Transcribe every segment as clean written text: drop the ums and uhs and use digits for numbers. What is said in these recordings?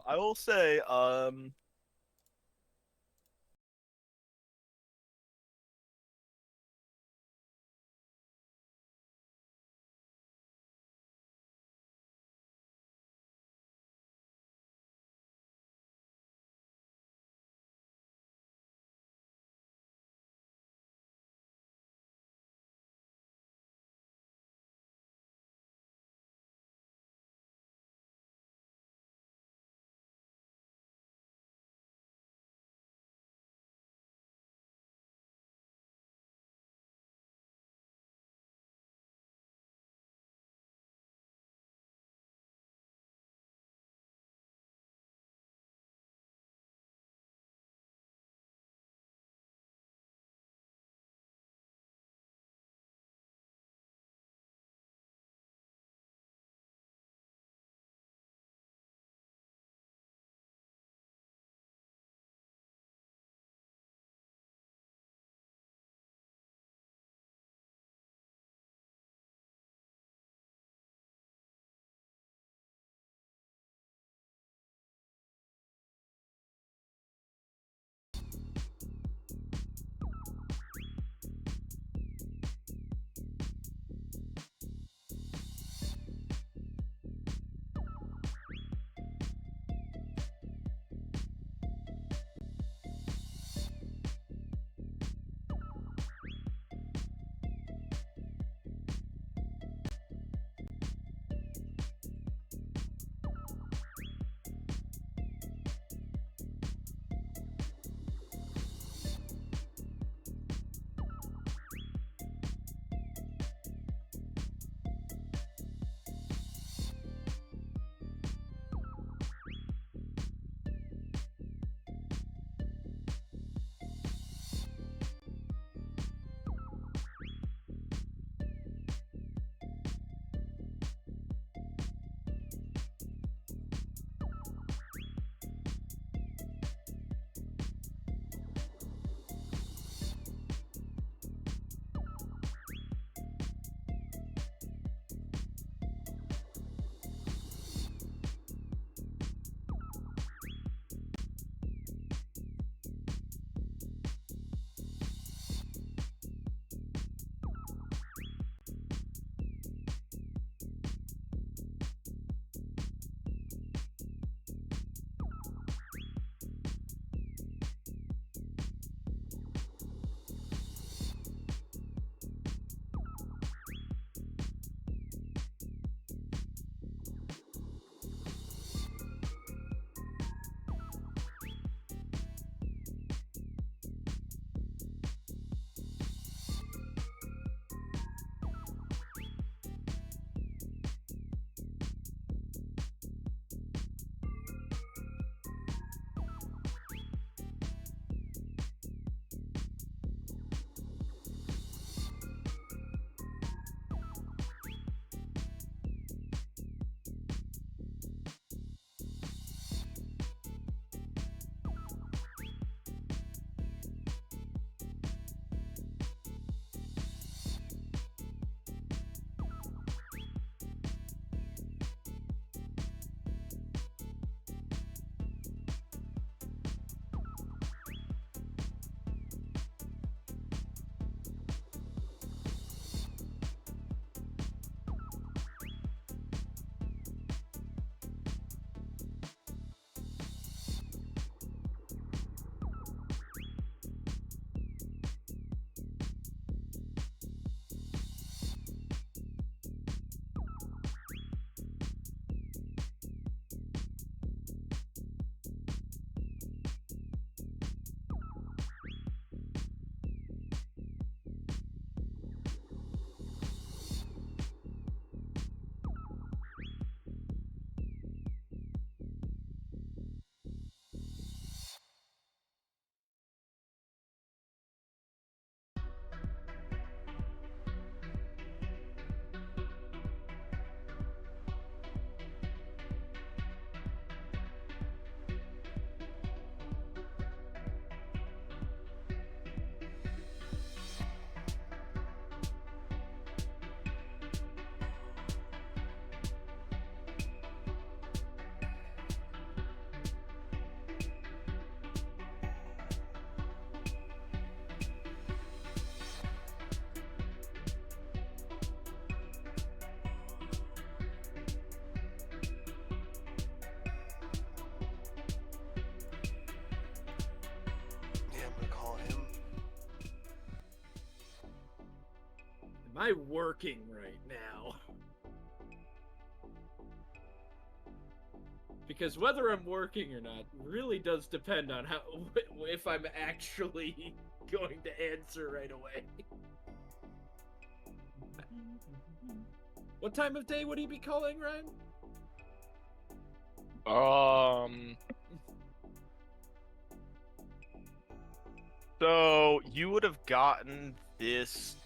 I will say, I working right now? Because whether I'm working or not really does depend on how if I'm actually going to answer right away. What time of day would he be calling, Ryan? So you would have gotten this.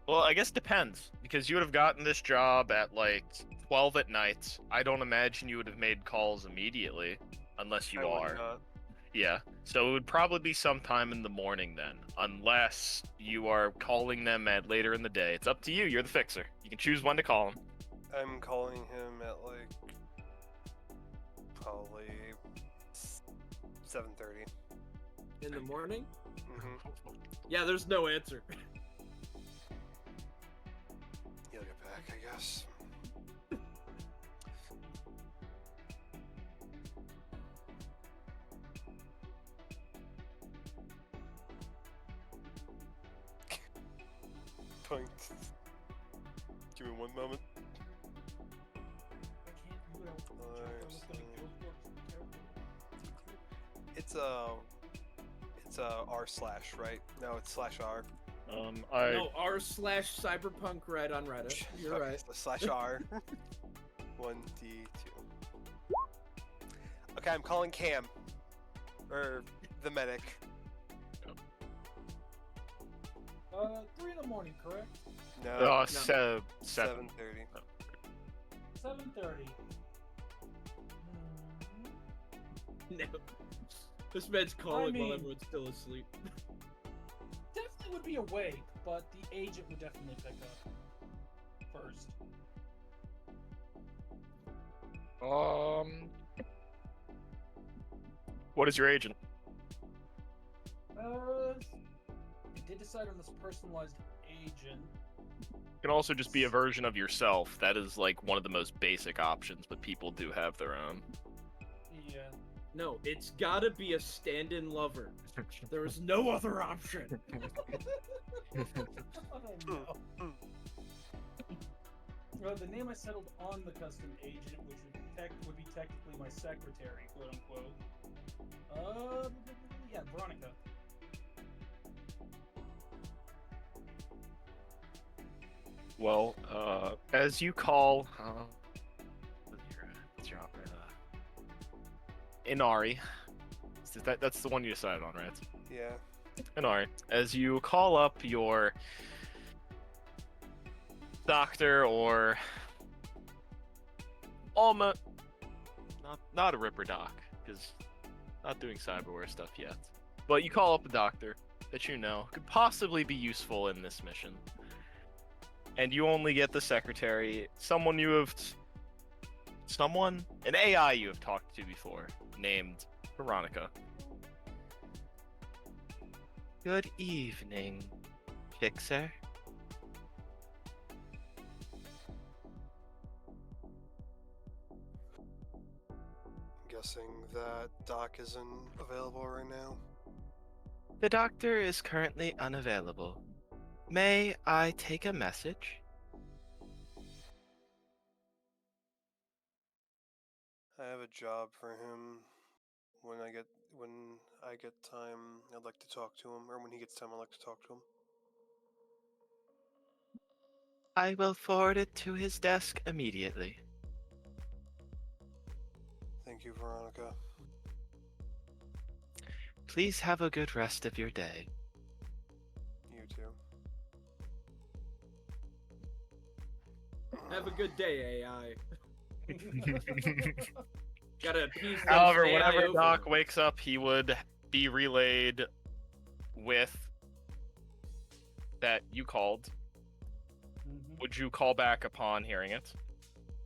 Well, I guess depends because you would have gotten this job at like 12 at night. I don't imagine you would have made calls immediately, unless you I would are. not. Yeah. So it would probably be sometime in the morning then, unless you are calling them at later in the day. It's up to you. You're the fixer. You can choose when to call them. I'm calling him at like probably 7:30. In the morning? Mm-hmm. Yeah, there's no answer. He'll get back, I guess. Point. Give me one moment. It's r slash, right? No, it's /r. No, r/cyberpunk red on Reddit. You're Okay, right. so /r. 1D2. Okay, I'm calling Cam. Or the medic. 3 in the morning, correct? No. 7. 7:30. 7:30. No. This man's calling while mean- everyone's still asleep. Definitely would be awake, but the agent would definitely pick up first. What is your agent? I did decide on this personalized agent. It can also just be a version of yourself. That is like one of the most basic options, but people do have their own. Yeah. No, it's gotta be a stand-in lover. There is no other option. Oh no. Well, the name I settled on the custom agent, which would be technically my secretary, quote unquote. Yeah, Veronica. Well, as you call, what's your opera? Inari. That's the one you decided on, right? Yeah. Inari. As you call up your doctor or almost not a Ripper doc, because not doing cyberware stuff yet. But you call up a doctor that you know could possibly be useful in this mission. And you only get the secretary, an AI you have talked to before, named Veronica. Good evening, Fixer. Guessing that Doc isn't available right now. The doctor is currently unavailable. May I take a message? I have a job for him. When I get time, I'd like to talk to him. Or when he gets time, I'd like to talk to him. I will forward it to his desk immediately. Thank you, Veronica. Please have a good rest of your day. You too. Have a good day, AI. Gotta appease those However, AI whenever overlords. Doc wakes up, he would be relayed with that you called. Mm-hmm. Would you call back upon hearing it?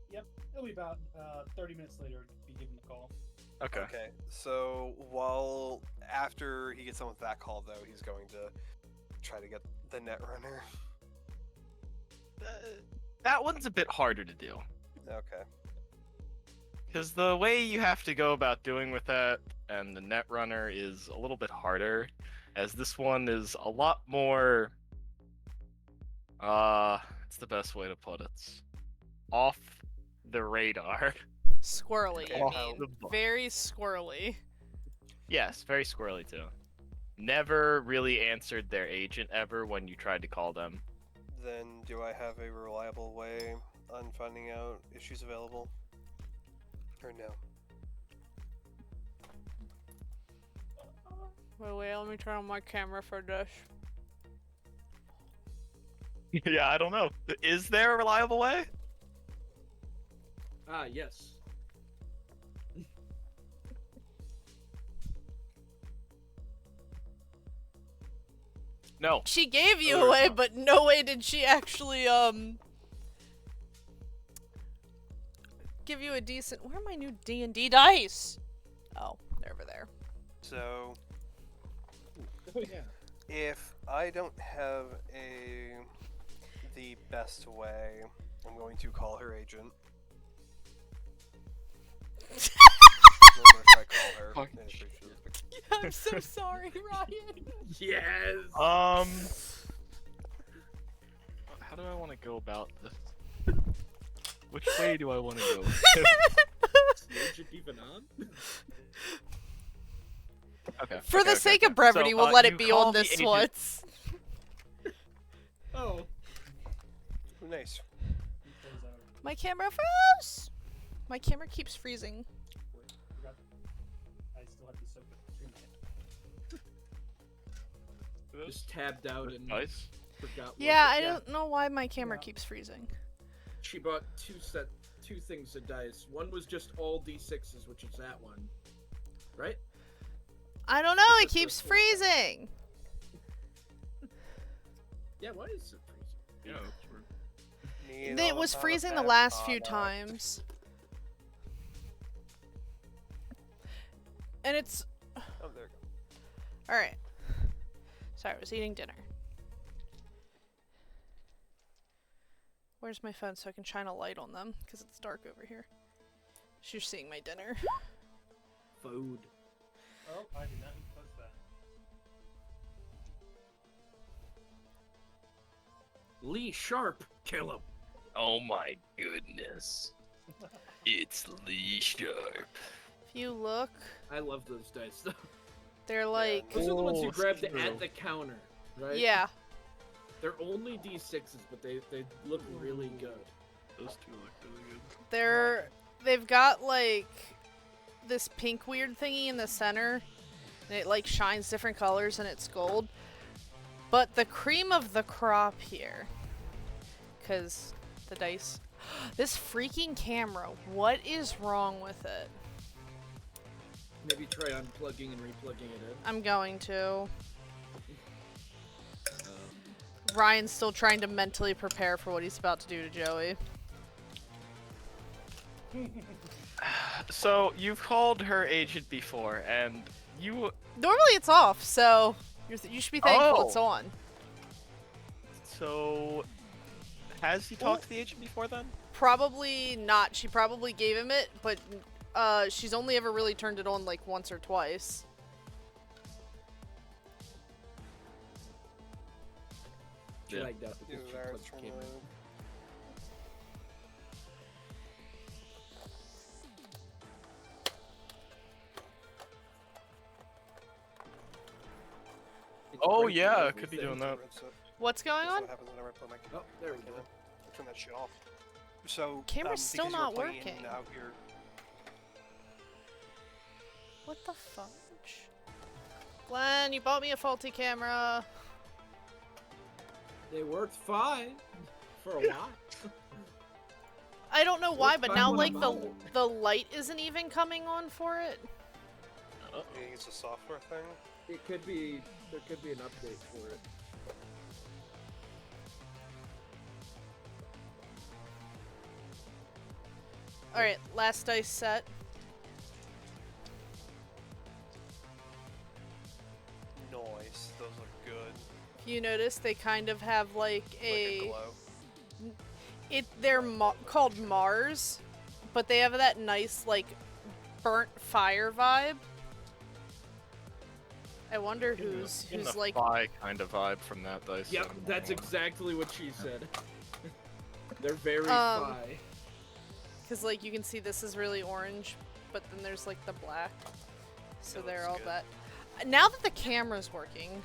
Yep. It'll be about 30 minutes later to be given the call. Okay. Okay, so after he gets done with that call, though, he's going to try to get the Netrunner. That one's a bit harder to do. Okay. Because the way you have to go about doing with that and the Netrunner is a little bit harder, as this one is a lot more It's the best way to put it. Off the radar. Squirrely, you Off mean. the book. Very squirrely. Yes, very squirrely too. Never really answered their agent ever when you tried to call them. Then do I have a reliable way on finding out if she's available? Or no? Wait, let me turn on my camera for this. Yeah, I don't know. Is there a reliable way? Ah, yes. No. She gave you Oh, away, no. but no way did she actually, give you a decent... Where are my new D&D dice? Oh, they're over there. So, Oh yeah. if I don't have the best way, I'm going to call her agent. Remember if I call her. Fucking and if shit. I'm so sorry, Ryan. Yes. How do I want to go about this? Which way do I want to go? Is the agent even on? Okay. For okay, the okay, sake okay. of brevity, So, we'll let you it be call on the this agent- once. Oh. Nice. Close out. My camera froze! My camera keeps freezing. Wait, forgot. I still have to soak it. 3 minutes. Just tabbed out and Nice. forgot. what Yeah, it- I don't know why my camera Yeah. keeps freezing. She bought two things of dice. One was just all d6s, which is that one, right? I don't know, it Just a keeps full- freezing! Yeah, why is it freezing? Yeah, that's weird. Need It all was the freezing the bad last few product. times. And it's... Oh, there we go. Alright. Sorry, I was eating dinner. Where's my phone so I can shine a light on them? Because it's dark over here. She's seeing my dinner. Food. Oh, I did not need to post that. Lee Sharp, kill him. Oh my goodness. It's Lee Sharp. If you look, I love those dice though. they're like... Those are the ones you Oh, grabbed true. at the counter, right? Yeah. They're only d6s, but they look really good. Those two look really good. They've got like this pink weird thingy in the center. And it like shines different colors and it's gold. But the cream of the crop here, because the dice, this freaking camera, what is wrong with it? Maybe try unplugging and replugging it in. I'm going to. Ryan's still trying to mentally prepare for what he's about to do to Joey. So, you've called her agent before, and you... Normally it's off, so you should be thankful Oh. it's on. So... Has he talked to the agent before then? Probably not. She probably gave him it, but she's only ever really turned it on like once or twice. She lagged out Yeah, because there, she it's came turned in. on. It's Oh, breaking yeah, it could be everything. doing that. That's What's going what on? happens whenever I put my Oh, there we go. turn that shit off. So, Camera's still because you were not playing working. Out here, What the fudge? Glenn, you bought me a faulty camera. They worked fine for a while. I don't know why, Worked but fine now when like I'm the home. the light isn't even coming on for it. you think it's a software thing? It could be. There could be an update for it. All right, last dice set. Nice. Those look good. If you notice, they kind of have like Like a glow. they're called Mars, but they have that nice like burnt fire vibe. I wonder Getting who's a like. Phi kind of vibe from that dice. Yep, set, I'm not that's gonna lie. exactly what she said. They're very Um, Phi. Because, like, you can see this is really orange, but then there's, like, the black. So That they're looks all good. that. Now that the camera's working,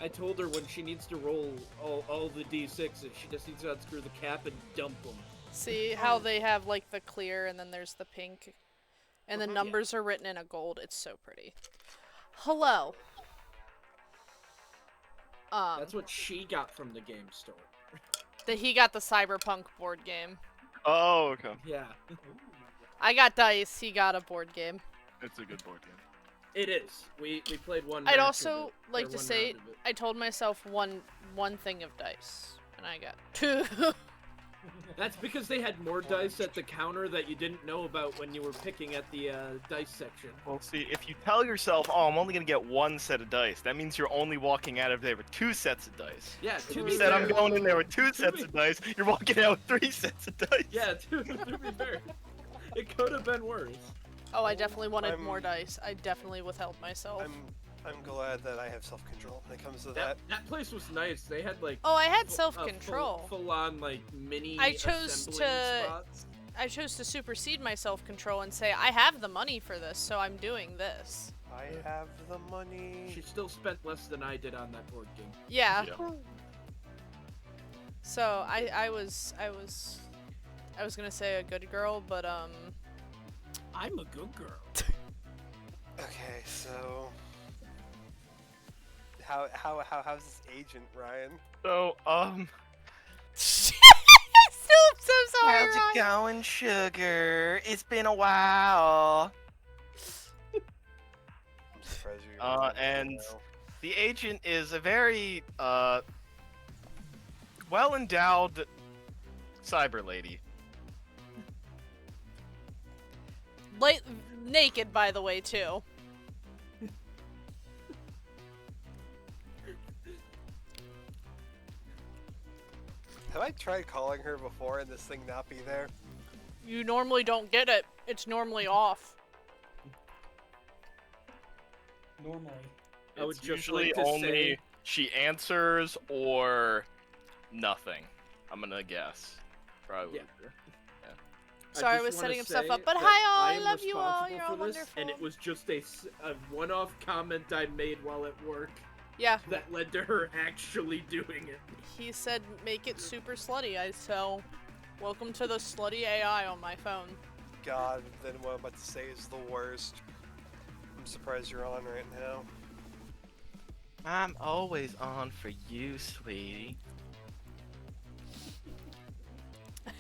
I told her when she needs to roll all the d6s, she just needs to unscrew the cap and dump them. see how they have, like, the clear and then there's the pink. And the Mhm. numbers are written in a gold. It's so pretty. Hello. That's what she got from the game store. He got the Cyberpunk board game. Oh, okay. Yeah, I got dice, he got a board game. It's a good board game. it is. We played one. I'd match also of it, like or to one say round of it. I told myself one thing of dice, and I got 2. That's because they had more dice at the counter that you didn't know about when you were picking at the dice section. Well, see, if you tell yourself, "Oh, I'm only gonna get one set of dice," that means you're only walking out of there with 2 sets of dice. Yeah, If to you be said, "I'm fair. going in there with 2 To sets be- of dice," you're walking out with 3 sets of dice. Yeah, to be fair, it could have been worse. Oh, I definitely wanted I'm- more dice. I definitely withheld myself. I'm glad that I have self-control when it comes to That that. place was nice. They had like Oh, I had full- self-control. full on like mini. I chose assembling to- spots. I chose to supersede my self-control and say I have the money for this, so I'm doing this. I have the money. She still spent less than I did on that board game. Yeah. Yeah. So I was gonna say a good girl, but I'm a good girl. Okay, so how's this agent, Ryan? So, so sorry. how's it going, sugar? It's been a while. I'm surprised you. And- The agent is a very well-endowed cyber lady. Like naked, by the way, too. Have I tried calling her before and this thing not be there? You normally don't get it. It's normally off. Normally. I would It's just usually like to only say- she answers or nothing. I'm gonna guess. Probably. Yeah. Sorry, I just was wanna setting stuff say up, but that hi all, I am love you all, responsible you're all for this, wonderful. And it was just a one-off comment I made while at work Yeah, that led to her actually doing it. he said make it super slutty. So, welcome to the slutty AI on my phone. God, then what I'm about to say is the worst. I'm surprised you're on right now. I'm always on for you, sweetie.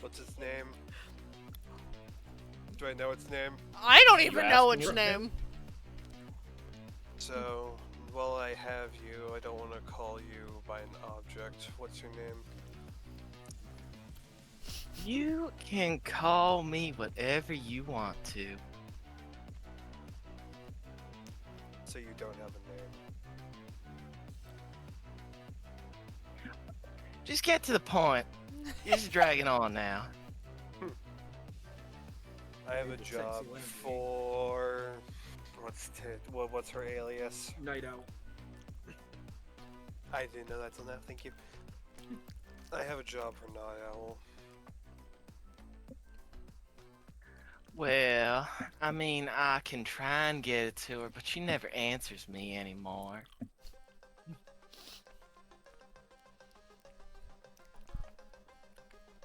What's its name? Do I know its name? I don't You even know asking its her? name. So, while I have you, I don't want to call you by an object. What's your name? You can call me whatever you want to. So you don't have a name. Just get to the point. You're just dragging on now. I have a The sexy job lady. for... What's her alias? Night out. I didn't know that till now, thank you. I have a job for Night Owl. Well, I mean, I can try and get it to her, but she never answers me anymore.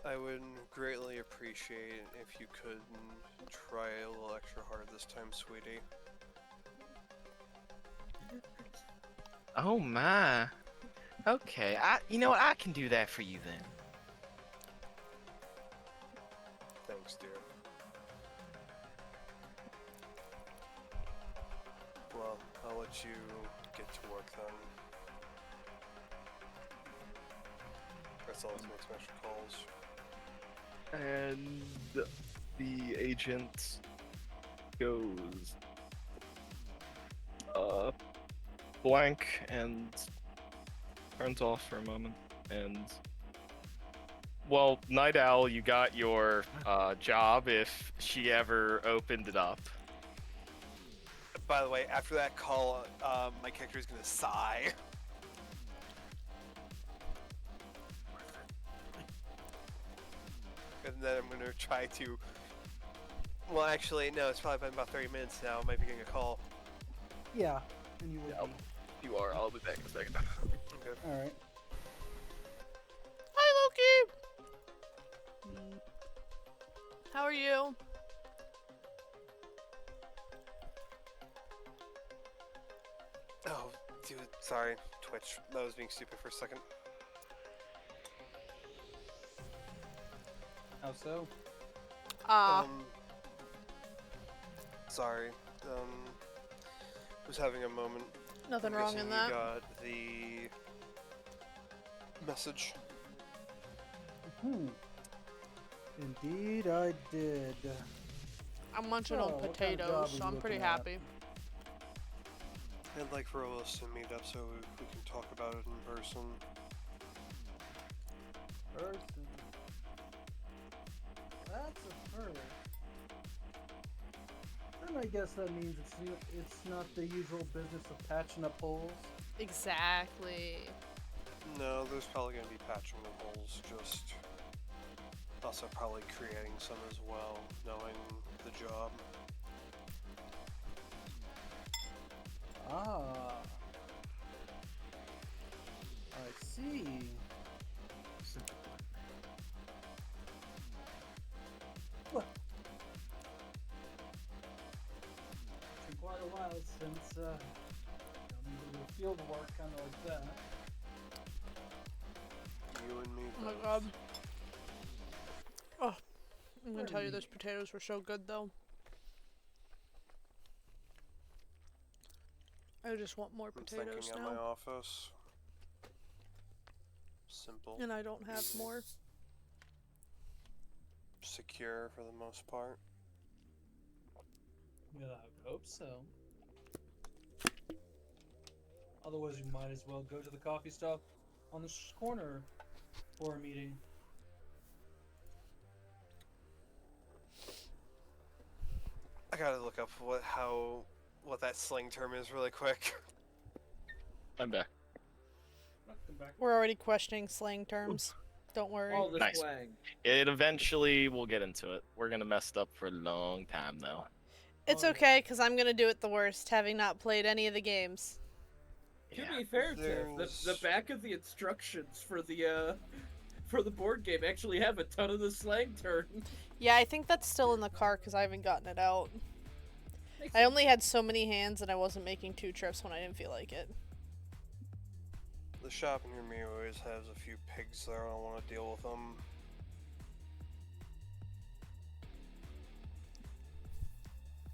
I would greatly appreciate it if you could try a little extra hard this time, sweetie. Oh my. Okay, you know what? I can do that for you then. Thanks, dear. Well, I'll let you get to work then. That's all to make some extra calls. And the agent goes blank and turns off for a moment and Well, Night Owl, you got your job if she ever opened it up. By the way, after that call, my character is gonna sigh. And then I'm gonna try to. Well, actually, no. It's probably been about 30 minutes now. I might be getting a call. Yeah, and you will Yep. be. You are. I'll be back in a second. Okay. All right. Hi, Loki. How are you? Oh, dude, sorry, Twitch. That was being stupid for a second. How so? Sorry. Was having a moment. Nothing I'm wrong guessing in that. You got the message. Indeed, I did. I'm munching So, on what kind of potatoes, job are so you I'm pretty looking at? happy. I'd like for us to meet up so we can talk about it in person. Person. That's a first. Then I guess that means it's not the usual business of patching up holes. Exactly. No, there's probably gonna be patching the holes, just also probably creating some as well, knowing the job. Ah. I see. What? It's been quite a while since done a little field work kind of like that. You and me. Oh my both. god. Oh, I'm gonna tell you Pardon me. those potatoes were so good though. I just want more I'm potatoes thinking at my now. office. Simple. And I don't have more. Secure for the most part. Yeah, I would hope so. Otherwise, you might as well go to the coffee stop on the corner for a meeting. I gotta look up what that slang term is really quick. I'm back. Welcome back. We're already questioning slang terms. Don't worry. All the Nice. slang. It eventually we'll get into it. We're gonna mess it up for a long time though. It's Oh, yeah. okay, because I'm gonna do it the worst, having not played any of the games. To Yeah. be fair, Tiff, the There's- back of the instructions for the board game actually have a ton of the slang terms. Yeah, I think that's still in the car because I haven't gotten it out. Makes I sense. only had so many hands and I wasn't making 2 trips when I didn't feel like it. The shop near me always has a few pigs there. I don't want to deal with them.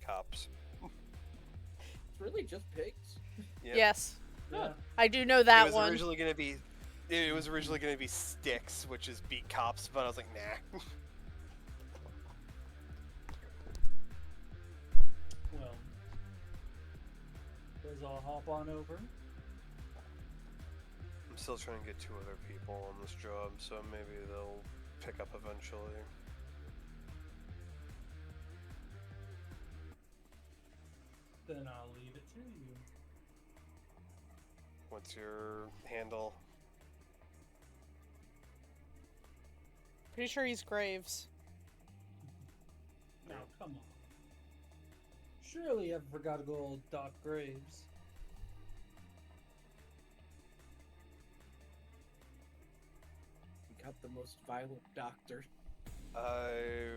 Cops. It's really just pigs. Yep. Yes, Yeah. I do know It that was one. originally gonna be. It was originally gonna be sticks, which is beat cops, but I was like, nah. Well, guys all hop on over. I'm still trying to get 2 other people on this job, so maybe they'll pick up eventually. Then I'll leave it to you. What's your handle? Pretty sure he's Graves. Now, come on. Surely you haven't forgot good old Doc Graves. We got the most violent doctor. I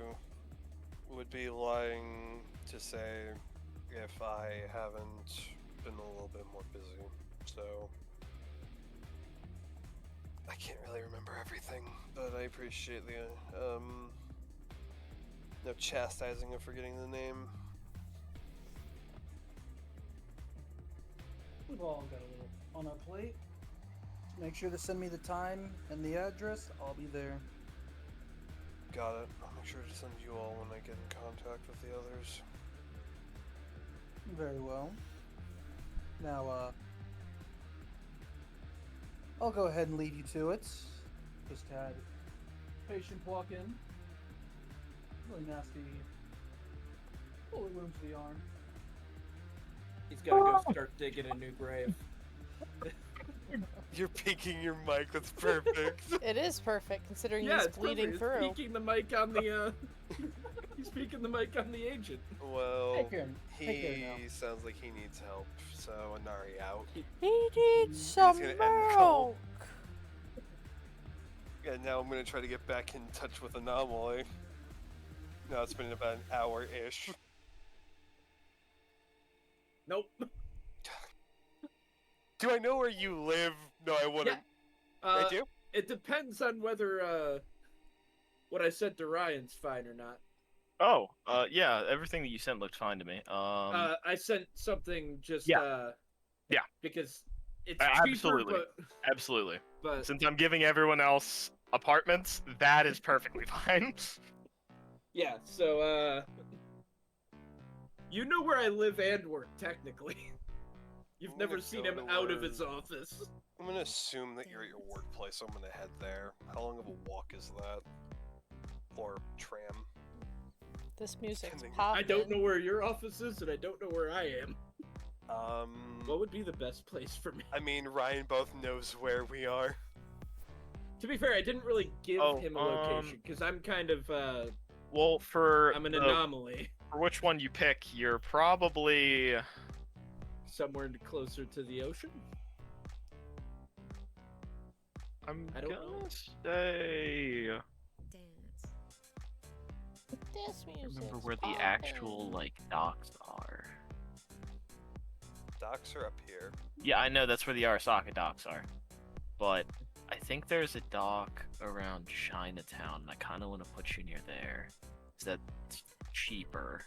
would be lying to say if I haven't been a little bit more busy, so I can't really remember everything, but I appreciate the no chastising of forgetting the name. We've all got a little on our plate. Make sure to send me the time and the address. I'll be there. Got it. I'll make sure to send you all when I get in contact with the others. Very well. Now, I'll go ahead and lead you to it. Just had patient walk in. Really nasty bullet wound to the arm. He's gotta go start digging a new grave. You're peeking your mic. That's perfect. It is perfect considering Yeah, he's it's bleeding perfect. through. He's peeking the mic on the he's peeking the mic on the agent. Well, Take care. Take care now. he sounds like he needs help. So Anari out. He needs some gonna end the call. milk. Yeah, now I'm gonna try to get back in touch with Anomaly. Now it's been about an hour-ish. Nope. Do I know where you live? No, I wouldn't. I do? It depends on whether what I said to Ryan's fine or not. Oh, yeah, everything that you sent looked fine to me. I sent something just Yeah. Yeah. because it's Absolutely. cheaper, Absolutely. but Since I'm giving everyone else apartments, that is perfectly fine. yeah. So you know where I live and work technically. You've I'm never gonna seen go him to out of where- his office. I'm gonna assume that you're at your workplace, so I'm gonna head there. How long of a walk is that? Or tram? This music's Depending. popping. I don't know where your office is, and I don't know where I am. What Um, would be the best place for me? I mean, Ryan both knows where we are. To be fair, I didn't really give Oh, him a location because I'm kind of Well, for I'm an the- anomaly. for which one you pick, you're probably Somewhere closer to the ocean. I'm I don't gonna know. say This music's Remember where the popping. actual like docks are. Docks are up here. Yeah, I know that's where the Arasaka docks are. But I think there's a dock around Chinatown, and I kind of want to put you near there. Is that cheaper?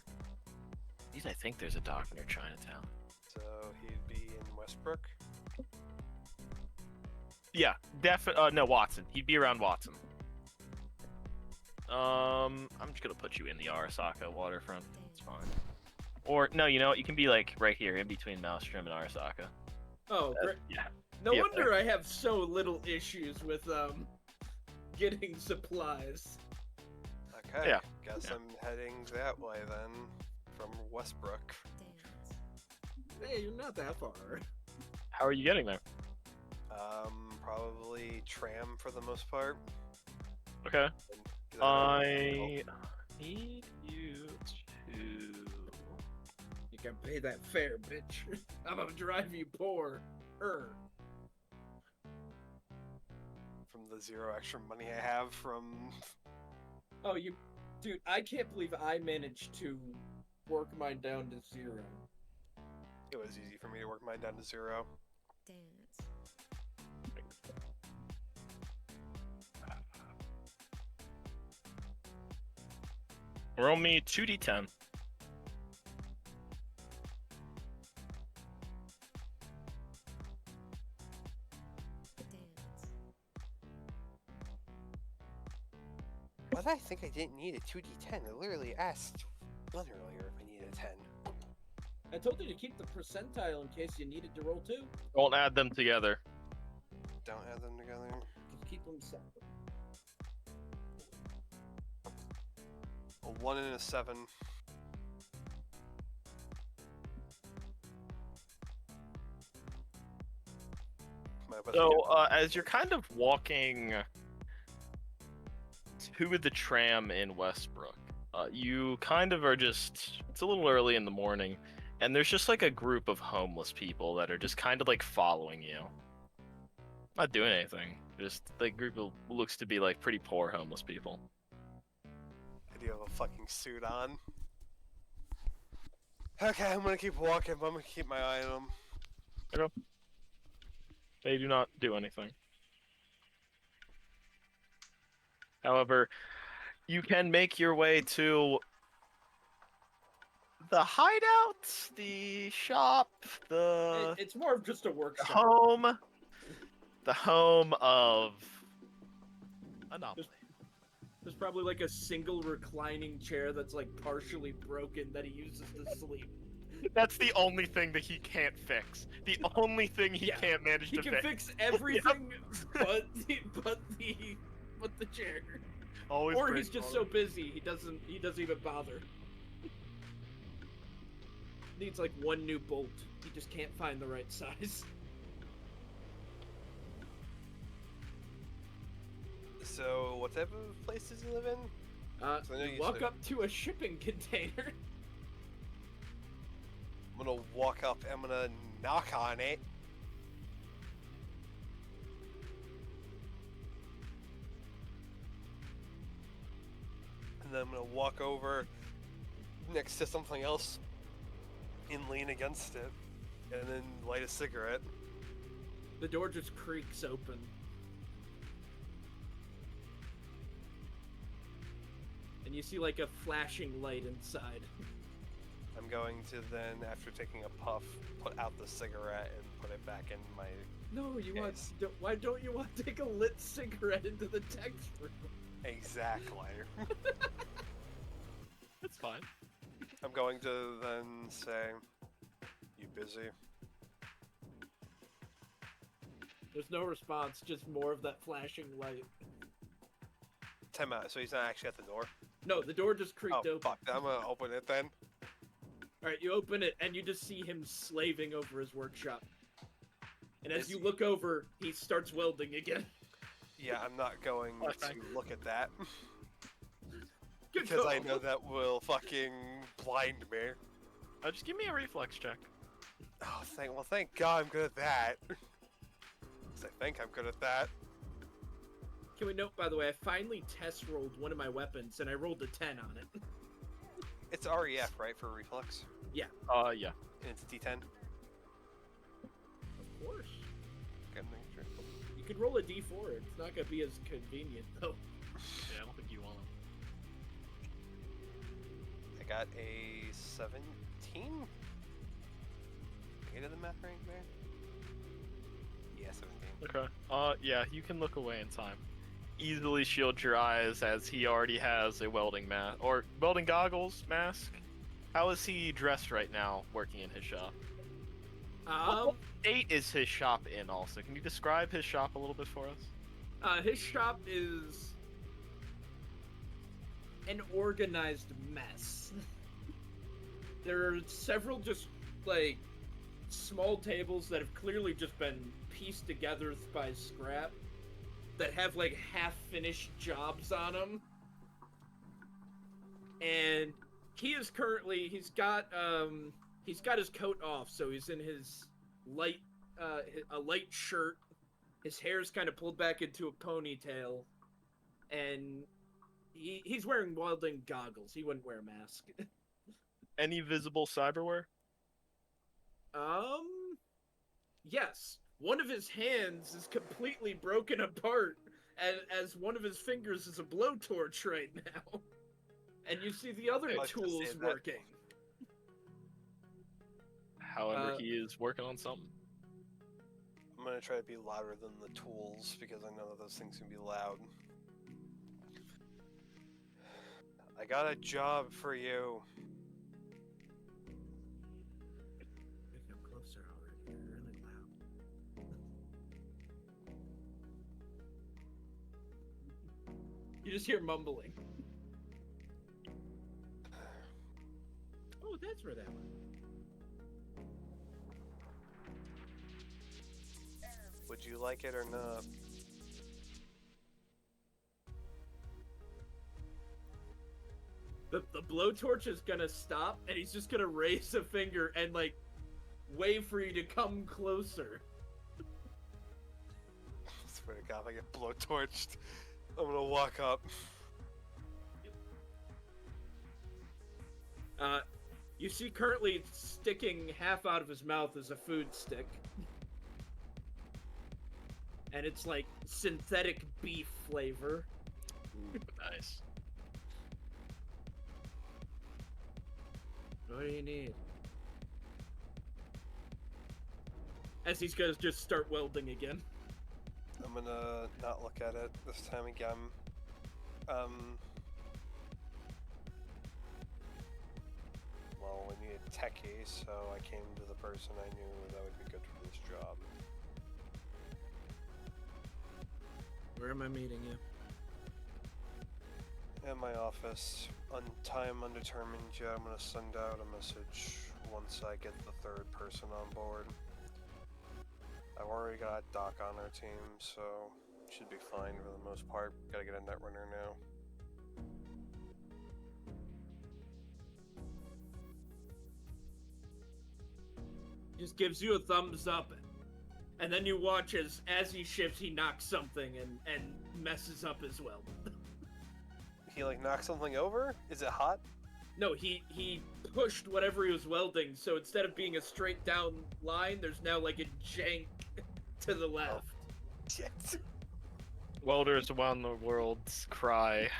At least I think there's a dock near Chinatown. So he'd be in Westbrook. Yeah, no, Watson. He'd be around Watson. I'm just gonna put you in the Arasaka waterfront. It's fine. Or no, you know what? You can be like right here, in between Maelstrom and Arasaka. Oh, great. Yeah. No Yeah, wonder I have so little issues with getting supplies. Okay. Yeah. Guess Yeah. I'm heading that way then, from Westbrook. Hey, you're not that far. How are you getting there? Probably tram for the most part. Okay. And get out of I need you to. You can pay that fare, bitch. I'm gonna drive you poor. from the zero extra money I have from. Oh, dude, I can't believe I managed to work mine down to 0. It was easy for me to work mine down to 0. Roll me 2d10. Why did I think I didn't need a 2d10? I literally asked one earlier if I needed a 10. I told you to keep the percentile in case you needed to roll 2. Don't add them together. Don't add them together. Just keep them separate. A 1 and a 7. My best So, guess. as you're kind of walking to the tram in Westbrook, you kind of are just, it's a little early in the morning, and there's just like a group of homeless people that are just kind of like following you. Not doing anything. Just like group of, looks to be like pretty poor homeless people. I do have a fucking suit on. Okay, I'm gonna keep walking, but I'm gonna keep my eye on them. They do not do anything. However, you can make your way to the hideout, the shop, It's more of just a the workshop. home of Anomaly. There's probably like a single reclining chair that's like partially broken that he uses to sleep. That's the only thing that he can't fix. The only thing he Yeah, can't manage He to can fix. fix everything but the chair. Always. Or bring he's just water. so busy he doesn't even bother. Needs like one new bolt. He just can't find the right size. So, what type of place does he live in? So I know You you walk said- up to a shipping container. I'm gonna walk up, I'm gonna knock on it. And then I'm gonna walk over next to something else and lean against it. And then light a cigarette. The door just creaks open. And you see like a flashing light inside. I'm going to then, after taking a puff, put out the cigarette and put it back in my... No, you Yes. why don't you want to take a lit cigarette into the text room? Exactly. It's fine. I'm going to then say, you busy? There's no response, just more of that flashing light. Time out, so he's not actually at the door? No, the door just creaked Oh, open. fuck, I'm gonna open it then. Alright, you open it, and you just see him slaving over his workshop. And as Is you he- look over, he starts welding again. Yeah, I'm not going Oh, to thank look at that. Good Because I call. know that will fucking blind me. Just give me a reflex check. Oh, thank God I'm good at that. 'Cause I think I'm good at that. Can we note, by the way, I finally test rolled one of my weapons, and I rolled a 10 on it. It's REF, right, for reflex? Yeah. And it's D10? Of course. Okay, I'm making sure. You could roll a d4, it's not gonna be as convenient, though. Yeah, I don't think you want I got a 17? Did the math right there? Yeah, 17. Okay. Yeah, you can look away in time. Easily shield your eyes as he already has a welding mask or welding goggles mask. How is he dressed right now working in his shop? What state is his shop in also? Can you describe his shop a little bit for us? His shop is an organized mess. There are several just, like, small tables that have clearly just been pieced together by scrap that have, like, half-finished jobs on them. And he is currently, he's got his coat off, so he's in his light, a light shirt. His hair's kind of pulled back into a ponytail, and he's wearing welding goggles. He wouldn't wear a mask. Any visible cyberware? Yes. One of his hands is completely broken apart, and as one of his fingers is a blowtorch right now. And you see the other I'd like to tools see that. working. However, he is working on something. I'm gonna try to be louder than the tools because I know that those things can be loud. I got a job for you. Come closer already. You're really loud. You just hear mumbling. Oh, that's where that went. Would you like it or not? The blowtorch is gonna stop, and he's just gonna raise a finger and, like, wave for you to come closer. I swear to God, if I get blowtorched, I'm gonna walk up. You see currently sticking half out of his mouth is a food stick. And it's like synthetic beef flavor. Ooh, nice. What do you need? As he's gonna just start welding again. I'm gonna not look at it this time again. Well, we need a techie, so I came to the person I knew that would be good for this job. Where am I meeting you? in my office. On time undetermined, yeah, I'm gonna send out a message once I get the third person on board. I've already got Doc on our team, so should be fine for the most part. Gotta get a netrunner now. Just gives you a thumbs up, and then you watch as he shifts, he knocks something and messes up as well. He like knocked something over? Is it hot? No, he pushed whatever he was welding, so instead of being a straight down line, there's now like a jank to the left. Shit. Welders around the world cry.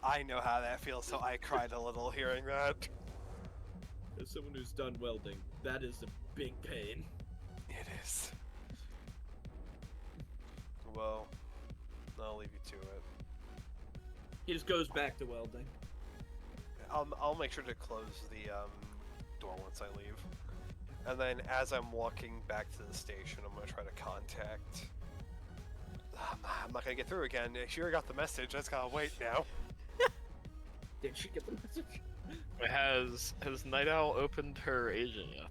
I know how that feels, so I cried a little hearing that. As someone who's done welding, that is a big pain. It is. Well, I'll leave you to it. He just goes back to welding. I'll make sure to close the door once I leave. And then as I'm walking back to the station, I'm gonna try to contact... I'm not gonna get through again. She already got the message, I just gotta wait now. Did she get the message? Has Night Owl opened her agent yet?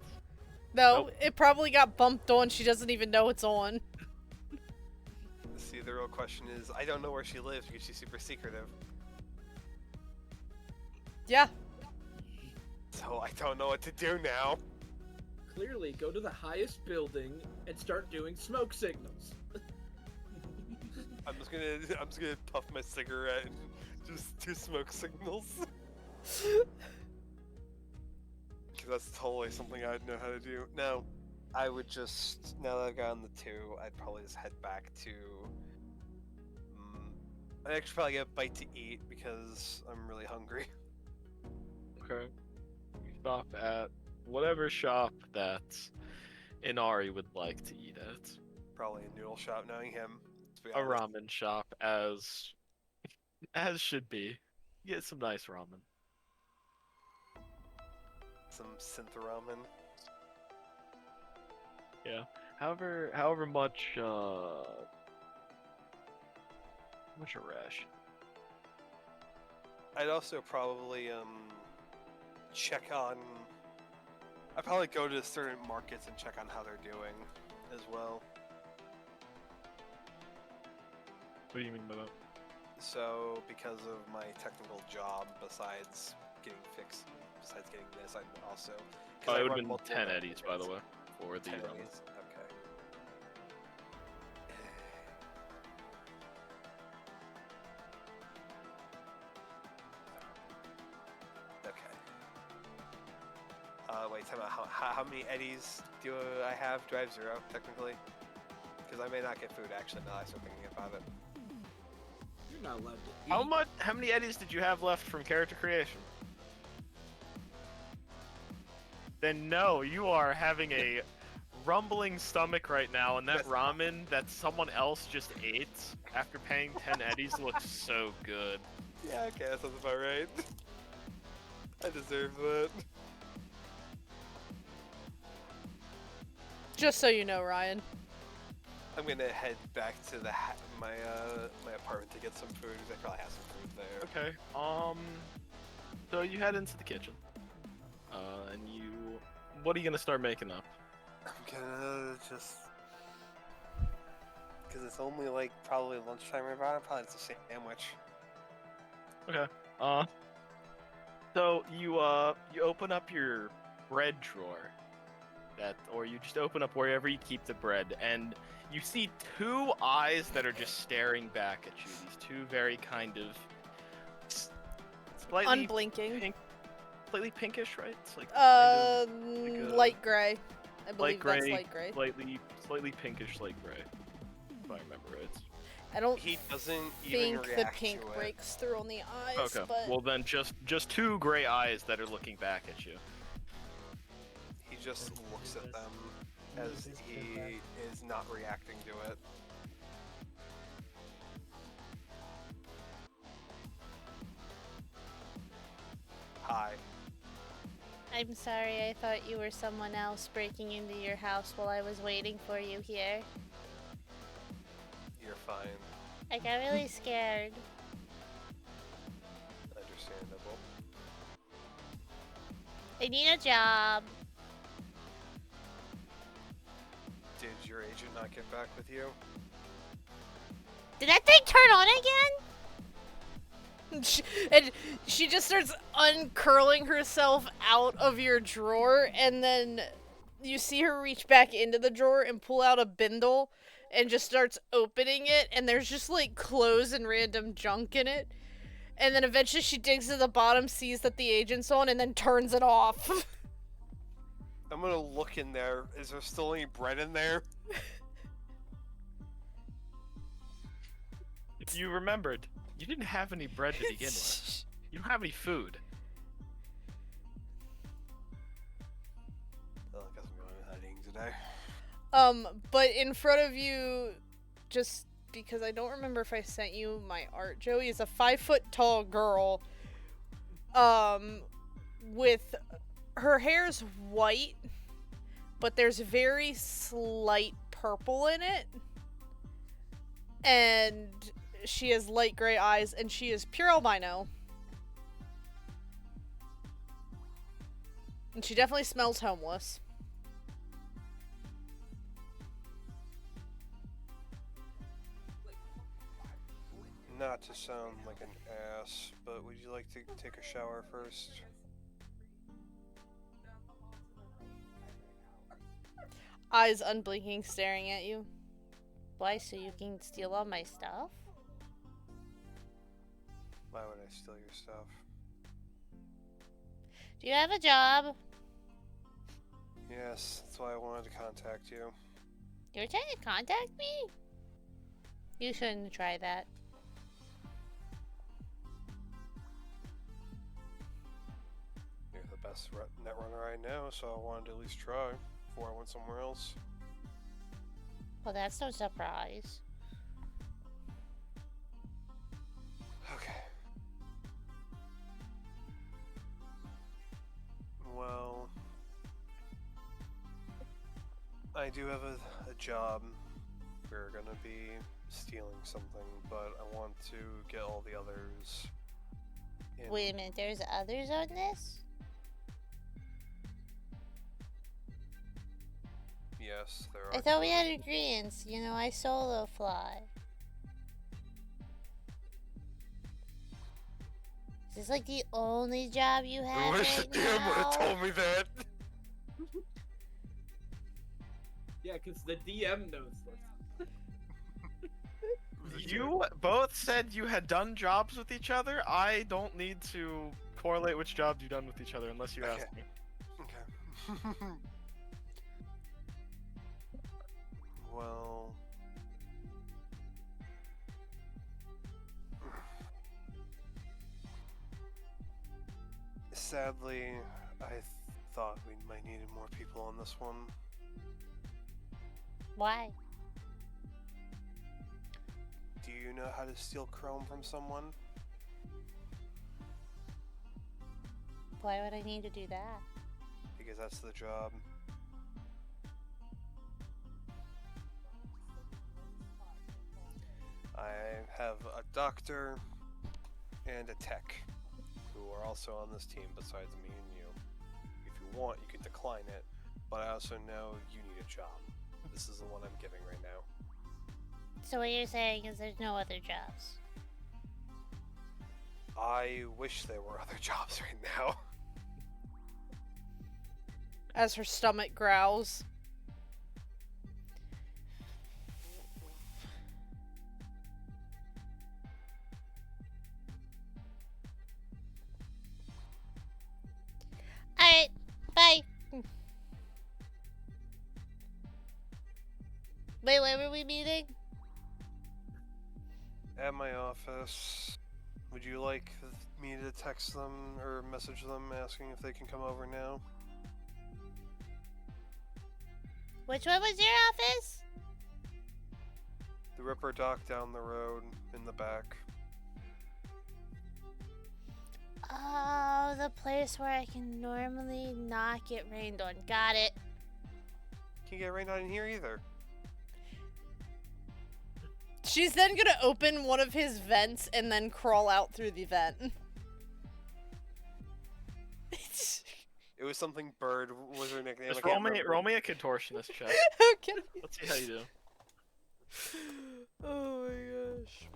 No, Nope. it probably got bumped on. She doesn't even know it's on. See, the real question is, I don't know where she lives because she's super secretive. Yeah. So I don't know what to do now. Clearly, go to the highest building and start doing smoke signals. I'm just gonna puff my cigarette and just do smoke signals. Because that's totally something I'd know how to do. No, I would just, now that I've gotten the 2, I'd probably just head back to... I'd actually probably get a bite to eat because I'm really hungry. Okay. You stop at whatever shop that Inari would like to eat at. Probably a noodle shop, knowing him. To be A honest. ramen shop, as should be. Get some nice ramen. Some synth ramen. Yeah. However much a rash. I'd also probably check on. I'd probably go to certain markets and check on how they're doing as well. What do you mean by that? So because of my technical job, besides getting this, I'd also. 'Cause Oh, I it would run have been multiple 10 eddies, by the markets. way, for the 10 ramen. eddies? Okay. Okay. Wait, time out. How many eddies do I have? Do I have 0, technically? Because I may not get food, actually, now that I start thinking about it. You're not allowed to eat. How many eddies did you have left from character creation? Then no, you are having a rumbling stomach right now, and that Yes. ramen that someone else just ate after paying 10 eddies looks so good. Yeah, okay, that sounds about right. I deserve that. Just so you know, Ryan. I'm gonna head back to my apartment to get some food, because I probably have some food there. Okay, so you head into the kitchen. And what are you gonna start making up? I'm gonna just... Because it's only like probably lunchtime right about it, probably just a sandwich. Okay, so you open up your bread drawer, or you just open up wherever you keep the bread, and you see 2 eyes that are just staring back at you. These 2 very kind of slightly Unblinking. slightly pinkish, right? It's like kind of like a Light gray. I believe light gray, that's light gray. slightly pinkish, light gray. If I remember right. I don't He doesn't even think the react pink to it. breaks through on the eyes, Okay, but well then just 2 gray eyes that are looking back at you. He just looks at them as he is not reacting to it. Hi. I'm sorry, I thought you were someone else breaking into your house while I was waiting for you here. You're fine. I got really scared. I need a job. Did your agent not get back with you? Did that thing turn on again? And she just starts uncurling herself out of your drawer, and then you see her reach back into the drawer and pull out a bindle and just starts opening it, and there's just like clothes and random junk in it. And then eventually she digs to the bottom, sees that the agent's on, and then turns it off. I'm gonna look in there. Is there still any bread in there? If you remembered, you didn't have any bread to begin with. You don't have any food. Well, I guess I'm going hiding today. But in front of you, just because I don't remember if I sent you my art, Joey, is a 5-foot-tall girl, with her hair's white, but there's very slight purple in it, and she has light gray eyes, and she is pure albino. And she definitely smells homeless. Not to sound like an ass, but would you like to take a shower first? Eyes unblinking, staring at you. Why, so you can steal all my stuff? Why would I steal your stuff? Do you have a job? Yes, that's why I wanted to contact you. You're trying to contact me? You shouldn't try that. You're the best net runner I know, so I wanted to at least try before I went somewhere else. Well, that's no surprise. Okay. Well, I do have a job. We're gonna be stealing something, but I want to get all the others in. Wait a minute, there's others on this? Yes, there are. I thought we had agreements. You know, I solo fly. Is this like the only job you have I wish right the DM would have now? told me that. Yeah, because the DM knows this. You both said you had done jobs with each other. I don't need to correlate which jobs you've done with each other unless you ask me. Okay. Well, sadly, I thought we might need more people on this one. Why? Do you know how to steal chrome from someone? Why would I need to do that? Because that's the job. I have a doctor and a tech who are also on this team besides me and you. If you want, you can decline it, but I also know you need a job. This is the one I'm giving right now. So what you're saying is there's no other jobs? I wish there were other jobs right now. As her stomach growls. Alright, bye. Wait, where were we meeting? At my office. Would you like me to text them or message them asking if they can come over now? Which one was your office? The Ripper Dock down the road in the back. Oh, the place where I can normally not get rained on. Got it. Can't get rained on in here either. She's then gonna open one of his vents and then crawl out through the vent. It was something Bird was her nickname. Just I can't remember. roll me a contortionist check. Okay. Let's see how you do. Oh my gosh.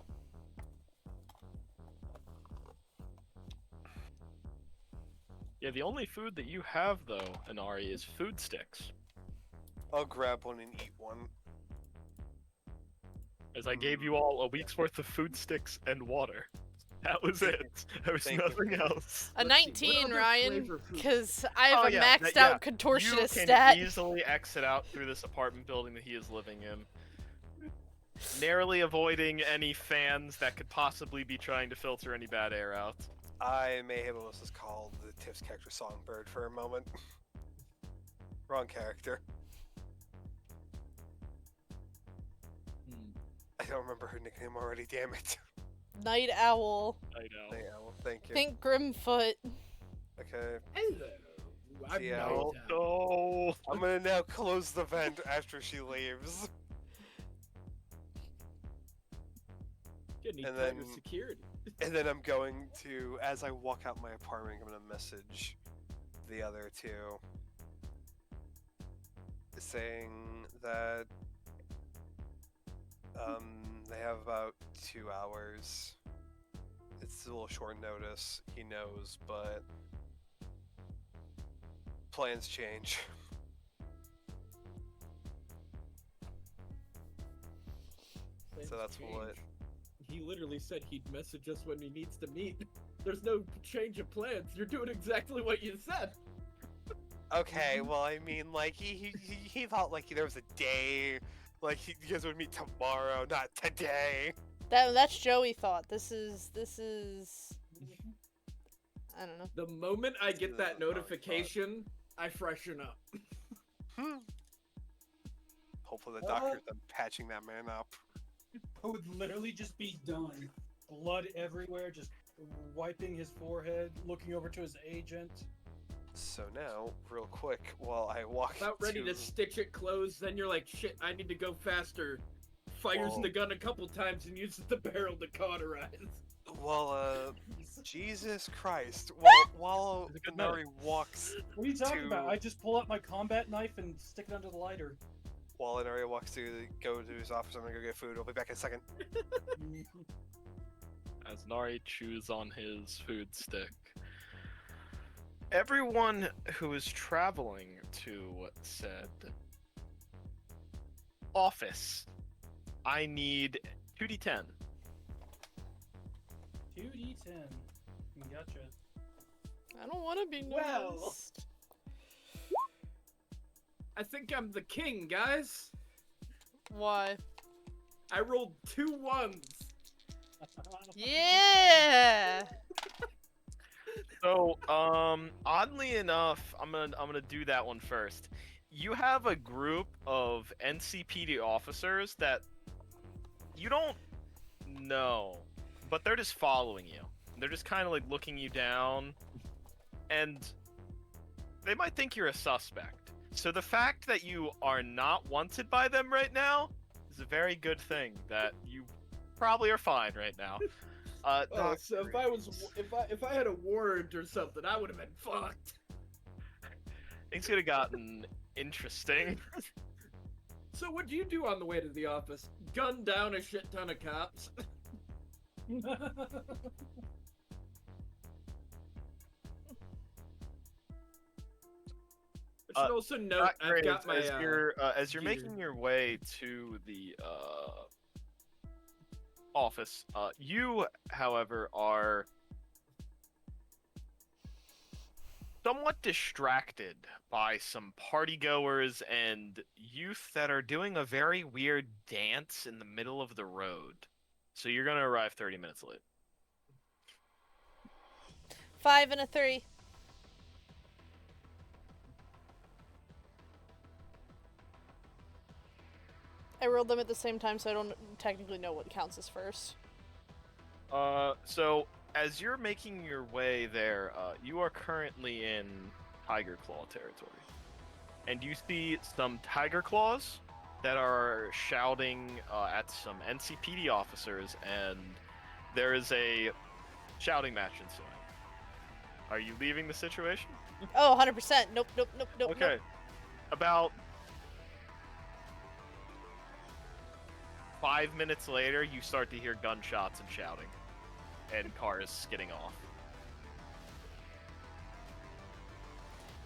Yeah, the only food that you have though, Inari, is food sticks. I'll grab one and eat one. As I gave you all a week's worth of food sticks and water. That was it. There was Thank you. nothing else. A Let's see, what 19, other Ryan, flavor food- because I have a yeah, maxed yeah. out contortionist You can stat. easily exit out through this apartment building that he is living in. Narrowly avoiding any fans that could possibly be trying to filter any bad air out. I may have what was called the Tips character Songbird for a moment. Wrong character. I don't remember her nickname already, damn it. Night Owl. I know. Hey, Owl, thank you. Think Grimfoot. Okay. Hello. I'm Yeah. No, Night no. I'm gonna now close the vent after she leaves. You need And tighter then- security. And then I'm going to, as I walk out my apartment, I'm gonna message the other two. Saying that they have about 2 hours. It's a little short notice, he knows, but plans change. So that's what. He literally said he'd message us when he needs to meet. There's no change of plans. You're doing exactly what you said. Okay, well, I mean, like, he thought, like, there was a day, like, you guys would meet tomorrow, not today. That's Joey thought. This is I don't know. The moment I get that Yeah, notification, I freshen up. Hopefully the doctor's done patching that man up. I would literally just be done. Blood everywhere, just wiping his forehead, looking over to his agent. So now, real quick, while I walk About ready to stitch it closed, then you're like, shit, I need to go faster. Fires Whoa. the gun a couple times and uses the barrel to cauterize. Well, Jesus Christ. While It's a good Nari walks, What are you talking about? To- I just pull out my combat knife and stick it under the lighter. while Nari walks to go to his office, I'm gonna go get food. I'll be back in a second. As Nari chews on his food stick. Everyone who is traveling to said office, I need 2d10. 2d10. Gotcha. I don't want to be Well. noticed. I think I'm the king, guys. Why? I rolled 2 ones. Yeah. So, oddly enough, I'm gonna do that one first. You have a group of NCPD officers that you don't know, but they're just following you. They're just kind of like looking you down, and they might think you're a suspect. So the fact that you are not wanted by them right now is a very good thing. That you probably are fine right now. Oh, so if I had a warrant or something, I would have been fucked. Things could have gotten interesting. So what'd you do on the way to the office? Gun down a shit ton of cops. I should also note Not I've great. got my As you're gear. making your way to the office, you, however, are somewhat distracted by some partygoers and youth that are doing a very weird dance in the middle of the road. So you're gonna arrive 30 minutes late. 5 and a 3. I rolled them at the same time, so I don't technically know what counts as first. So as you're making your way there, you are currently in Tiger Claw territory. And you see some Tiger Claws that are shouting at some NCPD officers, and there is a shouting match ensuing. Are you leaving the situation? Oh, 100%. Nope, nope, nope, nope. Okay. Nope. About 5 minutes later, you start to hear gunshots and shouting, and cars skidding off.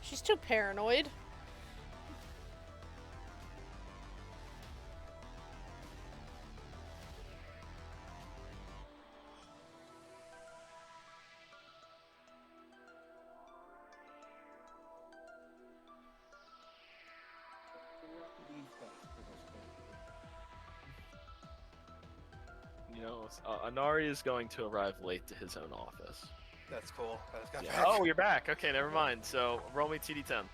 She's too paranoid. You know, Anari is going to arrive late to his own office. That's cool. I just got Yeah. back. Oh, you're back. Okay, never mind. So roll me 2d10.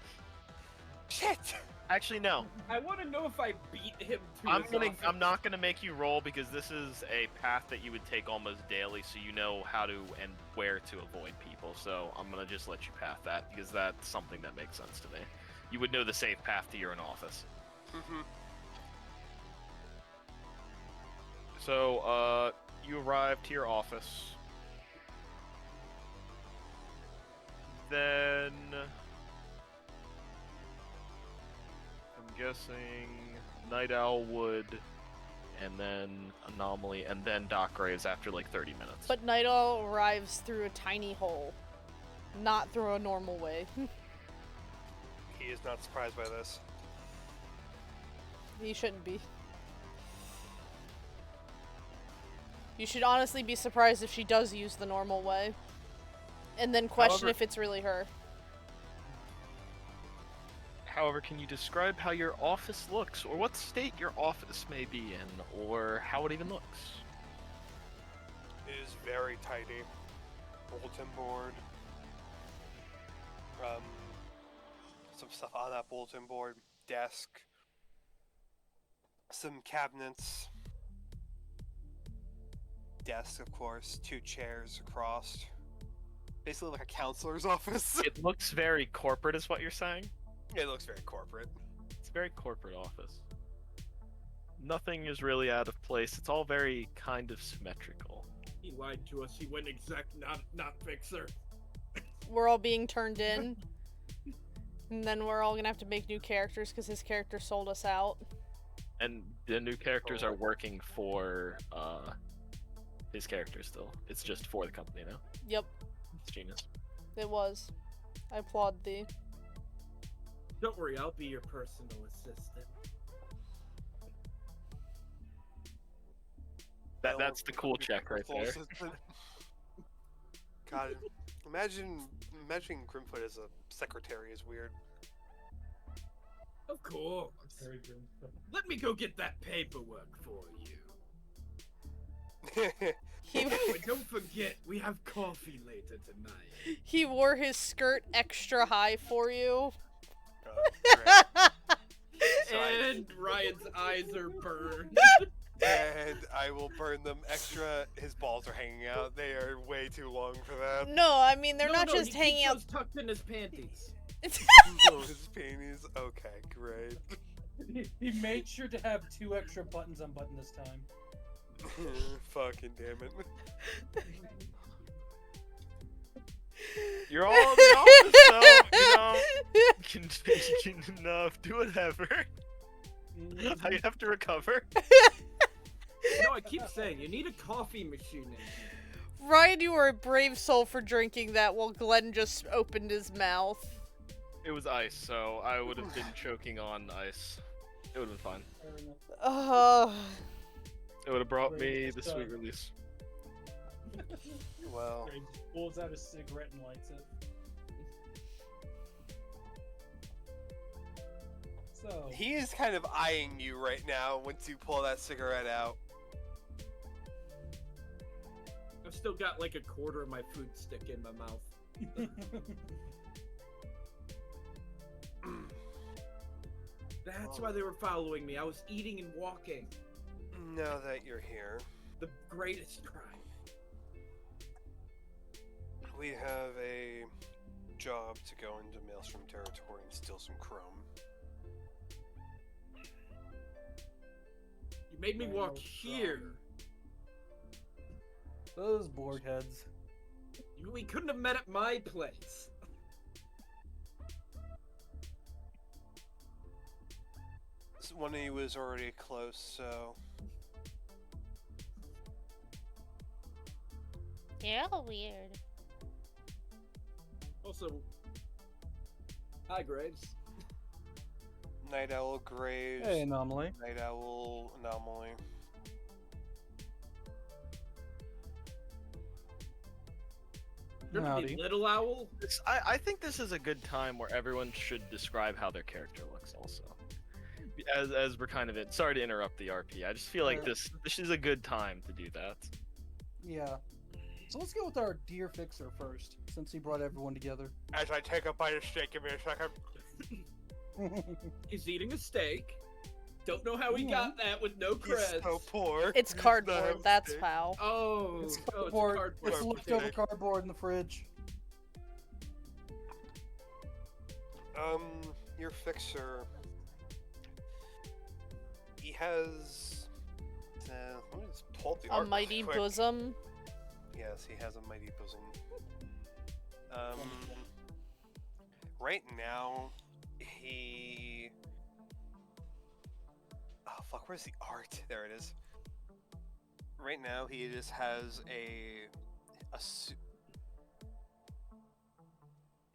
Shit! Actually, no. I want to know if I beat him to I'm his gonna. office. I'm not gonna make you roll because this is a path that you would take almost daily, so you know how to and where to avoid people. So I'm gonna just let you pass that because that's something that makes sense to me. You would know the safe path to your own office. Mm-hmm. So, you arrive to your office. Then I'm guessing Night Owl would, and then Anomaly, and then Doc Graves after like 30 minutes. But Night Owl arrives through a tiny hole, not through a normal way. He is not surprised by this. You shouldn't be. You should honestly be surprised if she does use the normal way. And then question However- if it's really her. However, can you describe how your office looks, or what state your office may be in, or how it even looks? It is very tidy. Bulletin board. Some stuff on that bulletin board. Desk. Some cabinets. Desk, of course. 2 chairs across. Basically like a counselor's office. It looks very corporate, is what you're saying? It looks very corporate. It's a very corporate office. Nothing is really out of place. It's all very kind of symmetrical. He lied to us. He went not fixer. We're all being turned in. And then we're all gonna have to make new characters because his character sold us out. And the new characters are working for his character still. It's just for the company now. Yep, It's genius. it was. I applaud thee. Don't worry, I'll be your personal assistant. That's the cool check right there. God, imagine Grimfoot as a secretary is weird. Of course. Very good. Let me go get that paperwork for you. He But don't forget, we have coffee later tonight. he wore his skirt extra high for you. Great. And Ryan's eyes are burned. And I will burn them extra. His balls are hanging out. They are way too long for that. No, I mean they're No, not no, just he hanging keeps out. those tucked in his panties. Oh, his panties. Okay, great. He made sure to have 2 extra buttons unbuttoned this time. Fucking damn it. You're all in the office, so you can do whatever. I have to recover. No, I keep saying, you need a coffee machine in here. Ryan, you were a brave soul for drinking that while Glenn just opened his mouth. It was ice, so I would have been choking on ice. It would have been fine. Fair enough. It would have brought me Great the stuff. sweet release. Well, He pulls out a cigarette and lights it. So, he is kind of eyeing you right now once you pull that cigarette out. I've still got like a quarter of my food stick in my mouth. That's why they were following me. I was eating and walking. Now that you're here, The greatest crime. we have a job to go into Maelstrom territory and steal some chrome. You made me walk here. those board heads. We couldn't have met at my place. One of you was already close, so... You're all weird. Also, hi, Graves. Night Owl Graves. Hey, Anomaly. Night Owl Anomaly. Remember the Howdy. little owl? I think this is a good time where everyone should describe how their character looks also. As we're kind of in, sorry to interrupt the RP. I just feel like this is a good time to do that. Yeah. So let's go with our dear fixer first, since he brought everyone together. As I take a bite of steak, give me a second. He's eating a steak. Don't know how he got that with no creds. He's so poor. It's He's cardboard, not that's steak. how. Oh, It's oh, cardboard. it's a It's cardboard. leftover steak. cardboard in the fridge. Your fixer. He has. Let me just pull up the A art mighty quick. bosom. Yes, he has a mighty bosom. Right now, he. Oh fuck! Where's the art? There it is. Right now, he just has a suit.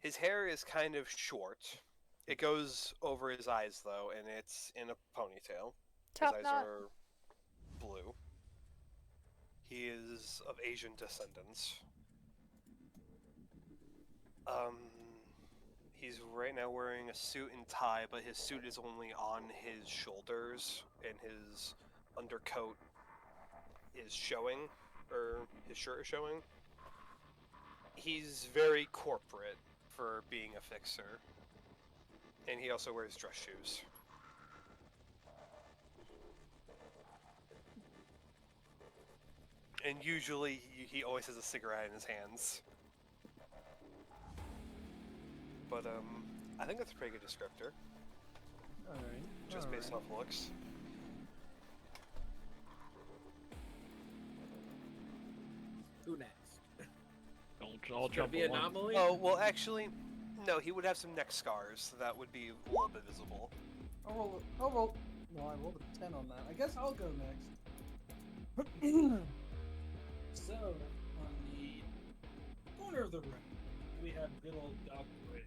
His hair is kind of short. It goes over his eyes though, and it's in a ponytail. Top His eyes knot. are blue. He is of Asian descendants. He's right now wearing a suit and tie, but his suit is only on his shoulders, and his undercoat is showing, or his shirt is showing. He's very corporate for being a fixer, and he also wears dress shoes. And usually he always has a cigarette in his hands. But I think that's a pretty good descriptor, Alright. just based off looks. Who next? I'll Gonna jump be along. anomaly. Oh, well actually, no, he would have some neck scars that would be a little bit visible. I'll roll. Well, I rolled a 10 on that. I guess I'll go next. So, on the corner of the room, we have good old Doc Gray.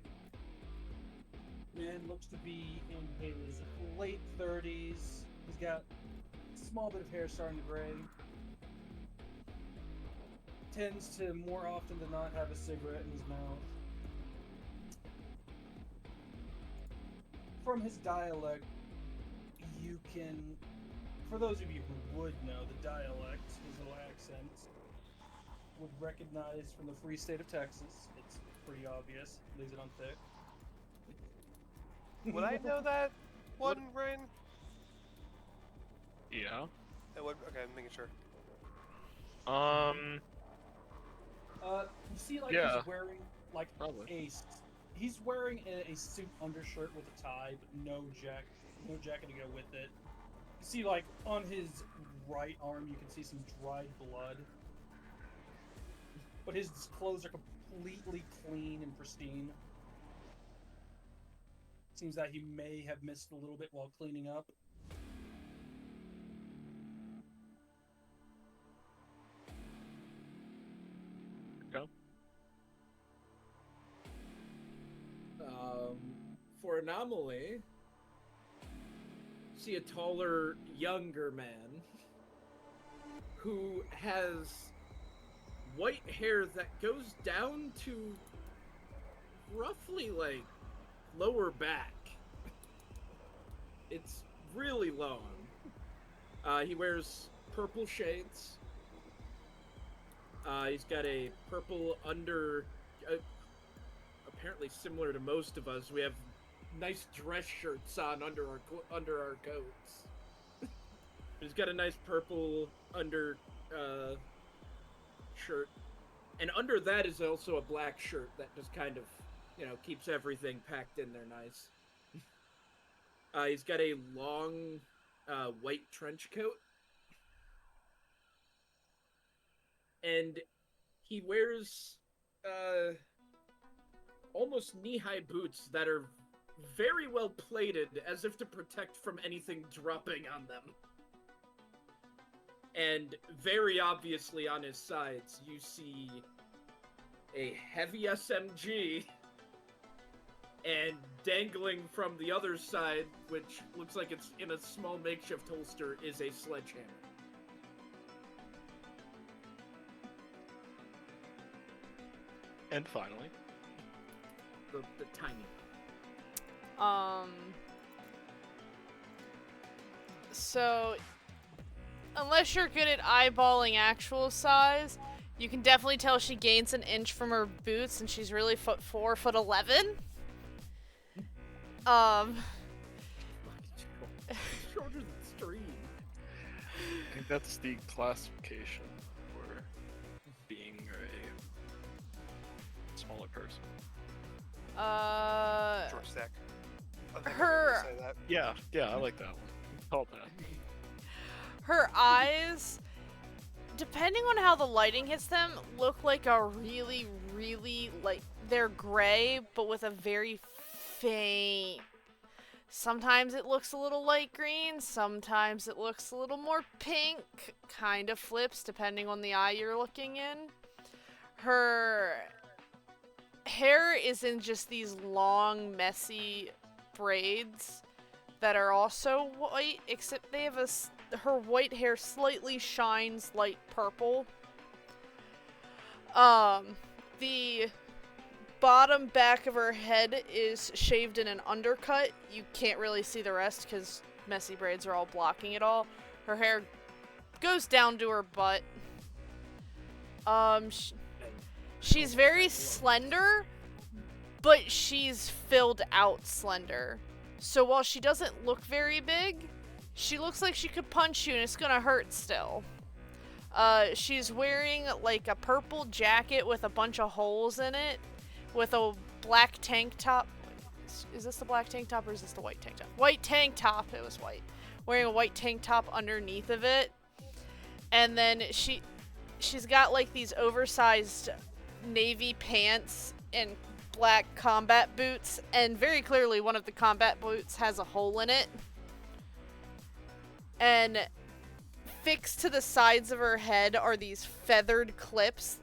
Man looks to be in his late 30s. He's got a small bit of hair starting to gray. Tends to, more often than not, have a cigarette in his mouth. From his dialect, you can, for those of you who would know the dialect, his little accent, would recognize from the free state of Texas. It's pretty obvious. Lays it on thick. Would I know that one, Rain? Yeah. Okay, I'm making sure. You see, like, Yeah. he's wearing, like, Probably. he's wearing a suit undershirt with a tie, but no jacket to go with it. You see, like, on his right arm, you can see some dried blood. But his clothes are completely clean and pristine. Seems that he may have missed a little bit while cleaning up. Go. For anomaly, see a taller, younger man who has white hair that goes down to roughly like lower back. It's really long. He wears purple shades. He's got a purple apparently similar to most of us. We have nice dress shirts on under our coats. He's got a nice purple shirt, and under that is also a black shirt that just kind of, keeps everything packed in there nice. He's got a long white trench coat, and he wears almost knee-high boots that are very well plated, as if to protect from anything dropping on them. And very obviously on his sides, you see a heavy SMG, and dangling from the other side, which looks like it's in a small makeshift holster, is a sledgehammer. And finally, The tiny. So, unless you're good at eyeballing actual size, you can definitely tell she gains an inch from her boots, and she's really 4'11". Shorter than Stream. I think that's the classification for being a smaller person. Short stack. Her- Say that. Yeah, I like that one. Call it that. Her eyes, depending on how the lighting hits them, look like a really, really, like, they're gray, but with a very faint. Sometimes it looks a little light green, sometimes it looks a little more pink. Kind of flips depending on the eye you're looking in. Her hair is in just these long, messy braids that are also white, except they have her white hair slightly shines light purple. The bottom back of her head is shaved in an undercut. You can't really see the rest because messy braids are all blocking it all. Her hair goes down to her butt. She's very slender, but she's filled out slender. So while she doesn't look very big, she looks like she could punch you and it's gonna hurt still. She's wearing like a purple jacket with a bunch of holes in it, with a black tank top. Is this the black tank top or is this the white tank top? White tank top, it was white. Wearing a white tank top underneath of it. And then she's got like these oversized navy pants and black combat boots, and very clearly one of the combat boots has a hole in it. And fixed to the sides of her head are these feathered clips,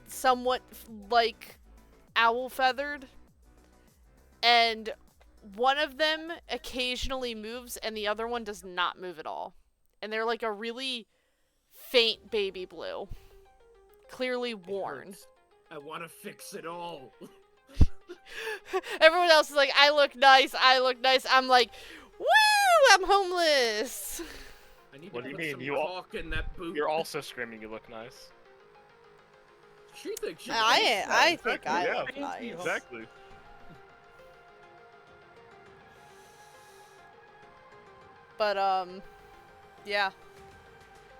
somewhat like owl feathered. And one of them occasionally moves and the other one does not move at all. And they're like a really faint baby blue. Clearly worn. I want to fix it all. Everyone else is like, I look nice. I'm like, woo, I'm homeless. I need What to do you put mean? some You all- caulk in that boot. You're also screaming you look nice. She thinks she I think Exactly, I yeah. look nice. Exactly. But, yeah.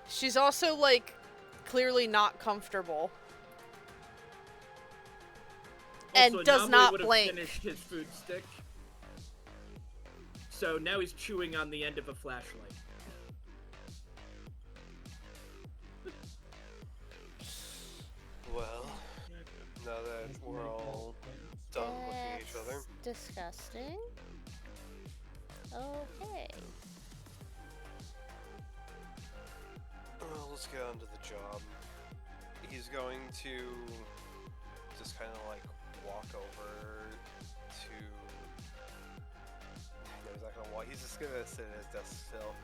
She's also, like, clearly not comfortable. And Also, does Namui not would have blink. finished his food stick. So now he's chewing on the end of a flashlight. Well, now that we're all done looking at each other, Disgusting. Okay. well, let's get on to the job. He's going to just kind of like walk over to. No, he's not gonna walk. He's just gonna sit at his desk still.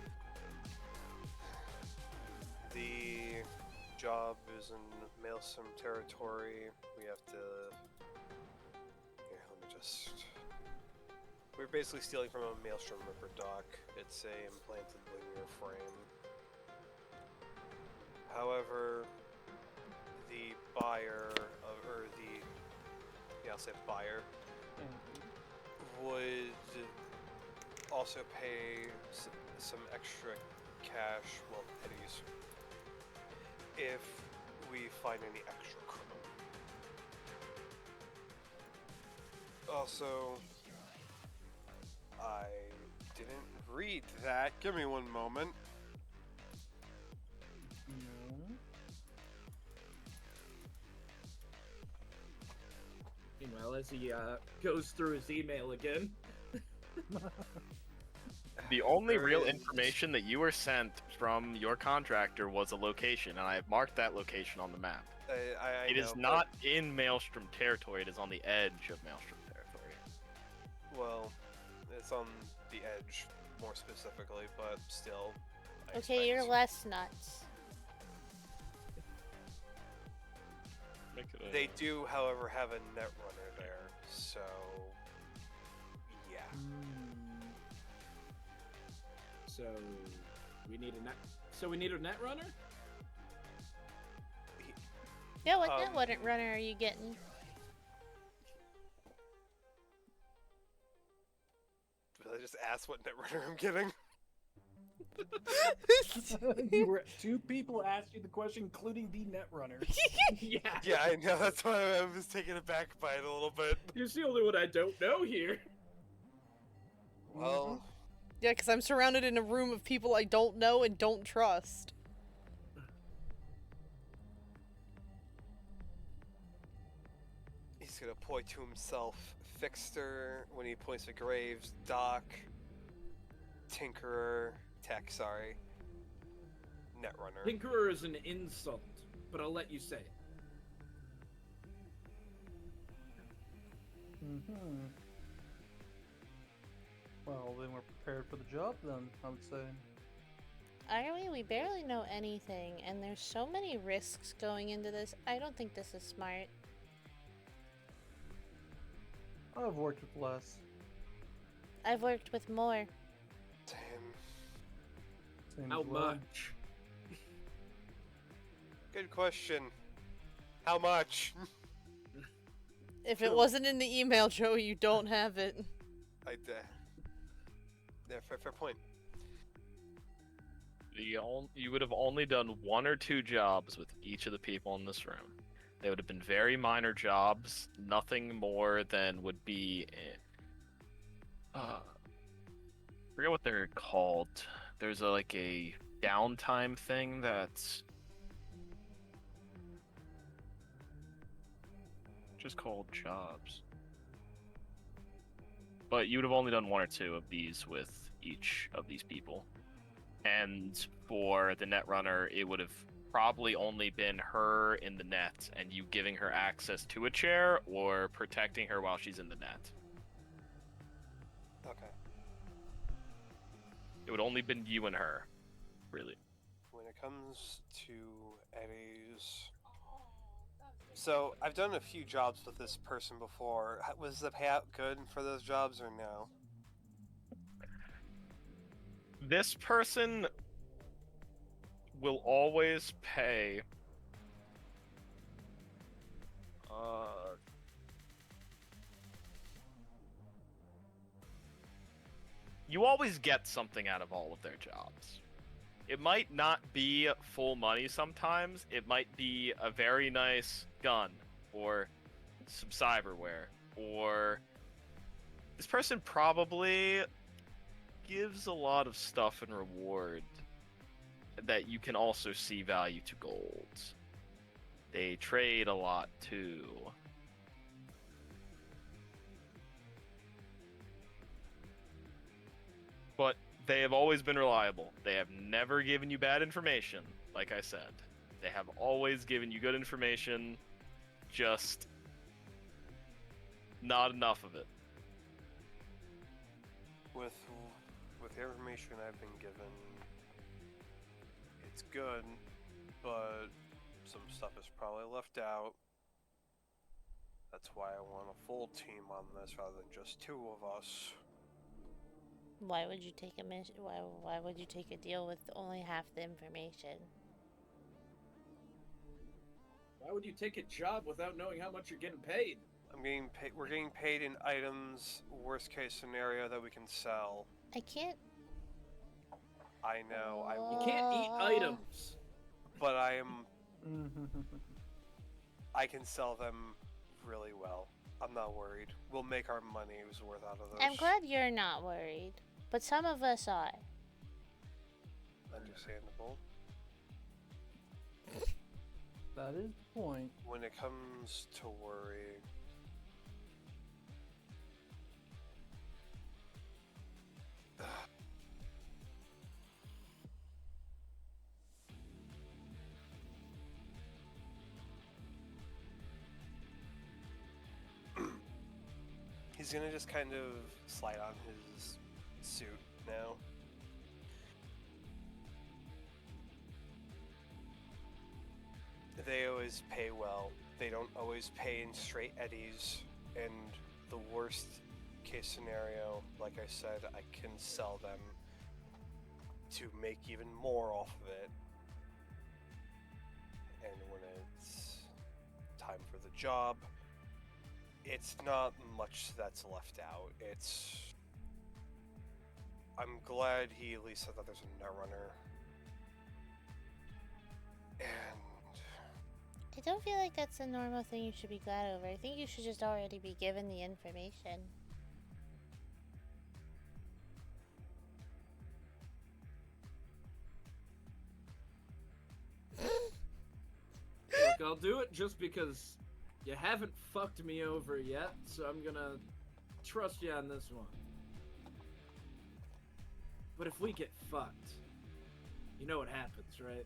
The job is in Maelstrom territory. We have to. Here, let me just. We're basically stealing from a Maelstrom Ripper dock. It's a implanted linear frame. However, the buyer of, or the, yeah, I'll say buyer, would also pay some extra cash, well, pennies, if we find any extra chrome. Also, I didn't read that. Give me one moment. Meanwhile, as he goes through his email again. The only There real is- information that you were sent from your contractor was a location, and I have marked that location on the map. I It know, is but- not in Maelstrom territory, it is on the edge of Maelstrom territory. Well, it's on the edge, more specifically, but still. I Okay, you're expect- less nuts. They do, however, have a netrunner there, so yeah. So we need a net. So we need a net runner. Yeah, what Um, runner are you getting? Did I just ask what netrunner I'm getting? You were two people asked you the question, including the netrunner. Yeah. Yeah, I know. That's why I was taken aback by it a little bit. You're the only one I don't know here. Well, Yeah, because I'm surrounded in a room of people I don't know and don't trust. he's gonna point to himself. Fixter, when he points to Graves, Doc, Tinkerer, Tech, sorry. Netrunner. Tinkerer is an insult, but I'll let you say it. Mm-hmm. Well, then we're prepared for the job, then, I would say. Are we? We barely know anything, and there's so many risks going into this. I don't think this is smart. I've worked with less. I've worked with more. Damn. Same How as well. much? Good question. How much? If it wasn't in the email, Joey, you don't have it. Yeah, fair point. You would have only done 1 or 2 jobs with each of the people in this room. They would have been very minor jobs, nothing more than would be. I forget what they're called. There's like a downtime thing that's just called jobs. But you would have only done 1 or 2 of these with each of these people. And for the netrunner, it would have probably only been her in the net and you giving her access to a chair or protecting her while she's in the net. Okay. It would only been you and her, really. When it comes to Eddie's... So, I've done a few jobs with this person before. Was the payout good for those jobs or no? This person will always pay. You always get something out of all of their jobs. It might not be full money sometimes. It might be a very nice gun or some cyberware, or this person probably gives a lot of stuff in reward that you can also see value to gold. They trade a lot too. But they have always been reliable. They have never given you bad information, like I said. They have always given you good information, just not enough of it. With the information I've been given, it's good, but some stuff is probably left out. That's why I want a full team on this rather than just 2 of us. Why would you take a mission? Why would you take a deal with only half the information? Why would you take a job without knowing how much you're getting paid? I'm getting paid. We're getting paid in items. Worst case scenario that we can sell. I can't. I know. You can't eat items. But I am. I can sell them really well. I'm not worried. We'll make our money's worth out of this. I'm glad you're not worried, but some of us are. Understandable. That is the point. When it comes to worry, He's gonna just kind of slide on his suit now. They always pay well. They don't always pay in straight eddies, and the worst case scenario, like I said, I can sell them to make even more off of it. And when it's time for the job, it's not much that's left out. I'm glad he at least said that there's a netrunner. And I don't feel like that's a normal thing you should be glad over. I think you should just already be given the information. Look, I'll do it just because you haven't fucked me over yet, so I'm gonna trust you on this one. But if we get fucked, you know what happens, right?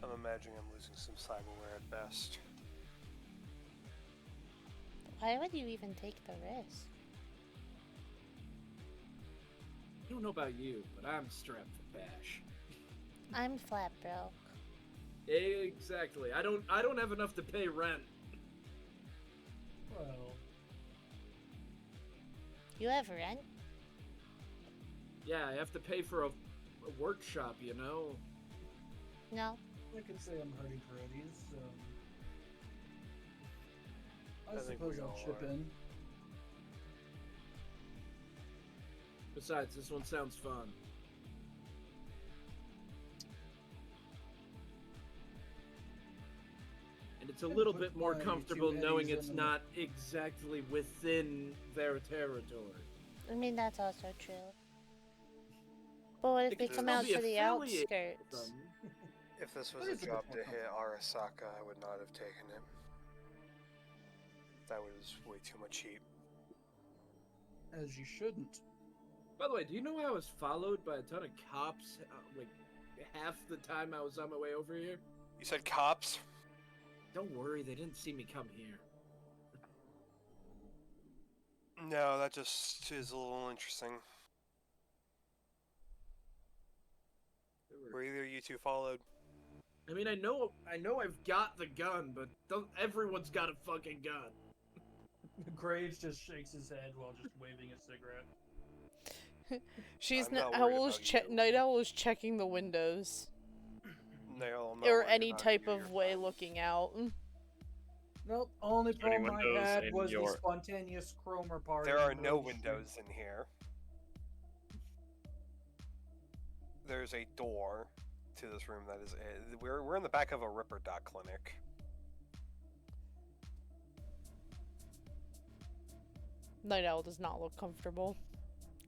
I'm imagining I'm losing some cyberware at best. Why would you even take the risk? I don't know about you, but I'm strapped for cash. I'm flat broke. Exactly. I don't have enough to pay rent. Well, You have rent? Yeah, I have to pay for a workshop, you know? No. I could say I'm hurting for Eddies, so I think suppose we I'll all chip are. in. Besides, this one sounds fun. And it's a I'd little put bit more my comfortable two knowing Eddies it's in not exactly within their territory. I mean, that's also true. But what if They they could come still out be to the affiliated outskirts? Them. If this was That a is a job bit to more hit Arasaka, I would not have taken it. That was way too much heat. As you shouldn't. By the way, do you know I was followed by a ton of cops, like, half the time I was on my way over here? You said cops? Don't worry, they didn't see me come here. No, that just is a little interesting. They were- Were either you two followed? I mean, I know I've got the gun, but everyone's got a fucking gun. Graves just shakes his head while just waving a cigarette. She's I'm not Night worried Owl about you. Night Owl is checking the windows No, I'm not or worried any about type you, of you're way fine. looking out. Nope, only Any problem I windows had in was the your- spontaneous Cromer party. There are in no Grove Street. windows in here. There's a door to this room that is. We're in the back of a Ripper Dot clinic. Night Owl does not look comfortable.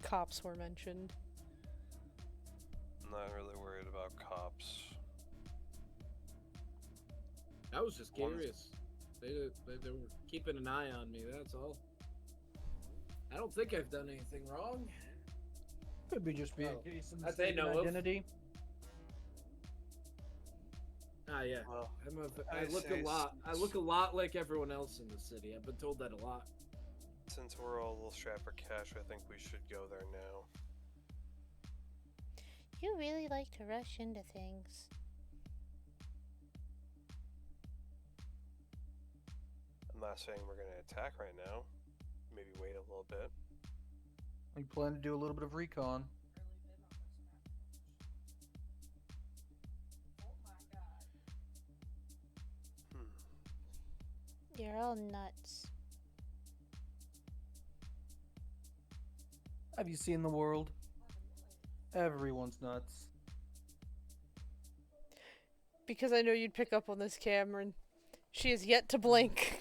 Cops were mentioned. I'm not really worried about cops. I was just One's- curious. They were keeping an eye on me, that's all. I don't think I've done anything wrong. Could be just be Oh, a case of that they mistaken know of. identity. Ah, yeah. Well, I I'd look say a lot. I look a lot like everyone else in the city. I've been told that a lot. since we're all a little strapped for cash, I think we should go there now. You really like to rush into things. I'm not saying we're gonna attack right now. Maybe wait a little bit. We plan to do a little bit of recon. You're all nuts. Have you seen the world? Everyone's nuts. Because I know you'd pick up on this, Cameron. She has yet to blink.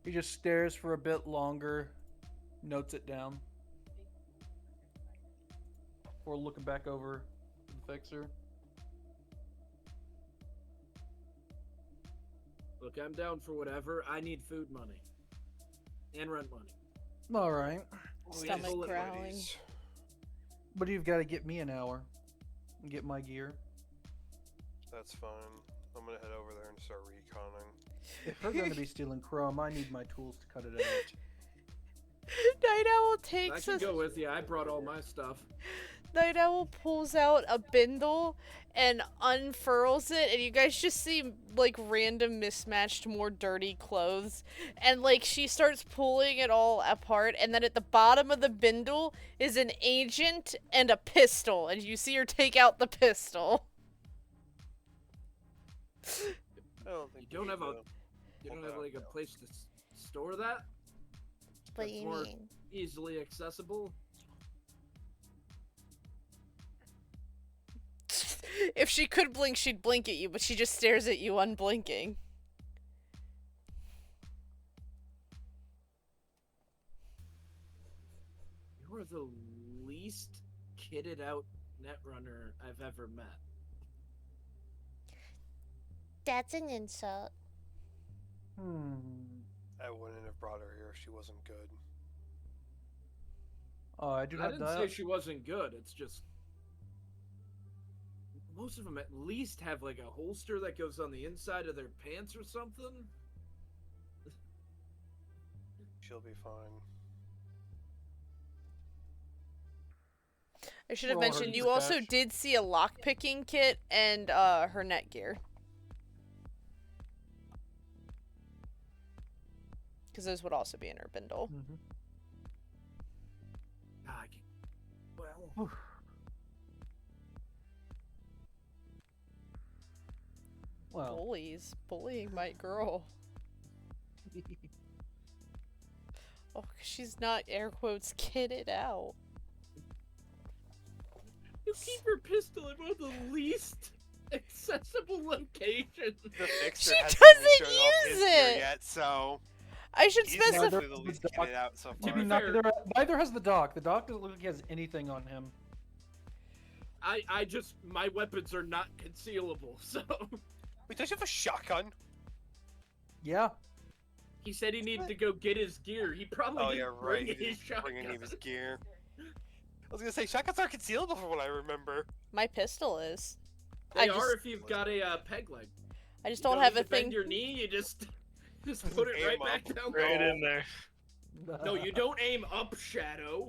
He just stares for a bit longer, notes it down. Before looking back over to the fixer. Look, I'm down for whatever. I need food money. And rent money. Alright. Stomach bullet growling. But you've got to get me an hour and get my gear. That's fine. I'm gonna head over there and start reconning. If we're going to be stealing chrome, I need my tools to cut it out. Night Owl I takes can us. go with you. I brought all my stuff. Night Owl pulls out a bindle and unfurls it, and you guys just see like random mismatched, more dirty clothes. And like she starts pulling it all apart, and then at the bottom of the bindle is an agent and a pistol, and you see her take out the pistol. I don't think You don't we have need a- to You pull don't that have like a out. place to store that? What do That's you more mean? easily accessible? If she could blink, she'd blink at you, but she just stares at you unblinking. You are the least kitted out netrunner I've ever met. That's an insult. I wouldn't have brought her here if she wasn't good. Oh, I do I not didn't die. say she wasn't good. It's just most of them at least have like a holster that goes on the inside of their pants or something. She'll be fine. I should have Roll her mentioned, you dispatch. also did see a lockpicking kit and her netgear. Because those would also be in her bindle. Ah, well, Well, Bullies. Bullying my girl. Oh, 'cause she's not, air quotes, kitted out. you keep your pistol in one of the least accessible locations. The fixer She hasn't doesn't even shown off his use gear it! yet, so I should he's specify. definitely the least kitted out so To far. be fair- neither has the doc. The doc doesn't look like he has anything on him. I just, my weapons are not concealable, so. Wait, don't you have a shotgun? Yeah. He said he needed to go get his gear. He probably Oh didn't yeah, right. bring He his didn't bring any of his shotgun. gear. I was gonna say shotguns are concealable from what I remember. My pistol is. They I are just- if you've got a peg leg. I just You don't have need a to bend thing. your knee. You just put it Aim right up. back down. Right in there. No, you don't aim up, Shadow.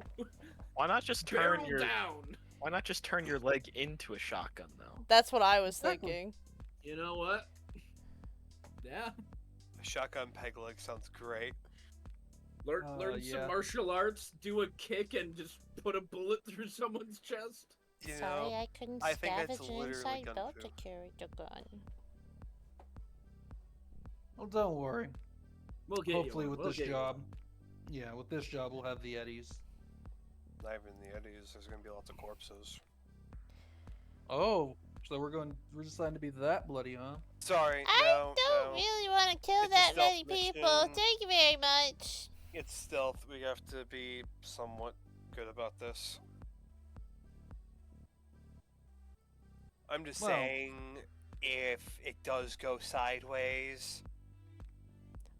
Why not just turn Barrel your down. Why not just turn your leg into a shotgun though? That's what I was Exactly. thinking. You know what? Yeah. A shotgun peg leg sounds great. Learn yeah. some martial arts, do a kick, and just put a bullet through someone's chest. You Sorry, know, I couldn't I think that's scavenge an literally inside gun belt foo. to carry the gun. Well, don't worry. We'll get Hopefully you one. with We'll this get you job. Yeah, with this job we'll have the eddies. not even the eddies. There's gonna be lots of corpses. Oh, so we're deciding to be that bloody, huh? Sorry, I no, don't no. really want to kill It's a that stealth many people. mission. Thank you very much. It's stealth. We have to be somewhat good about this. I'm just Well- saying, if it does go sideways,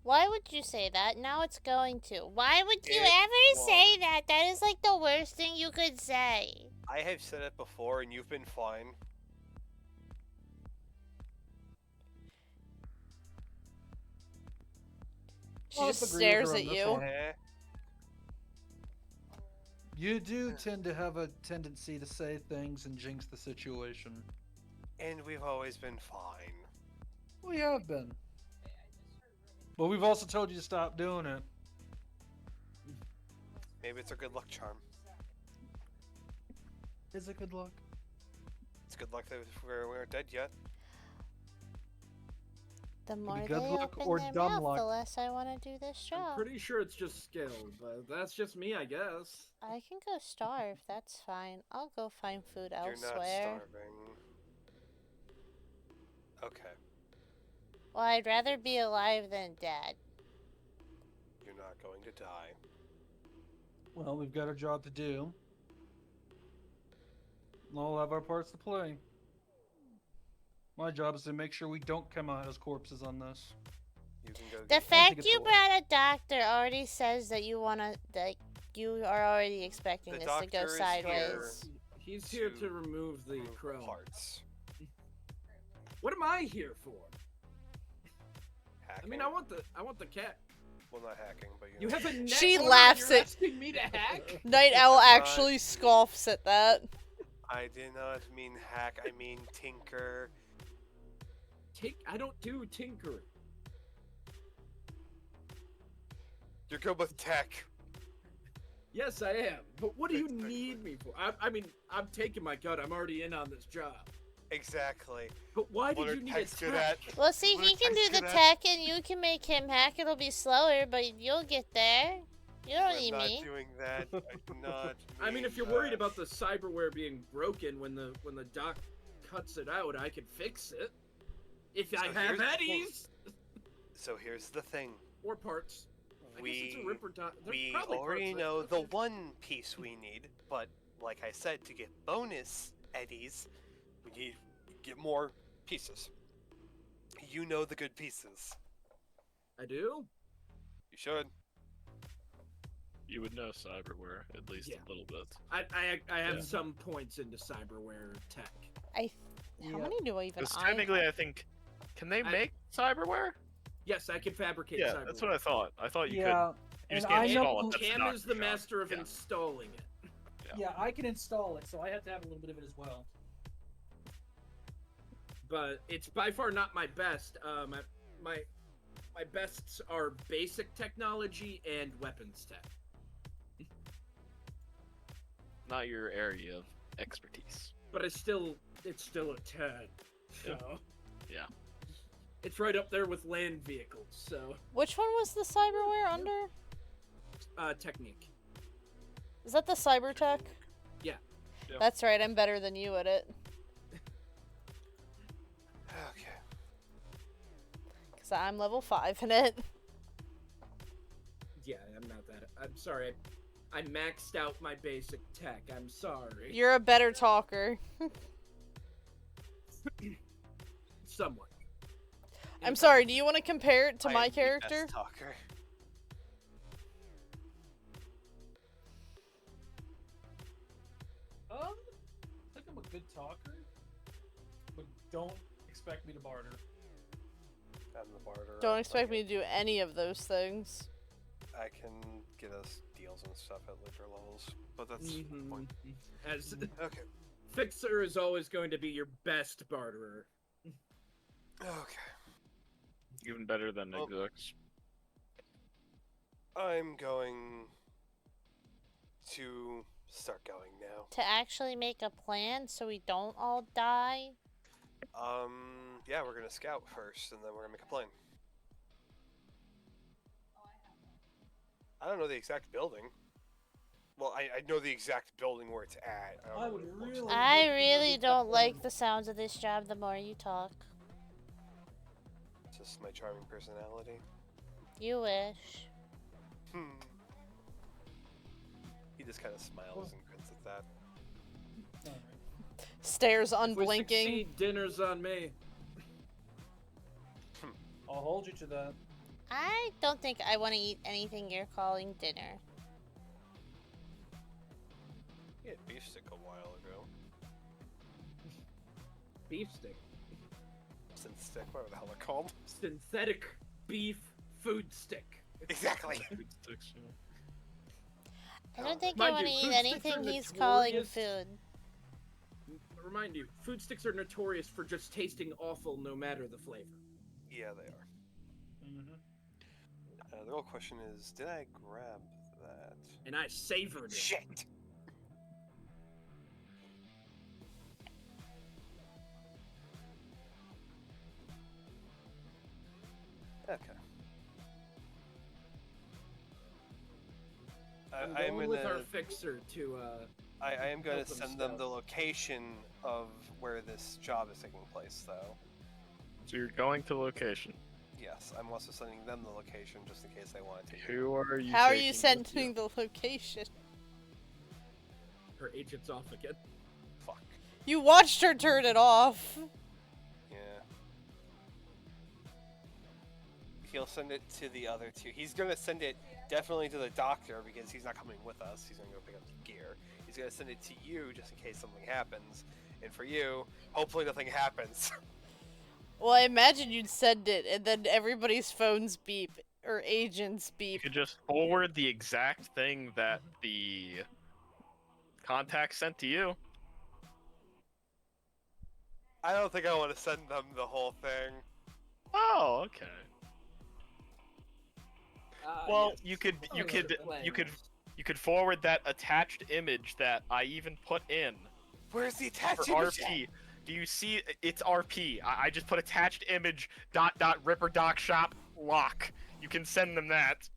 Why would you say that? Now it's going to. Why would you It ever say won't. that? That is like the worst thing you could say. I have said it before and you've been fine. She I'll just agree with stares her on at this you. one. Eh, You do tend to have a tendency to say things and jinx the situation. and we've always been fine. We have been. But we've also told you to stop doing it. Maybe it's a good luck charm. Is it good luck? It's good luck that we aren't dead yet. The more they good luck open or their dumb mouth, luck. the less I want to do this I'm job. pretty sure it's just skill, but that's just me, I guess. I can go starve. That's fine. I'll go find food You're not elsewhere. starving. Okay, Well, I'd rather be alive than dead. you're not going to die. Well, we've got a job to do. And all have our parts to play. My job is to make sure we don't come out as corpses on this. You can go The get fact get you to work. brought a doctor already says that you wanna, like, you are already expecting The this to go doctor is sideways. He's here to To remove the remove crow. parts. What am I here for? Hacking. I mean, I want the cat. Well, not hacking, but You have a net She order laughs and you're at- asking me to hack? Night Owl actually scoffs at that. I did not mean hack. I mean tinker. I don't do tinkering. You're good with tech. Yes, I am. But what do you need me for? I mean, I'm taking my cut. I'm already in on this job. Exactly. But why What did are you need a techs good tech? at? Well, see, What he are can do techs the good at? tech, and you can make him hack. It'll be slower, but you'll get there. You don't I'm need not me. doing that. I do not. I mean, if you're mean worried that. about the cyberware being broken when the doc cuts it out, I can fix it. If I So have here's the thing. Eddies So here's the thing. or parts. I guess it's a We ripper doc. There's we probably already parts know that- the one piece we need, but like I said, to get bonus eddies, we need to get more pieces. You know the good pieces. I do. You should. You would know cyberware at least Yeah. a little bit. I have Yeah. some points into cyberware tech. How many do I even Because I technically, have? I think, can they make cyberware? Yes, I can fabricate Yeah, cyberware. that's what I thought. I thought you Yeah, could. You and just can't I install know. it. That's Cam not is the your job. master of Yeah. installing it. Yeah, I can install it, so I have to have a little bit of it as well. But it's by far not my best. My bests are basic technology and weapons tech. Not your area of expertise. But it's still a 10. So Yeah. it's right up there with land vehicles. So Which one was the cyberware under? technique. Is that the cybertech? Yeah. Yeah. That's right, I'm better than you at it. Okay. Because I'm level 5 in it. Yeah, I'm not that. I'm sorry. I maxed out my basic tech. I'm sorry. You're a better talker. Somewhat. I'm sorry, do you want to compare it to I my am the character? best talker. I think I'm a good talker, but don't expect me to barter. I'm the barter. Don't expect me to do any of those things. I can get us deals and stuff at later levels, but that's the Mhm. point. As Okay. Fixer is always going to be your best barterer. Okay. Even better than Well- execs. I'm going to start going now. To actually make a plan so we don't all die. Yeah, we're gonna scout first, and then we're gonna make a plan. I don't know the exact building. Well, I know the exact building where it's at. I don't I know would what it looks really- like. I really don't like the sounds of this job the more you talk. It's just my charming personality. You wish. He just kind of smiles and grins at that. Alright. Stares If we unblinking. succeed, dinner's on me. I'll hold you to that. I don't think I want to eat anything you're calling dinner. He had beef stick a while ago. Beef stick. Sin stick, whatever the hell they're called. Synthetic beef food stick. Exactly. Food sticks, yeah. I don't think I Mind want to you, eat food sticks anything are he's calling notorious. food. Remind you, food sticks are notorious for just tasting awful no matter the flavor. Yeah, they are. Mm-hmm. The real question is, did I grab that? And I savored it. Shit! Okay. I'm I am going with our gonna. fixer to I am gonna help them send them scout. the location of where this job is taking place, though. So you're going to location. Yes, I'm also sending them the location just in case they want to take it. Who are you? How are you taking with sending the location? her agent's off again. Fuck. You watched her turn it off. Yeah. He'll send it to the other two. He's gonna send it definitely to the doctor because he's not coming with us. He's gonna go pick up some gear. He's gonna send it to you just in case something happens. And for you, hopefully nothing happens. Well, I imagine you'd send it, and then everybody's phones beep, or agents You beep. could just forward the exact thing that the contact sent to you. I don't think I want to send them the whole thing. Oh, okay. Well, Yes. you could Plans. you could forward that attached image that I even put in Where's the for attached image? RP. Do you see? It's RP. I just put attached image dot Ripper Doc Shop lock. You can send them that.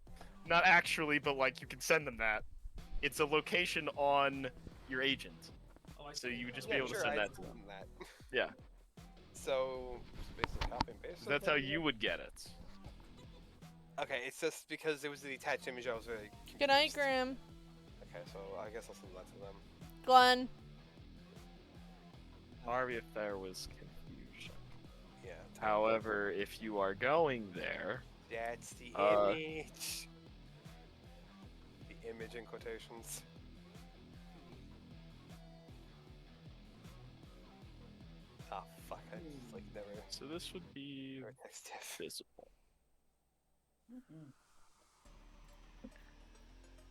Not actually, but like you can send them that. It's a location on your agent, Oh, I so see. you would just Yeah, be able sure, to send I that to told them. them that. Yeah, So, just basically copy and paste. that's how something? you would get it. Okay, it's just because it was the attached image I was very confused. Good night, Graham. Okay, so I guess I'll send that to them. Glenn. Sorry if there was confusion. Yeah. However, if you are going there, That's the Uh, image. The image in quotations. Ah, fuck, I just, like, never so this would be text Tiff. visible.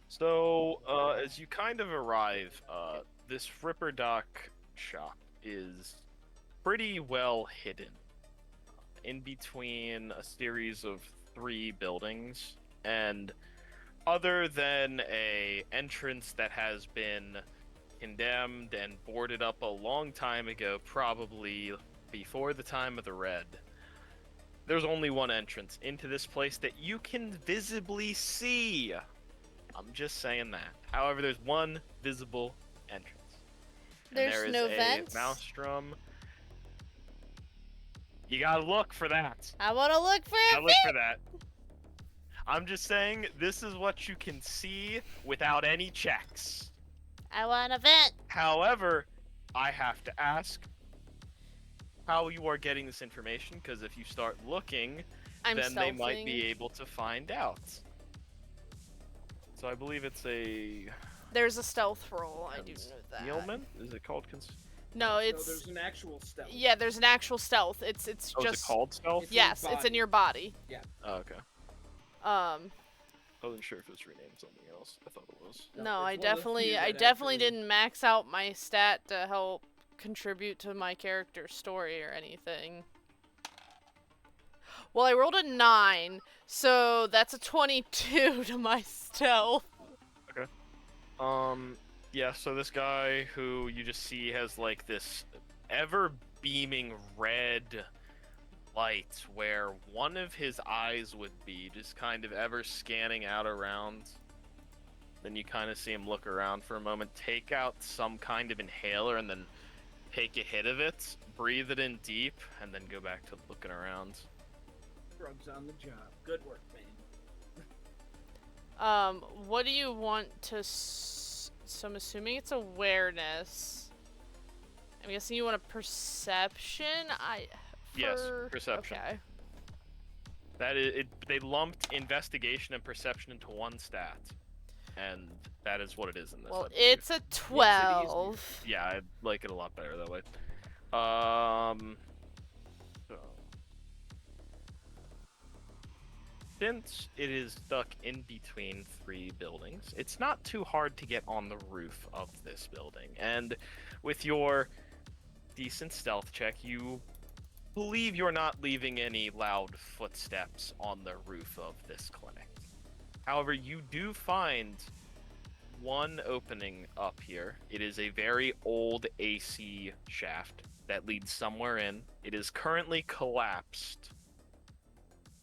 So, as you kind of arrive, this Ripper Doc shop is pretty well hidden in between a series of 3 buildings, and other than a entrance that has been condemned and boarded up a long time ago, probably before the time of the Red, there's only one entrance into this place that you can visibly see. I'm just saying that. However, there's one visible entrance. And There's there is no a vents? maelstrom. You gotta look for that. I want to look for You a gotta look for that. I'm just saying, this is what you can see without any checks. I want a vent. However, I have to ask how you are getting this information, because if you start looking, I'm then they might stealthing. be able to find out. So I believe it's a There's a stealth roll. I do know that. concealment? Is it called No, No, it's there's an actual stealth. yeah. There's an actual stealth. It's Oh, just is it called stealth? It's yes. in It's in body. your body. Oh, okay. Um. I wasn't sure if it was renamed something else. I thought it was. No, No, it's I one of the definitely, few I that definitely actually- didn't max out my stat to help contribute to my character's story or anything. Well, I rolled a 9, so that's a 22 to my stealth. Yeah, so this guy who you just see has like this ever beaming red light where one of his eyes would be just kind of ever scanning out around. Then you kind of see him look around for a moment, take out some kind of inhaler, and then take a hit of it, breathe it in deep, and then go back to looking around. Drugs on the job. Good work, man. What do you want to? So I'm assuming it's awareness. I'm guessing you want a perception. Yes, For- perception. Okay. That is it. They lumped investigation and perception into one stat, and that is what it is in this. I Well, believe. it's a 12. Yeah, I like it a lot better that way. So. Since it is stuck in between 3 buildings, it's not too hard to get on the roof of this building. And with your decent stealth check, you believe you're not leaving any loud footsteps on the roof of this clinic. However, you do find one opening up here. It is a very old AC shaft that leads somewhere in. It is currently collapsed,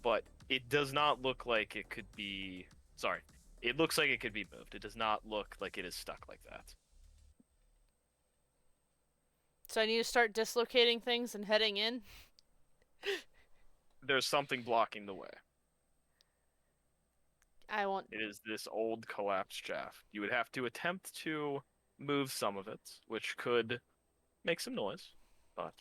but it does not look like it could be... Sorry. It looks like it could be moved. It does not look like it is stuck like that. So I need to start dislocating things and heading in? There's something blocking the way. I want... It is this old collapsed shaft. You would have to attempt to move some of it, which could make some noise, but...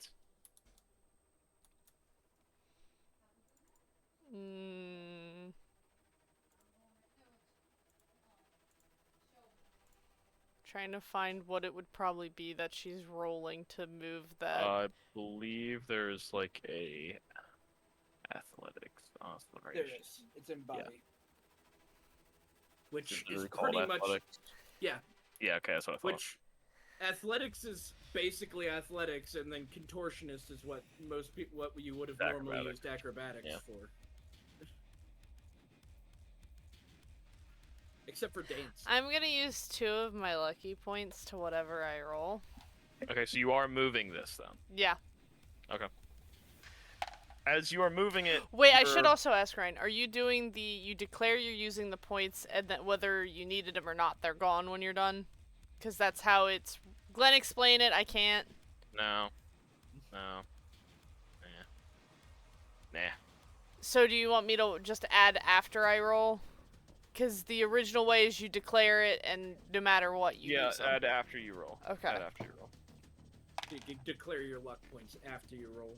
Trying to find what it would probably be that she's rolling to move that. I believe there's like a athletics. There is. It's in body. Which is called pretty much... athletics. Yeah. Yeah, okay, that's what I thought. Which... Athletics is basically athletics, and then contortionist is what most people, what you would have normally used acrobatics for. Except for dance. I'm gonna use 2 of my lucky points to whatever I roll. Okay, so you are moving this then. Yeah. Okay. As you are moving it. Wait, I should also ask Ryan. Are you doing the? You declare you're using the points, and that whether you needed them or not, they're gone when you're done. Because that's how it's. Glenn, explain it. I can't. No. Nah. So do you want me to just add after I roll? Because the original way is you declare it, and no matter what, you use them. add after you roll. Okay. Add after you roll. You can declare your luck points after you roll.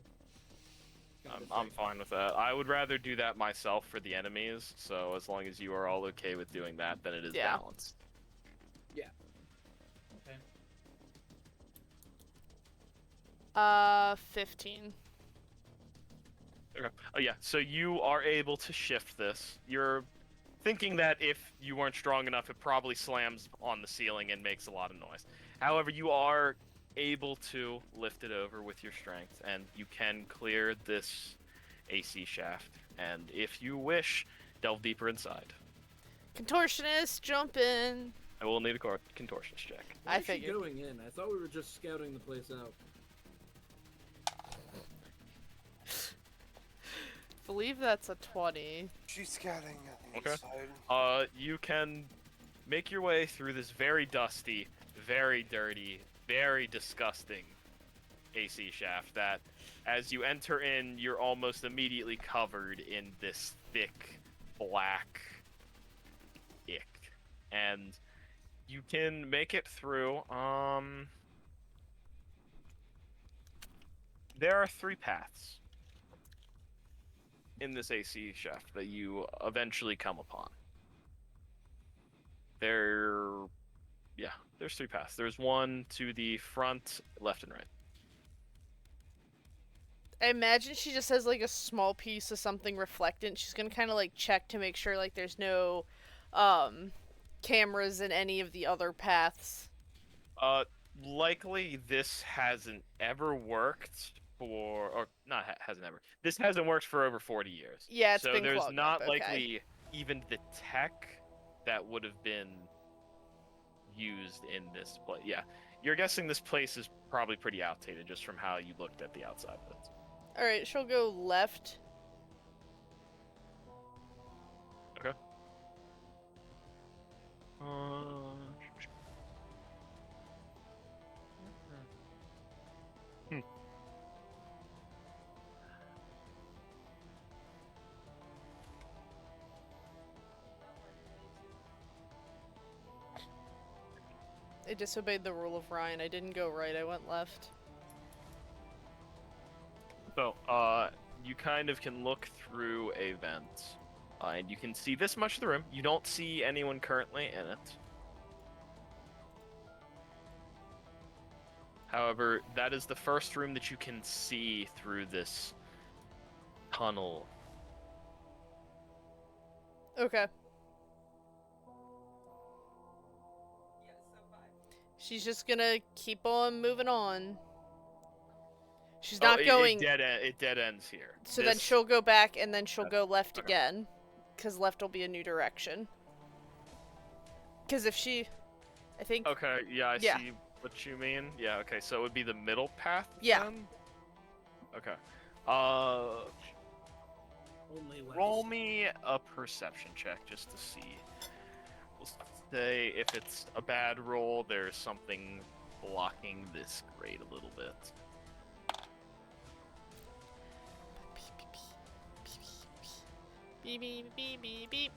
I'm fine with that. I would rather do that myself for the enemies, so as long as you are all okay with doing that, then it is balanced. Yeah. Okay. 15. Okay. Oh yeah, so you are able to shift this. You're thinking that if you weren't strong enough, it probably slams on the ceiling and makes a lot of noise. However, you are able to lift it over with your strength, and you can clear this AC shaft. And if you wish, delve deeper inside. Contortionist, jump in. I will need a contortionist check. I figured. Going in. I thought we were just scouting the place out. I believe that's a 20. She's scouting on the inside. You can make your way through this very dusty, very dirty, very disgusting AC shaft that, as you enter in, you're almost immediately covered in this thick, black ick. And you can make it through. There are 3 paths in this AC shaft that you eventually come upon. There's 3 paths. There's one to the front, left, and right. I imagine she just has like a small piece of something reflectant. She's gonna kind of like check to make sure like there's no cameras in any of the other paths. Likely this hasn't ever worked for, or not hasn't ever. This hasn't worked for over 40 years. Yeah, it's so been there's clogged not up, likely even the tech that would have been used in this place. Yeah, you're guessing this place is probably pretty outdated just from how you looked at the outside of it. All right, she'll go left. Okay. I disobeyed the rule of Ryan. I didn't go right, I went left. So, you kind of can look through a vent, and you can see this much of the room. You don't see anyone currently in it. However, that is the first room that you can see through this tunnel. Okay. She's just gonna keep on moving on. She's not going. It dead ends here. So then she'll go back and then she'll go left again. Because left will be a new direction. Because if she. I think. Okay, yeah, I see what you mean. Yeah, okay, so it would be the middle path? Yeah. Then? Okay. Roll me a perception check just to see. We'll say if it's a bad roll, there's something blocking this grade a little bit. Beep, beep, beep, beep, beep.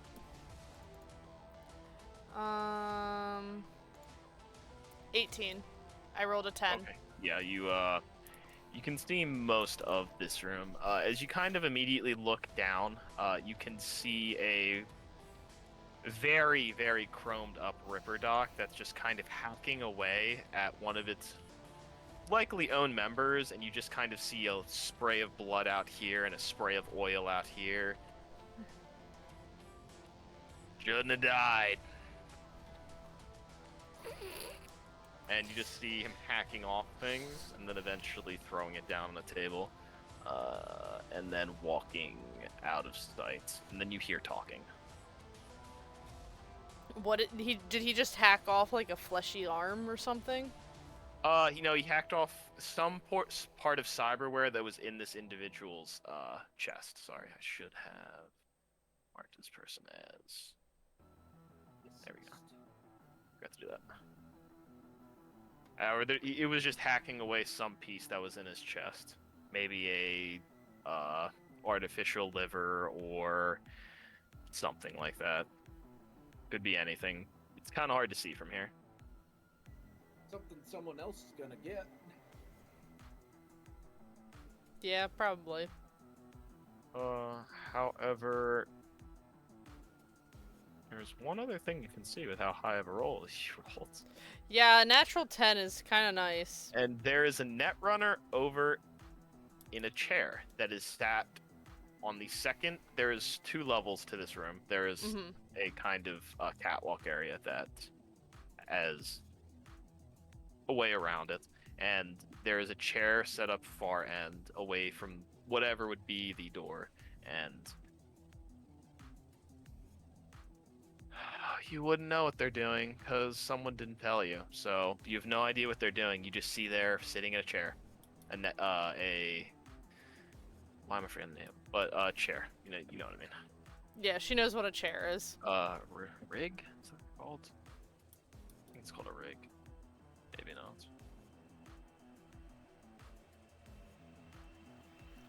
18. I rolled a 10. Okay. Yeah, you can see most of this room. As you kind of immediately look down, you can see very, very chromed up Ripper Doc that's just kind of hacking away at one of its likely own members, and you just kind of see a spray of blood out here and a spray of oil out here. Shouldn't have died. And you just see him hacking off things, and then eventually throwing it down on the table, and then walking out of sight. And then you hear talking. What did he just hack off like a fleshy arm or something? He hacked off some part of cyberware that was in this individual's chest. Sorry, I should have marked this person as. There we go. Forgot to do that. It was just hacking away some piece that was in his chest. Maybe a artificial liver or something like that. Could be anything. It's kind of hard to see from here. Something someone else is gonna get. Yeah, probably. However, there's one other thing you can see with how high of a roll you rolled. Yeah, a natural 10 is kind of nice. And there is a netrunner over in a chair that is sat on the second. There's 2 levels to this room. There is a kind of catwalk area that has a way around it, and there is a chair set up far end away from whatever would be the door, and you wouldn't know what they're doing because someone didn't tell you. So you have no idea what they're doing. You just see there sitting in a chair, why am I forgetting the name? But chair. You know what I mean. Yeah, she knows what a chair is. Rig? Is that called? I think it's called a rig. Maybe not.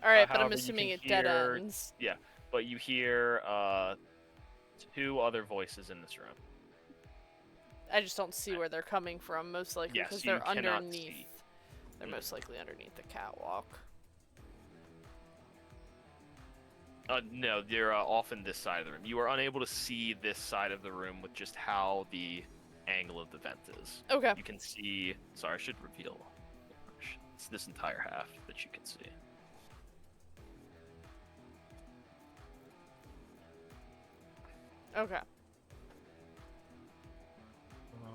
Alright, but I'm However, you assuming can it dead hear- ends. Yeah, but you hear 2 other voices in this room. I just don't see where they're coming from, most likely, Yes, because you they're cannot underneath. see. They're most likely underneath the catwalk. No, they're often this side of the room. You are unable to see this side of the room with just how the angle of the vent is. Okay. You can see. Sorry, I should reveal. It's this entire half that you can see. Okay. I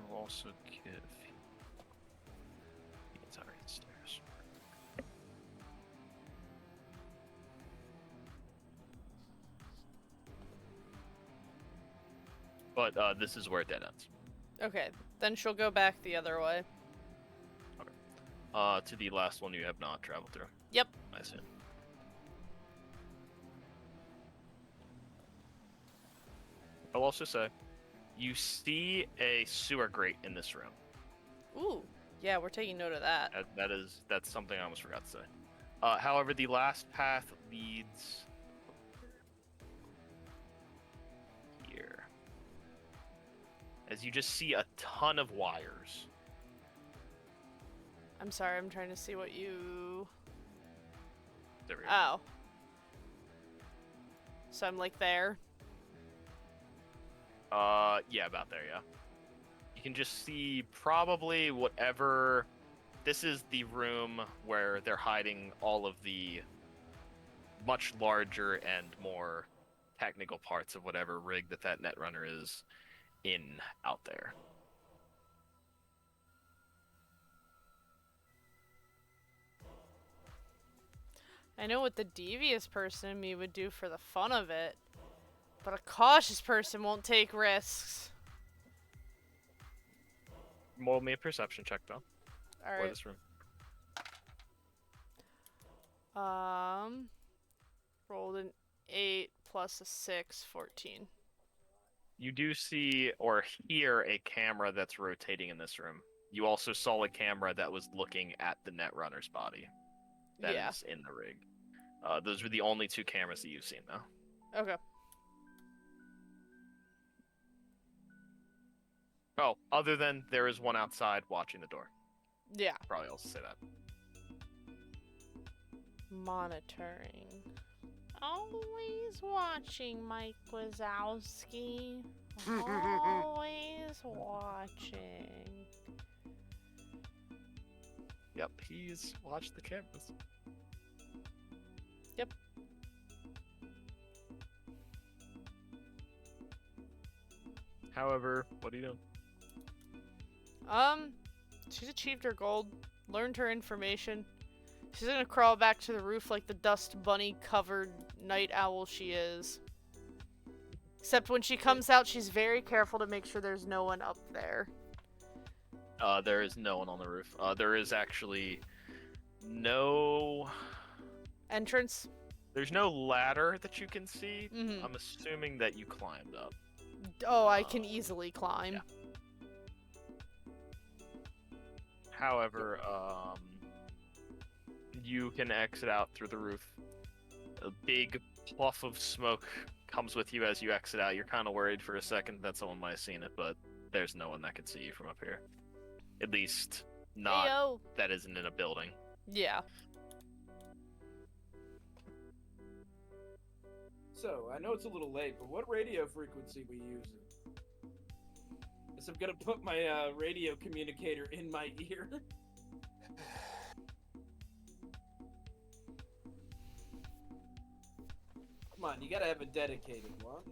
will also give the entire stairs. But this is where it dead ends. Okay. Then she'll go back the other way. To the last one you have not traveled through. Yep. I assume. I'll also say, you see a sewer grate in this room. Ooh. Yeah, we're taking note of that. That's something I almost forgot to say. However, the last path leads here. As you just see a ton of wires. I'm sorry, I'm trying to see what you... There we go. Oh. So I'm like there? Yeah, about there, yeah. You can just see probably whatever... This is the room where they're hiding all of the much larger and more technical parts of whatever rig that netrunner is in out there. I know what the devious person in me would do for the fun of it, but a cautious person won't take risks. Roll me a perception check, though. For Alright. this room. Rolled an 8 plus a 6, 14. You do see or hear a camera that's rotating in this room. You also saw a camera that was looking at the netrunner's body. That Yeah. is in the rig. Those were the only 2 cameras that you've seen, though. Okay. Oh, other than there is one outside watching the door. Yeah. Probably also say that. Monitoring. Always watching, Mike Wazowski. Always watching. Yep, he's watched the cameras. Yep. However, what are you doing? She's achieved her goal, learned her information. She's gonna crawl back to the roof like the dust bunny covered night owl she is. Except when she comes out, she's very careful to make sure there's no one up there. There is no one on the roof. There is actually no... Entrance? There's no ladder that you can see. Mm-hmm. I'm assuming that you climbed up. Oh, I can easily climb. Yeah. However, you can exit out through the roof. A big puff of smoke comes with you as you exit out. You're kind of worried for a second that someone might have seen it, but there's no one that can see you from up here. At least, not Heyo. that isn't in a building. Yeah. So, I know it's a little late, but what radio frequency we using? Guess I'm gonna put my radio communicator in my ear. Come on, you gotta have a dedicated one.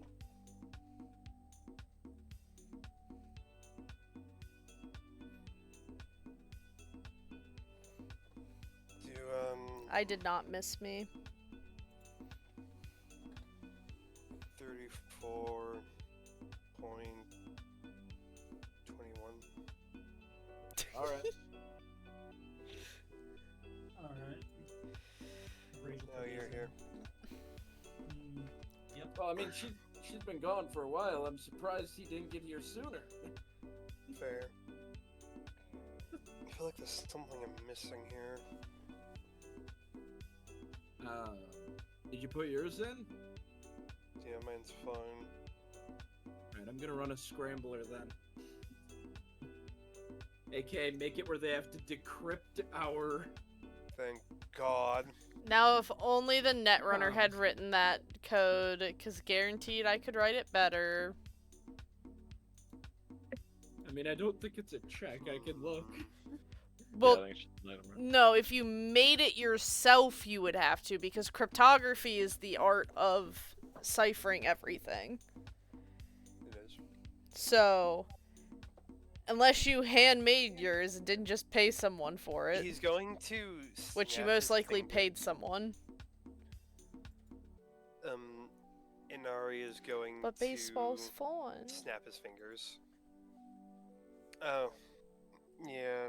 I did not miss me. 34.21. Alright. Alright. Now you're here. Yep. Well, I mean, she's been gone for a while. I'm surprised he didn't get here sooner. Fair. I feel like there's something I'm missing here. Did you put yours in? Yeah, mine's fine. Alright, I'm gonna run a scrambler then. AK, make it where they have to decrypt our... Thank God. Now, if only the Netrunner had written that code, because guaranteed I could write it better. I mean, I don't think it's a check. I can look. Well, Yeah, I think it's just Netrunner. no, if you made it yourself, you would have to, because cryptography is the art of ciphering everything. It is. So, unless you handmade yours and didn't just pay someone for it, He's going to which you snap most his likely finger. paid someone. Inari is going But baseball's to fun. snap his fingers. Oh. Yeah.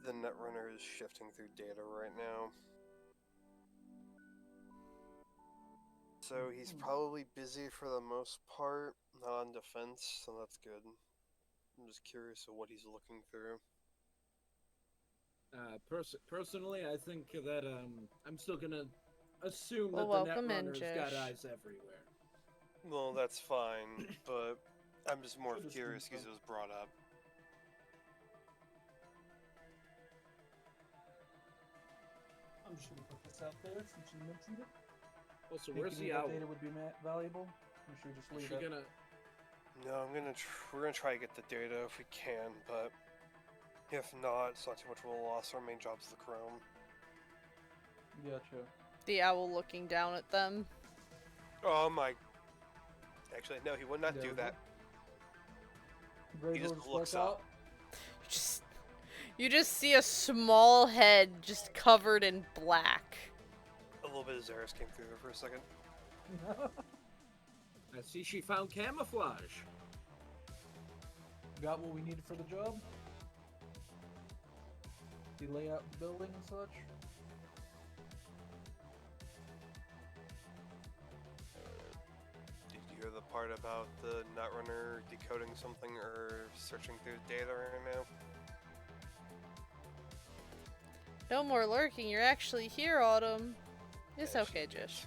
The Netrunner is shifting through data right now. So he's probably busy for the most part, not on defense, so that's good. I'm just curious of what he's looking through. Personally, I think that I'm still gonna assume Well, that the welcome in, Netrunner's got Jish. eyes everywhere. Well, that's fine, but I'm just more Should've curious seen because it was brought up. I'm just gonna put this out there since you mentioned it. Also, Think where's any the of owl? that data would be valuable? Or should we just Is leave she it? gonna? No, we're gonna try to get the data if we can, but if not, it's not too much of a loss. Our main job's the Chrome. Gotcha. The owl looking down at them. Oh my. Actually, no, he would not There do we go. that. Ready just to just looks work up. out? You just see a small head just covered in black. A little bit of Xeris came through there for a second. I see she found camouflage. Got what we needed for the job? The layout of the building and such? Did you hear the part about the Netrunner decoding something or searching through data right now? No more lurking, you're actually here, Autumn. It's Yeah, okay, Jish.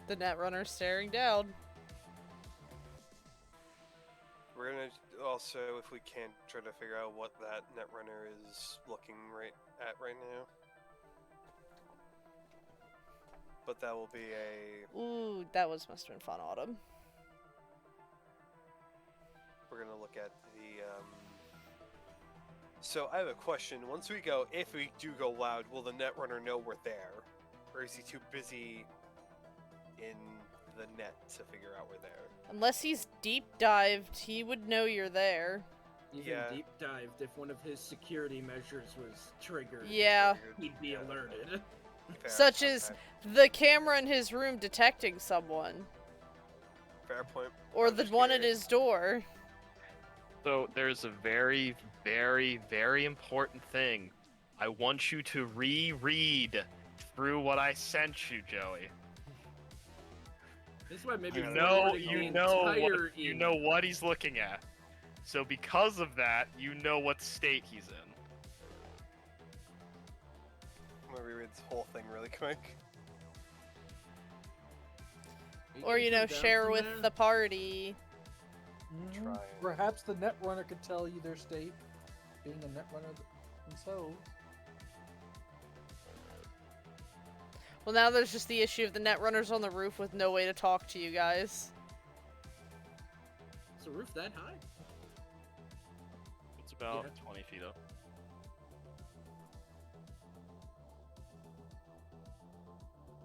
The Netrunner staring down. We're gonna. also, if we can't try to figure out what that Netrunner is looking right now. But that will be a... Ooh, that must have been fun, Autumn. We're gonna look at the, So, I have a question. Once we go, if we do go loud, will the Netrunner know we're there? Or is he too busy in the net to figure out we're there? Unless he's deep dived, he would know you're there. Even Yeah. deep dived, if one of his security measures was triggered, Yeah. he'd be alerted. Fair, Such as okay. the camera in his room detecting someone. Fair point. Or I'm the just one at curious. his door. So there's a very, very, very important thing. I want you to reread through what I sent you, Joey. This is why maybe You know entire you know what he's looking at. So because of that, you know what state he's in. I'm gonna reread this whole thing really quick. Or, you know, share with the party. Try and- Perhaps the Netrunner could tell you their state, being a Netrunner themselves. Well, now there's just the issue of the Netrunners on the roof with no way to talk to you guys. Is the roof that high? It's about Yeah. 20 feet up.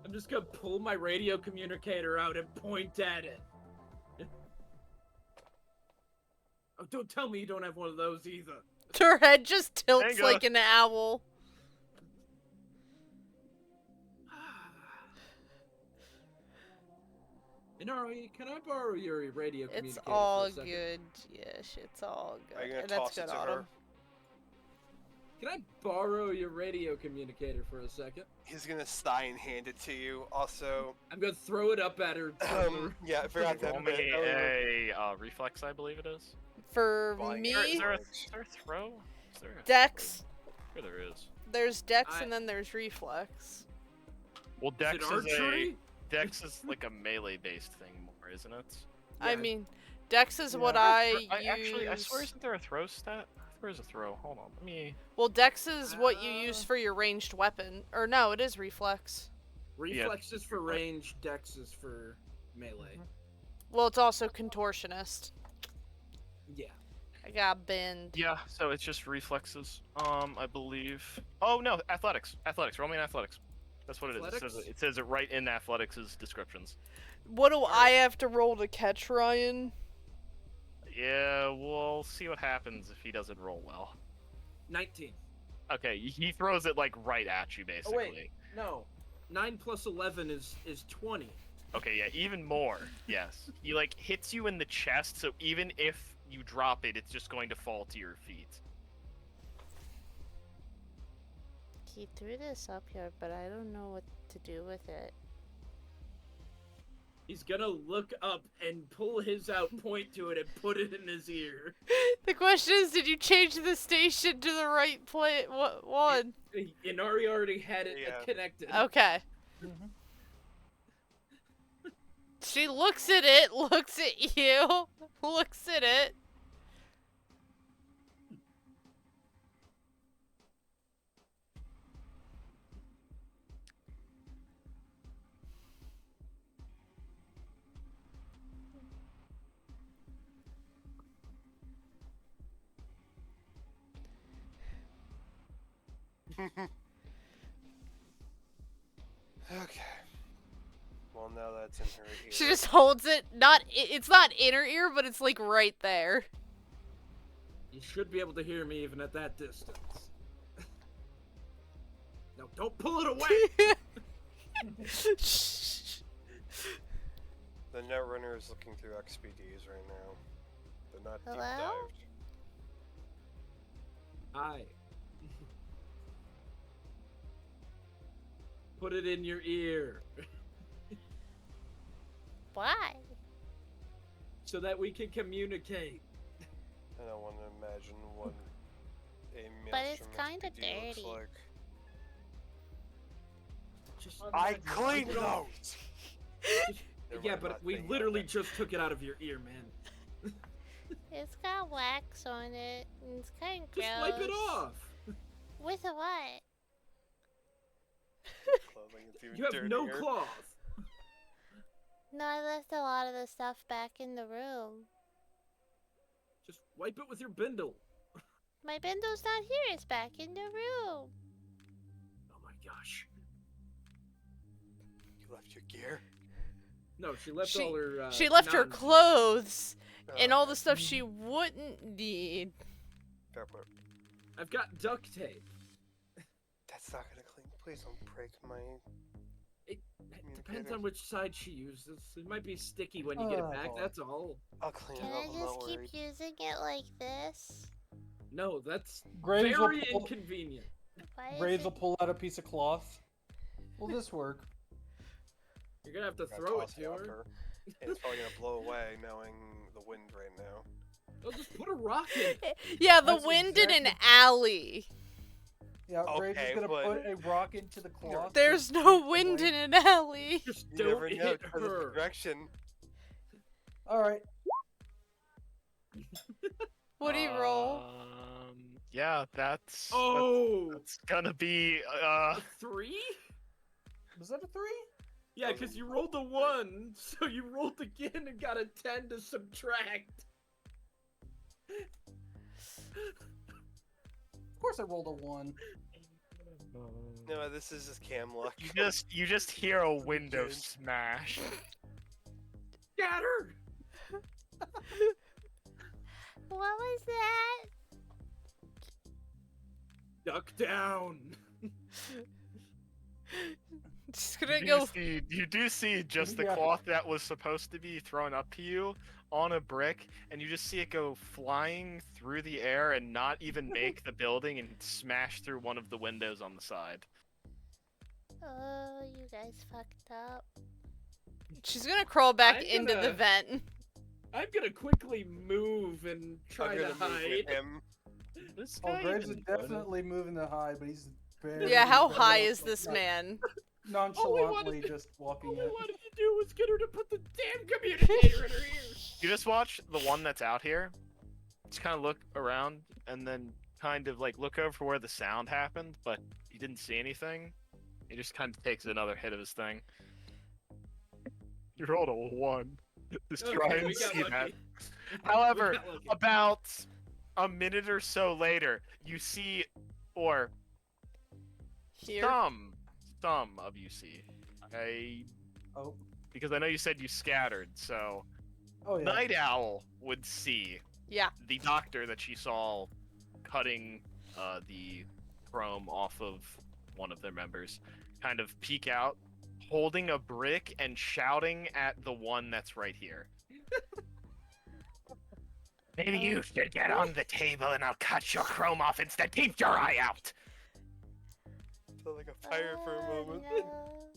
I'm just gonna pull my radio communicator out and point at it. Oh, don't tell me you don't have one of those either. Her head just tilts Hang like on. an owl. Inari, can I borrow your radio communicator It's for all a second? good. Yes, it's all good. Are you gonna And that's toss good, it to Autumn. her? Can I borrow your radio communicator for a second? He's gonna sigh and hand it to you. Also, I'm gonna throw it up at her. yeah, I forgot that Roll bit. me a reflex, I believe it is. For Flying me, arrows. Is there a throw? Is there a Dex. Sure there is. There's Dex I- and then there's Reflex. Well, Is Dex it is archery? Dex is like a melee-based thing more, isn't it? I Yeah. mean, Dex is what Yeah. I use. Actually, I swear, isn't there a throw stat? Where's a throw? Hold on, let me. Well, Dex is what you use for your ranged weapon. Or no, it is Reflex. Reflex is for range, Dex is for melee. Well, it's also Contortionist. Yeah. I got bend. Yeah, so it's just reflexes. I believe. Oh no, athletics. Athletics. Roll me an athletics. That's what it is. Athletics? It says it right in athletics' descriptions. What do I have to roll to catch Ryan? Yeah, we'll see what happens if he doesn't roll well. 19. Okay, he throws it like right at you, basically. Oh wait, no. 9 plus 11 is 20. Okay, yeah, even more. Yes, he like hits you in the chest, so even if you drop it, it's just going to fall to your feet. He threw this up here, but I don't know what to do with it. He's gonna look up and pull his out, point to it, and put it in his ear. The question is, did you change the station to the right play? What one? Inari already had it Yeah. connected. Okay. She looks at it, looks at you, looks at it. Okay. Well, now that's in her ear. She just holds it. It's not in her ear, but it's like right there. You should be able to hear me even at that distance. No, don't pull it away! The Netrunner is looking through XPDs right now. They're not deep Hello? dived. Hi. Put it in your ear. Why? So that we can communicate. I don't want to imagine what a But it's Maelstrom kinda XPD looks dirty. like. Just, I cleaned it off. those! Yeah, but we literally just took it out of your ear, man. It's got wax on it. And it's kind of gross. Just wipe it off. With a what? Clothing is even You have no dirtier. cloth. No, I left a lot of the stuff back in the room. Just wipe it with your bindle. My bindle's not here. It's back in the room. Oh my gosh. You left your gear? No, she left all her. She left her non- clothes and all the Okay. stuff she wouldn't need. Fair point. I've got duct tape. That's not gonna clean. Please don't break my. It depends on which side she uses. It might be sticky when you get it back. Oh. That's all. I'll clean Can it I up. I'm not just keep worried. using it like this? No, that's Graves will very pull, inconvenient. Why is Graves will it... pull out a piece of cloth. Will this work? You're gonna have to I throw it toss to at her. And it's probably gonna blow away, knowing the wind right now. Well, just put a rock in. Yeah, the That's wind in an exactly- alley. Yeah, Graves is Okay, gonna but- put a rock into the cloth. There's to no keep the wind in light- an alley. Just You don't never know hit because of the her. direction. Alright. What do you roll? Yeah, that's Oh, that's gonna be a 3? Was that a 3? Yeah, because you rolled a 1, so you rolled again and got a 10 to subtract. Of course I rolled a 1. No, this is just cam luck. you just hear a window Good. smash. Scatter! What was that? Duck down. Just gonna You go. do see just the Yeah. cloth that was supposed to be thrown up to you on a brick, and you just see it go flying through the air and not even make the building and smash through one of the windows on the side. Oh, you guys fucked up. She's gonna crawl back I'm into the gonna- vent. I'm gonna quickly move and try I'm to gonna move with hide. him. This Oh, guy Graves is even noticed. definitely moving to hide, but he's barely. Yeah, how barely high is this not- man? Nonchalantly just walking All I it. wanted to do was get her to put the damn communicator in her ear. You just watch the one that's out here. Just kind of look around and then kind of like look over where the sound happened, but he didn't see anything. He just kind of takes another hit of his thing. You rolled a 1. Just try Okay, and we got see that. lucky. However, We got lucky. about a minute or so later, you see, or Here. some of you see. Oh. Because I know you said you scattered, so Oh yeah. Night Owl would see Yeah. the doctor that she saw cutting the chrome off of one of their members kind of peek out, holding a brick and shouting at the one that's right here. Maybe you should get on the table and I'll cut your chrome off instead. Keep your eye out. Felt like a pirate for a moment. Oh, no.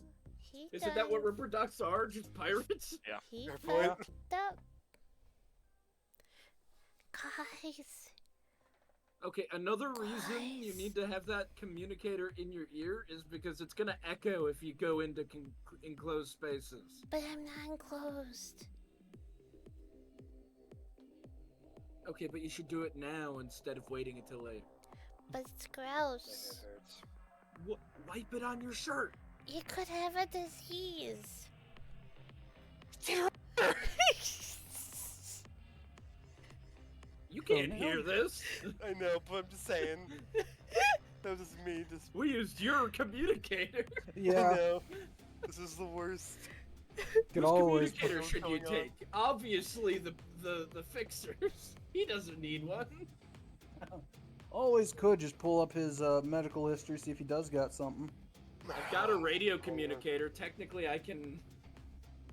He Isn't that what done- rubber ducks are? Just pirates? He Fair point. fucked up. Guys. Okay, another reason you Guys. need to have that communicator in your ear is because it's gonna echo if you go into enclosed spaces. But I'm not enclosed. Okay, but you should do it now instead of waiting until later. But it's My gross. head hurts. Wipe it on your shirt. You could have a disease. You can't no. hear this. I know, but I'm just saying. That was just me. Just. We used your communicator. I Yeah. know. This is the worst. Could Whose always. communicator what's should you going on. take? Obviously the fixer's. He doesn't need one. Always could just pull up his medical history, see if he does got something. I've got a radio communicator. Technically, I can,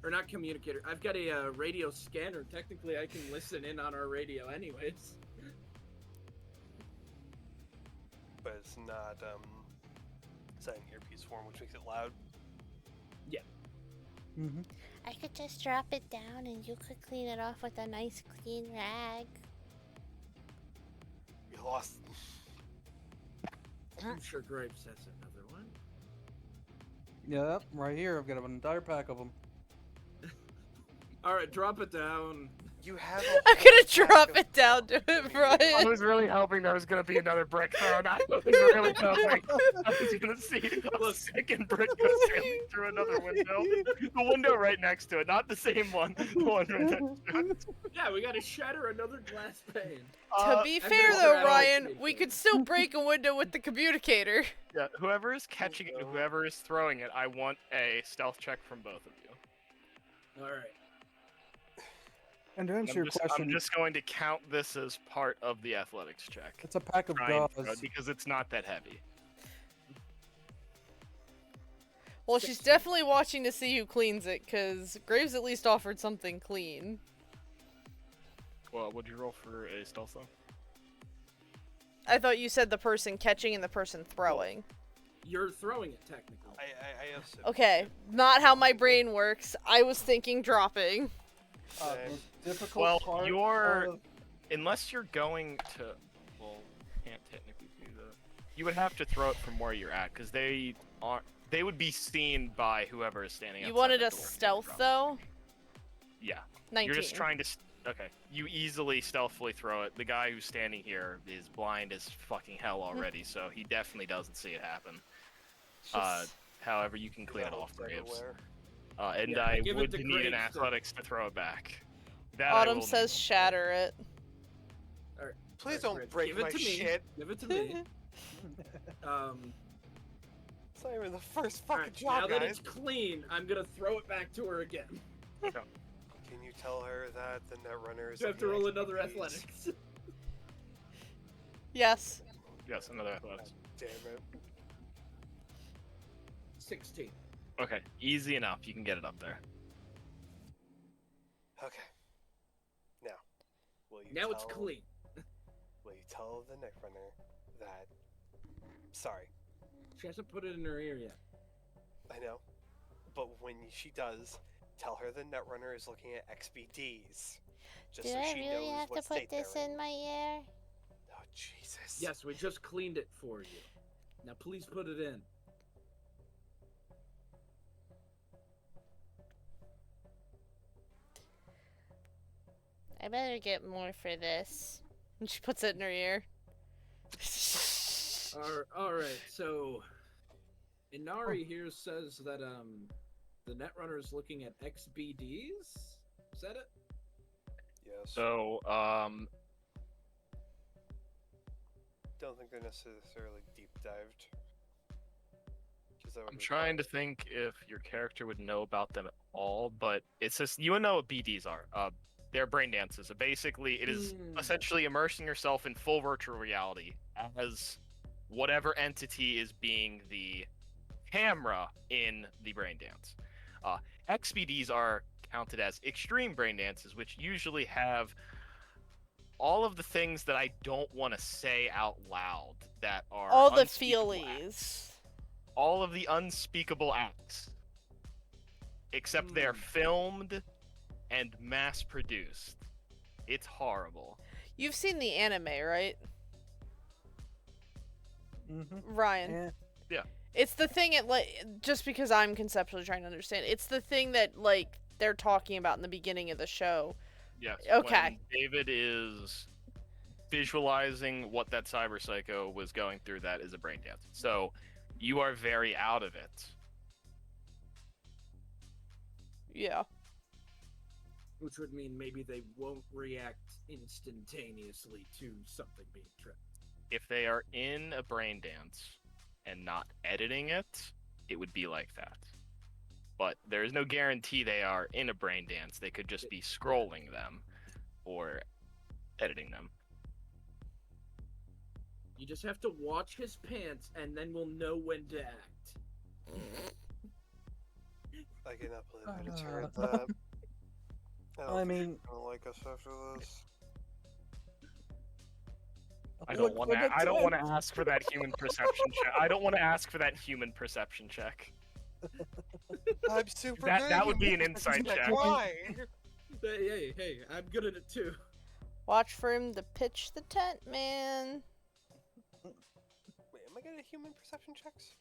or not communicator. I've got a radio scanner. Technically, I can listen in on our radio, anyways. But it's not it's not in earpiece form, which makes it loud. Mm-hmm. I could just drop it down and you could clean it off with a nice clean rag. We lost. I'm sure Graves has another one. Yep, right here. I've got an entire pack of them. All right, drop it down. You have. I'm gonna drop it down to it, I Brian. was really hoping there was gonna be another brick thrown. I was really hoping I was gonna see a second brick go sailing through another window. The window right next to it, not the same one. The one right next to it. Yeah, we gotta shatter another glass pane. To be I'm fair gonna though, grab Ryan, it. we could still break a window with the communicator. Yeah, whoever is catching it, whoever is throwing it, I want a stealth check from both of you. All right. And to answer your question, I'm just going to count this as part of the athletics check. it's a pack of Try and throw gauze. it because it's not that heavy. Well, she's definitely watching to see who cleans it, because Graves at least offered something clean. Well, would you roll for a stealth though? I thought you said the person catching and the person throwing. You're throwing it technically. I assume. Okay, not how my brain works. I was thinking dropping. The difficult Well, part you're of- unless you're going to, well, can't technically do that. You would have to throw it from where you're at, because they would be seen by whoever is standing. You outside wanted the a door if they were stealth dropping. though? Yeah. 19. You're just trying to. Okay. You easily stealthily throw it. The guy who's standing here is blind as fucking hell already, so he definitely doesn't see it happen. However, you can clean it off, Graves. And Yeah, I give it would to need Graves, an then. athletics to throw it back. That I Autumn will says need. shatter it. All right. Please All don't right, break give it my to me. shit. Give it to me. It's not even the first All fucking right, now job, that guys. it's clean, I'm gonna throw it back to her again. Can you tell her that the Netrunner is You have to looking roll at another these? athletics. Yes. Yes, another athletics. Damn it. 16. Okay, easy enough. You can get it up there. Okay. Now, will you Now tell, it's clean. Will you tell the Netrunner that... Sorry, She hasn't put it in her ear yet. I know. But when she does, tell her the Netrunner is looking at XBDs. Just Do so I she really knows have to what put state this they're in my ear? Oh, Jesus. Yes, we just cleaned it for you. Now please put it in. I better get more for this. And she puts it in her ear. All right. So, Inari here says that the Netrunner is looking at XBDs. Is that it? Yes. So, Don't think they're necessarily deep dived. I'm trying to think if your character would know about them at all, but it's just you would know what BDs are. They're brain dances. So basically, it is essentially immersing yourself in full virtual reality as whatever entity is being the camera in the brain dance. XBDs are counted as extreme brain dances, which usually have all of the things that I don't want to say out loud that are All the unspeakable feelies. acts. All of the unspeakable acts, except they're filmed and mass produced. It's horrible. You've seen the anime, right? Mm-hmm. Ryan. Yeah. It's the thing it just because I'm conceptually trying to understand. It's the thing that like they're talking about in the beginning of the show. Yes. Okay. When David is visualizing what that cyber psycho was going through, that is a brain dance. So you are very out of it. Yeah. Which would mean maybe they won't react instantaneously to something being tripped. If they are in a brain dance and not editing it, it would be like that. But there is no guarantee they are in a brain dance. They could just be scrolling them or editing them. You just have to watch his pants, and then we'll know when to act. I cannot believe I just heard that. I mean, I don't like us after this. I don't want to. I don't want to ask for that human perception check. I don't want to ask for that human perception check. I'm super That- good that at would be human an insight perception. check. Why? Hey, I'm good at it too. Watch for him to pitch the tent, man. Wait, am I good at human perception checks?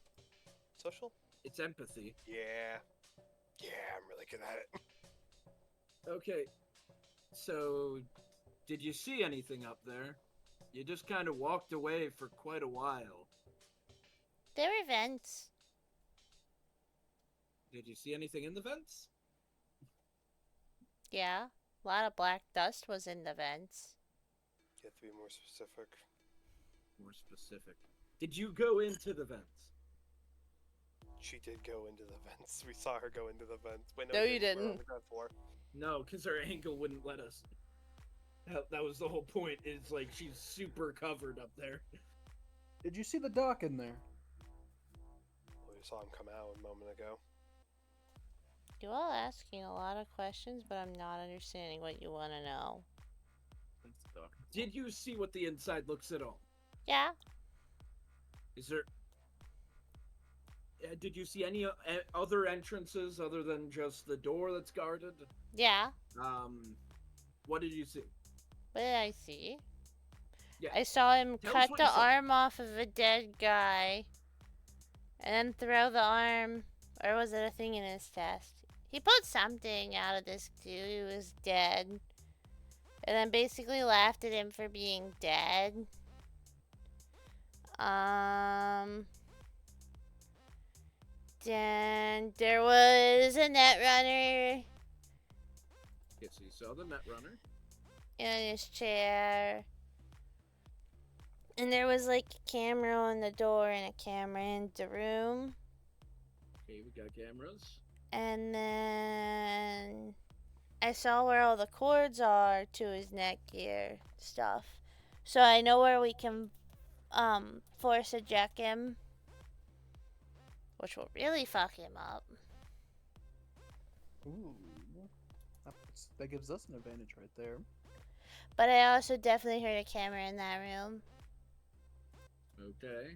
Social? It's empathy. Yeah. Yeah, I'm really good at it. Okay. So, did you see anything up there? You just kind of walked away for quite a while. There were vents. Did you see anything in the vents? Yeah. A lot of black dust was in the vents. You have to be more specific. More specific. Did you go into the vents? She did go into the vents. We saw her go into the vents. Wait, No, we you We're on didn't. the ground floor. No, because her ankle wouldn't let us. That was the whole point, is like she's super covered up there. Did you see the doc in there? We saw him come out a moment ago. You all asking a lot of questions, but I'm not understanding what you want to know. Did you see what the inside looks at all? Yeah. Is there... did you see any other entrances other than just the door that's guarded? Yeah. What did you see? What did I see? Yeah. I saw him Tell us cut what the you saw. arm off of a dead guy. And then throw the arm... Or was it a thing in his chest? He put something out of this dude who was dead. And then basically laughed at him for being dead. Then there was a net runner Yes, you saw the net runner. in his chair. And there was like a camera on the door and a camera in the room. Okay, we got cameras. And then I saw where all the cords are to his neck gear stuff. So I know where we can force eject him. Which will really fuck him up. Ooh. That gives us an advantage right there. But I also definitely heard a camera in that room. Okay.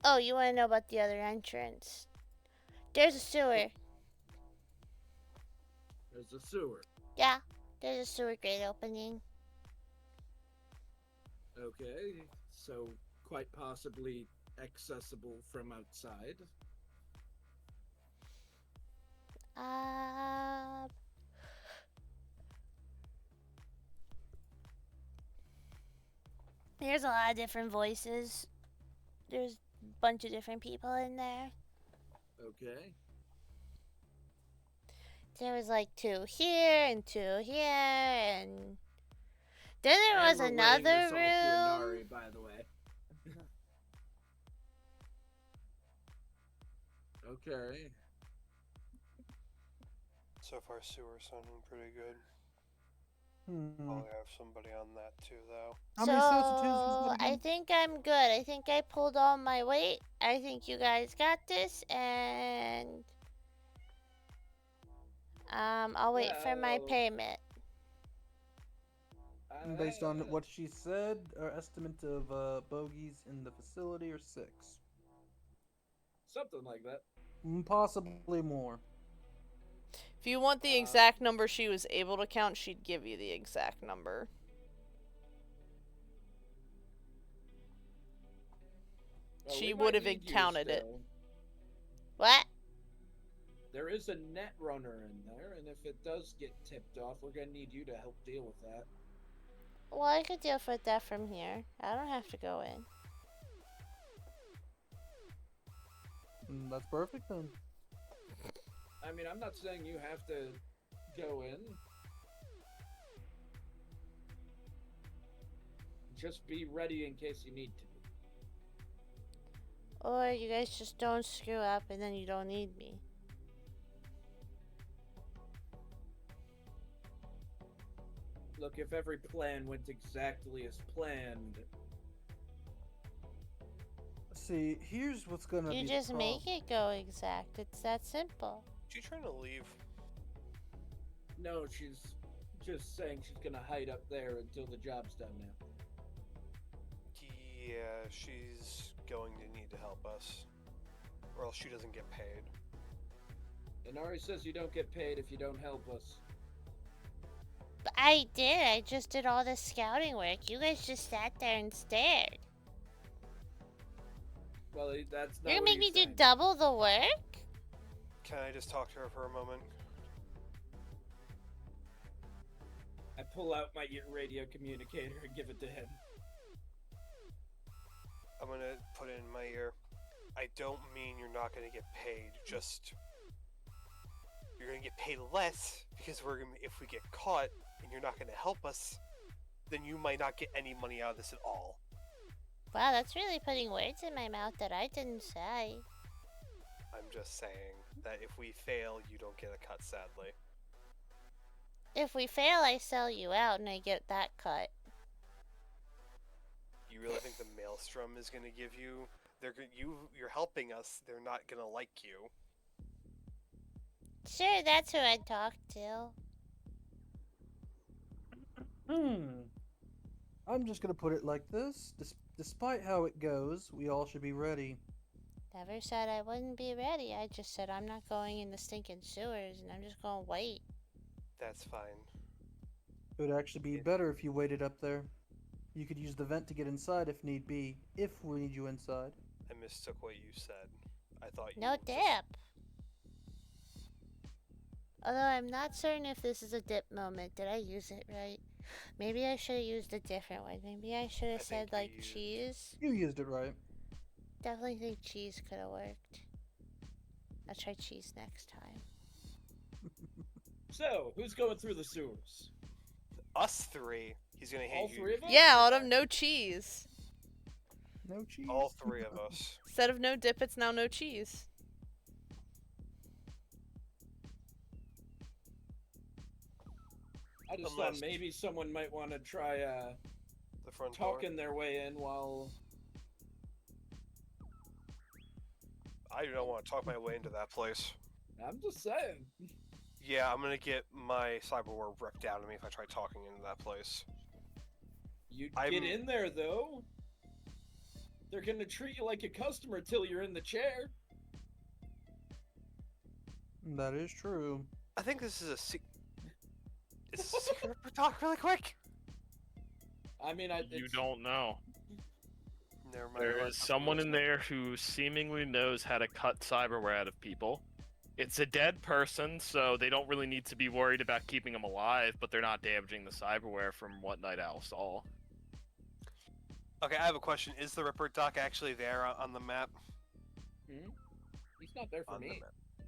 Oh, you want to know about the other entrance? There's a sewer. There's a sewer. Yeah, there's a sewer grate opening. Okay, so quite possibly accessible from outside. There's a lot of different voices. There's a bunch of different people in there. Okay. There was like 2 here and 2 here, and then there was And we're another laying this all to room. Inari, by the way. Okay. So far, sewer sounding pretty good. Hmm. I'll have somebody on that too, though. How many substitutes was So that I again? think I'm good. I think I pulled all my weight. I think you guys got this, and I'll wait for my Well, payment. Based on what she said, our estimate of bogeys in the facility are 6. Something like that. Possibly more. If you want the exact number she was able to count, she'd give you the exact number. Well, She we would might have need you counted it. still. What? There is a net runner in there, and if it does get tipped off, we're gonna need you to help deal with that. Well, I could deal with that from here. I don't have to go in. That's perfect then. I mean, I'm not saying you have to go in. Just be ready in case you need to. Or you guys just don't screw up and then you don't need me. Look, if every plan went exactly as planned, See, here's what's gonna be You the just make problem. it go exact. It's that simple. She trying to leave? no, she's just saying she's gonna hide up there until the job's done now. Yeah, she's going to need to help us, or else she doesn't get paid. Inari says you don't get paid if you don't help us. But I did. I just did all the scouting work. You guys just sat there and stared. Well, that's not You're gonna what make me he's do saying. double the work? Can I just talk to her for a moment? I pull out my radio communicator and give it to him. I'm gonna put it in my ear. I don't mean you're not gonna get paid, just... You're gonna get paid less, because if we get caught, and you're not gonna help us, then you might not get any money out of this at all. Wow, that's really putting words in my mouth that I didn't say. I'm just saying that if we fail, you don't get a cut, sadly. If we fail, I sell you out and I get that cut. You really think the Maelstrom is gonna give you... You're helping us, they're not gonna like you. Sure, that's who I'd talk to. I'm just gonna put it like this. Despite how it goes, we all should be ready. Never said I wouldn't be ready. I just said I'm not going in the stinking sewers and I'm just gonna wait. That's fine. It would actually be better if you waited up there. You could use the vent to get inside if need be, if we need you inside. I mistook what you said. I thought you... No dip. Although I'm not certain if this is a dip moment. Did I use it right? Maybe I should have used a different one. Maybe I should have said like cheese. You used it right. Definitely think cheese could have worked. I'll try cheese next time. So, who's going through the sewers? Us three. He's gonna All hand you... three of us? Yeah, out of no cheese. No cheese. All three of us. Instead of no dip, it's now no cheese. I just thought maybe someone might want to try The front door. talking their way in while... I don't want to talk my way into that place. I'm just saying. Yeah, I'm gonna get my cyberware ripped out of me if I try talking into that place. You get in there, though. They're gonna treat you like a customer till you're in the chair. That is true. I think this is a Is this a secret talk really quick? I mean, You don't know. Never mind. There is someone in there who seemingly knows how to cut cyberware out of people. It's a dead person, so they don't really need to be worried about keeping them alive, but they're not damaging the cyberware from what Night Owl saw. Okay, I have a question. Is the Ripper Dock actually there on the map? Hmm? He's not there for me.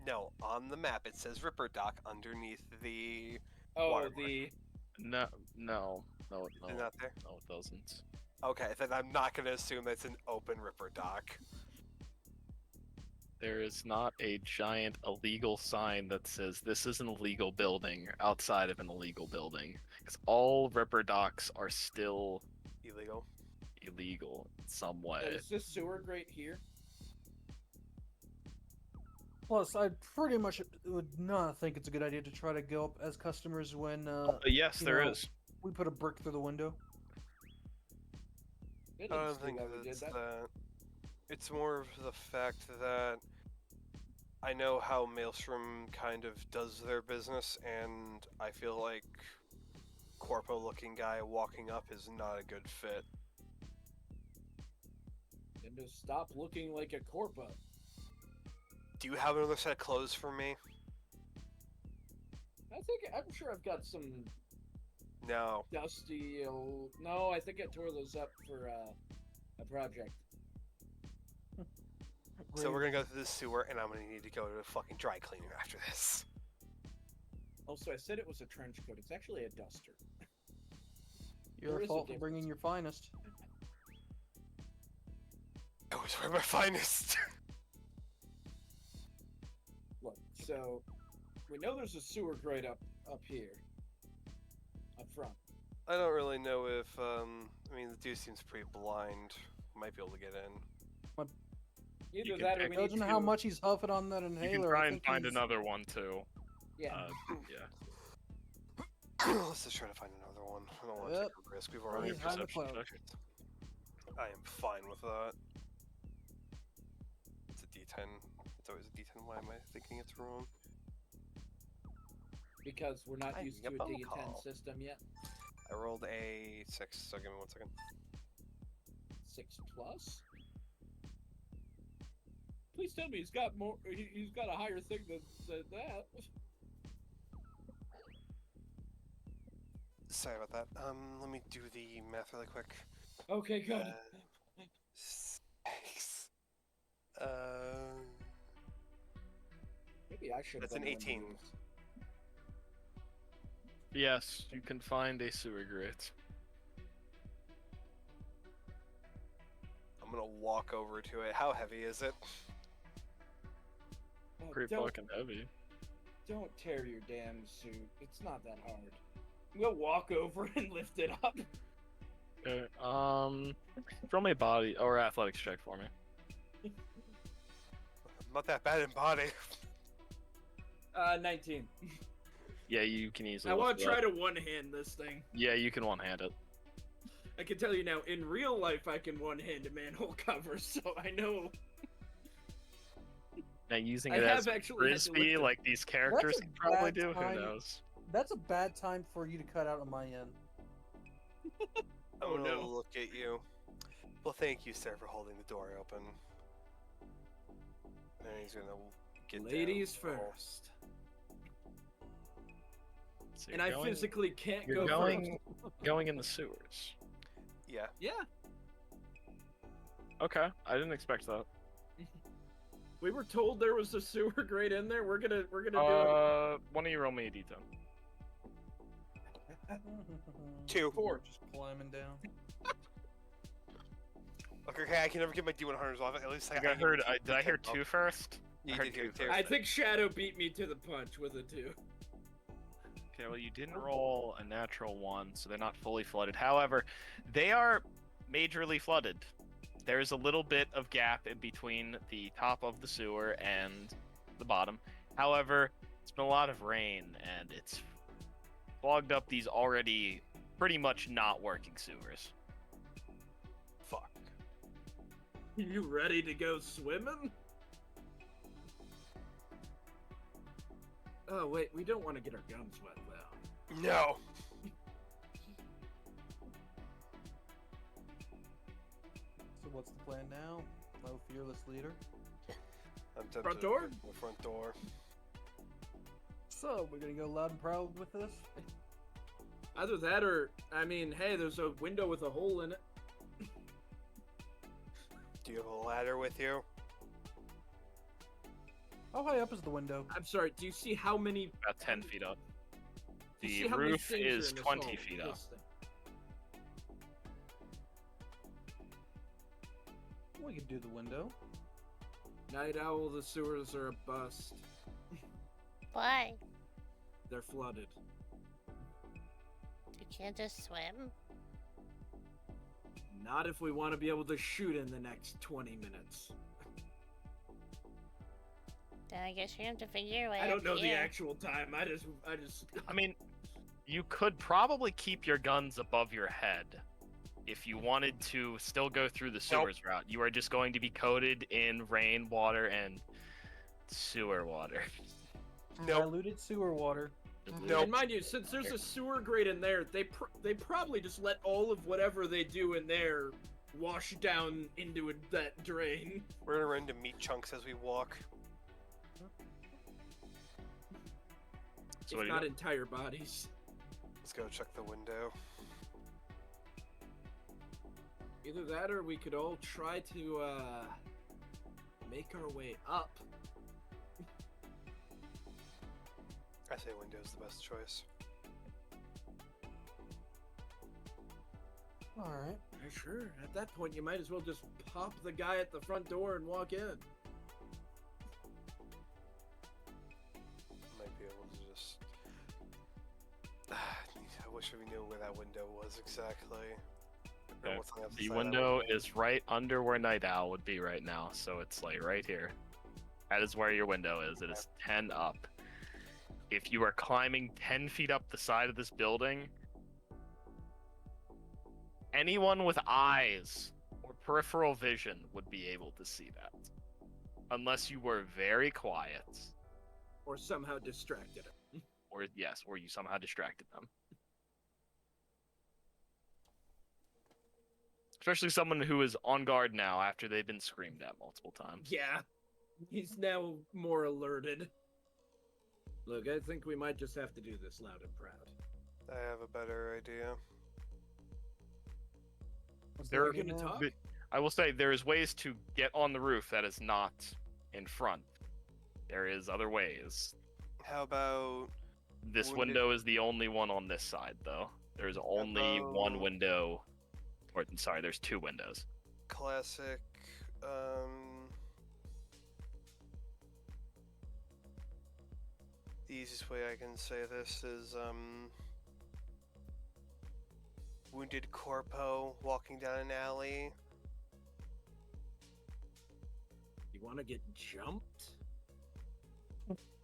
No, on the map it says Ripper Dock underneath the... Oh, water the... No, Is it not there? No, it doesn't. Okay, then I'm not gonna assume that's an open Ripper Dock. There is not a giant illegal sign that says this is an illegal building outside of an illegal building. Because all Ripper Docks are still Illegal? illegal in some way. Is this sewer grate here? Plus, I pretty much would not think it's a good idea to try to go up as customers when, Yes, there is. we put a brick through the window. I don't think it's that. It's more of the fact that I know how Maelstrom kind of does their business, and I feel like corpo-looking guy walking up is not a good fit. And to stop looking like a corpo. Do you have another set of clothes for me? I'm sure I've got some No. dusty old... No, I think I tore those up for a project. So we're gonna go through the sewer, and I'm gonna need to go to a fucking dry cleaner after this. Also, I said it was a trench coat. It's actually a duster. Your There is a fault for bringing your finest. I always wear my finest. Look, so we know there's a sewer grate up here, up front. I don't really know if, I mean, the dude seems pretty blind. Might be able to get in. Either can that or pick- we Judging need to... how much he's huffing on that inhaler, You can try I and think find he's... another one too. Yeah. Yeah. Let's just try to find another one. I don't want to Yep. take a risk. We've Roll already... his hand Perception cloud. check. I am fine with that. It's a D10. It's always a D10. Why am I thinking it's wrong? Because we're not I used get to a a phone D10 call. system yet. I rolled a 6, so give me 1 second. 6 plus? Please tell me he's got more. He's got a higher thing than that. Sorry about that. Let me do the math really quick. Okay, good. 6. Maybe I should. That's an 18. Yes, you can find a sewer grate. I'm gonna walk over to it. How heavy is it? Pretty fucking heavy. Don't tear your damn suit. It's not that hard. We'll walk over and lift it up. Okay. Roll me a body or athletics check for me. I'm not that bad in body. 19. Yeah, you can easily. I want lift to it try up. to one-hand this thing. Yeah, you can one-hand it. I can tell you now, in real life, I can one-hand a manhole cover, so I know. Now using I it have as a actually had to frisbee, lift it. like these characters a can probably bad do. time. Who knows? That's a bad time for you to cut out on my end. I'm Oh, gonna no. look at you. Well, thank you, sir, for holding the door open. And he's gonna get Ladies down. first. So And you're I going- physically can't You're go going first. going in the sewers. Yeah. Yeah. Okay, I didn't expect that. We were told there was a sewer grate in there. We're gonna do it. Why don't you roll me a d10? 2. 4. Just climbing down. Okay, I can never get my D100s off. At least I think I heard. Did I hear 2 first? You I heard did hear 2 2. I think Shadow beat me to the punch with a 2. Okay, well, you didn't roll a natural 1, so they're not fully flooded. However, they are majorly flooded. There's a little bit of gap in between the top of the sewer and the bottom. However, it's been a lot of rain, and it's clogged up these already pretty much not working sewers. Fuck. You ready to go swimming? Oh wait, we don't want to get our guns wet though. No. So what's the plan now? Oh, fearless leader. I'm tempted Front to door? open the front door. So we're gonna go loud and proud with this. Either that or, I mean, hey, there's a window with a hole in it. Do you have a ladder with you? How high up is the window? I'm sorry, do you see how many... About 10 feet up. do you The see how many roof things are is in this 20 hole? feet up. This thing? We could do the window. Night Owl, the sewers are a bust. Why? They're flooded. You can't just swim? Not if we want to be able to shoot in the next 20 minutes. Then I guess you have to figure your way I don't up know the here. actual time. I just. I mean, you could probably keep your guns above your head if you wanted to still go through the sewers route. You are just going to be coated in rain water and sewer water. Nope. Diluted sewer water. Nope. And mind you, since there's a sewer grate in there, they probably just let all of whatever they do in there wash down into that drain. We're gonna run into meat chunks as we walk. So what If do you not do? entire bodies. Let's go check the window. Either that or we could all try to make our way up. I say window's the best choice. Alright. Yeah, sure. At that point, you might as well just pop the guy at the front door and walk in. Might be able to just. I wish we knew where that window was exactly. Or Okay. what's on other The side of window is right under where Night Owl would be right now, so it's like right here. That is where your window is. It is 10 up. If you are climbing 10 feet up the side of this building, anyone with eyes or peripheral vision would be able to see that. Unless you were very quiet, Or somehow distracted him. or yes, or you somehow distracted them. Especially someone who is on guard now after they've been screamed at multiple times. Yeah. He's now more alerted. Look, I think we might just have to do this loud and proud. I have a better idea. What's There that are again gonna now? talk? I will say there is ways to get on the roof that is not in front. There is other ways. How about This Wounded- window is the only one on this side, though. There's only one about- window. Or, sorry, there's two windows. classic, the easiest way I can say this is, wounded corpo walking down an alley. You want to get jumped?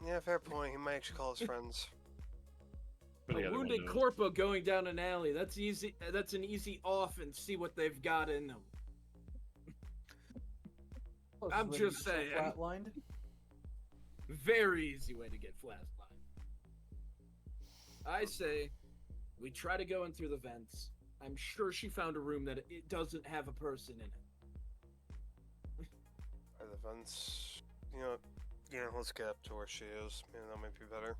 Yeah, fair point. He might actually call his friends. For the A other wounded windows. corpo going down an alley. That's easy. That's an easy off and see what they've got in them. Closest I'm way to just get yourself saying. Flatlined. Very easy way to get flatlined. I say we try to go in through the vents. I'm sure she found a room that it doesn't have a person in it. Are the vents? Let's get up to where she is. Maybe that might be better.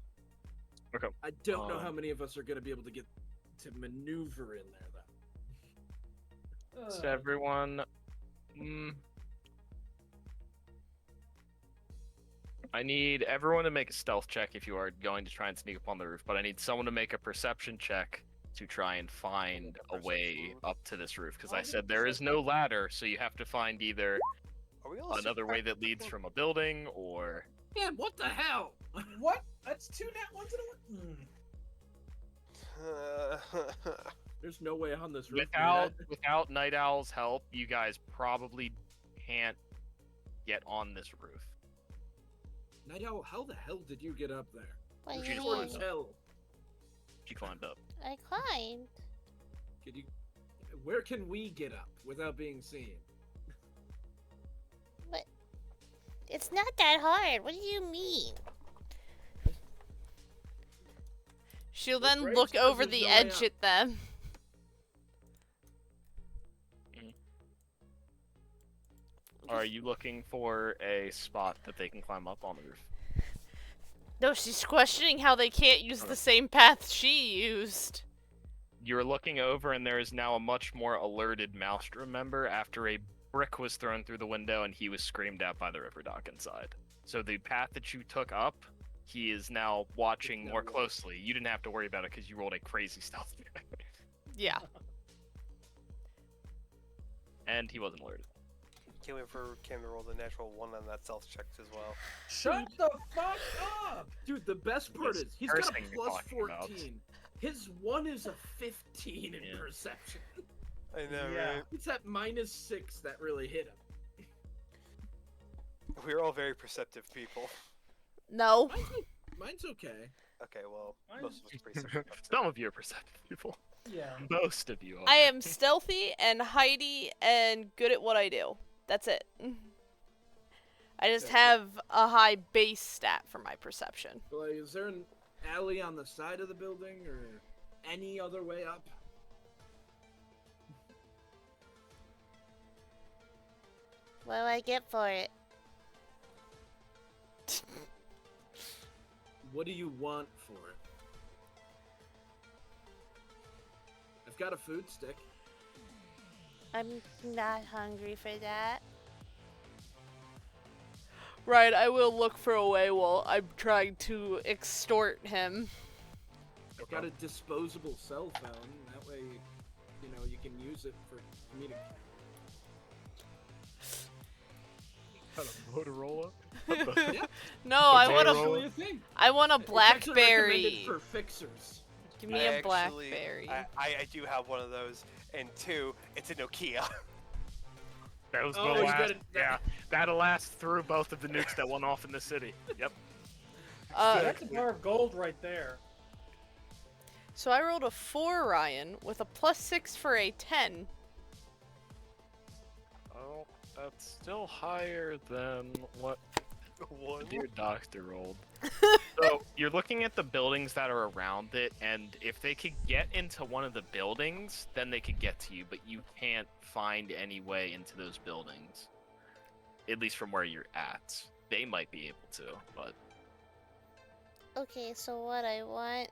I don't know how Um, many of us are going to be able to get to maneuver in there, though. So everyone. I need everyone to make a stealth check if you are going to try and sneak up on the roof, but I need someone to make a perception check to try and find a way Perception. up to this roof. Because I said there is no ladder, so you have to find either Are we all another way that leads from a building or. Yeah, what the hell? What? That's two nat ones in a There's no way on this roof. Without Night Owl's help, you guys probably can't get on this roof. Night Owl, how the hell did you get up there? What do You're you Short mean? as hell. She climbed up. I climbed. Could you? Where can we get up without being seen? But it's not that hard. What do you mean? She'll The then phrase look says over there's the no way edge up. at them. Are you looking for a spot that they can climb up on the roof? No, she's questioning how they can't use the same path she used. You're looking over, and there is now a much more alerted Maelstrom member after a brick was thrown through the window and he was screamed at by the river dock inside. So the path that you took up, he is now watching more closely. You didn't have to worry about it because you rolled a crazy stealth check. Yeah. And he wasn't alerted. Can't wait for Cam to roll the natural one on that stealth check as well. Shut the fuck up! Dude, the best part This is he's got a cursing you're plus talking about. 14. His one is a 15 in Yeah. perception. I know, Yeah. right? It's that -6 that really hit him. We're all very perceptive people. No. Mine's okay. Okay, well, Mine's- most of us are pretty perceptive. Some of you are perceptive people. Yeah. Most of you are. I am stealthy and hidey and good at what I do. That's it. I just have a high base stat for my perception. Like, is there an alley on the side of the building or any other way up? What do I get for it? What do you want for it? I've got a food stick. I'm not hungry for that. Right, I will look for a way while I'm trying to extort him. I've got a disposable cell phone. That way, you can use it for communication. Got a Motorola? Yeah, No, I Motorola. want that's a really a thing. I want a It's actually recommended blackberry. for fixers. Give me I a actually- blackberry. I do have one of those, and two, it's a Nokia. That was the Oh, he's last. got it- Yeah, that'll last through both of the nukes that went off in the city. Yep. That's a bar of gold right there. So I rolled a 4, Ryan, with a +6 for a 10. Oh, that's still higher than what One. your doctor rolled. So you're looking at the buildings that are around it, and if they could get into one of the buildings, then they could get to you, but you can't find any way into those buildings. At least from where you're at. they might be able to, but Okay, so what I want.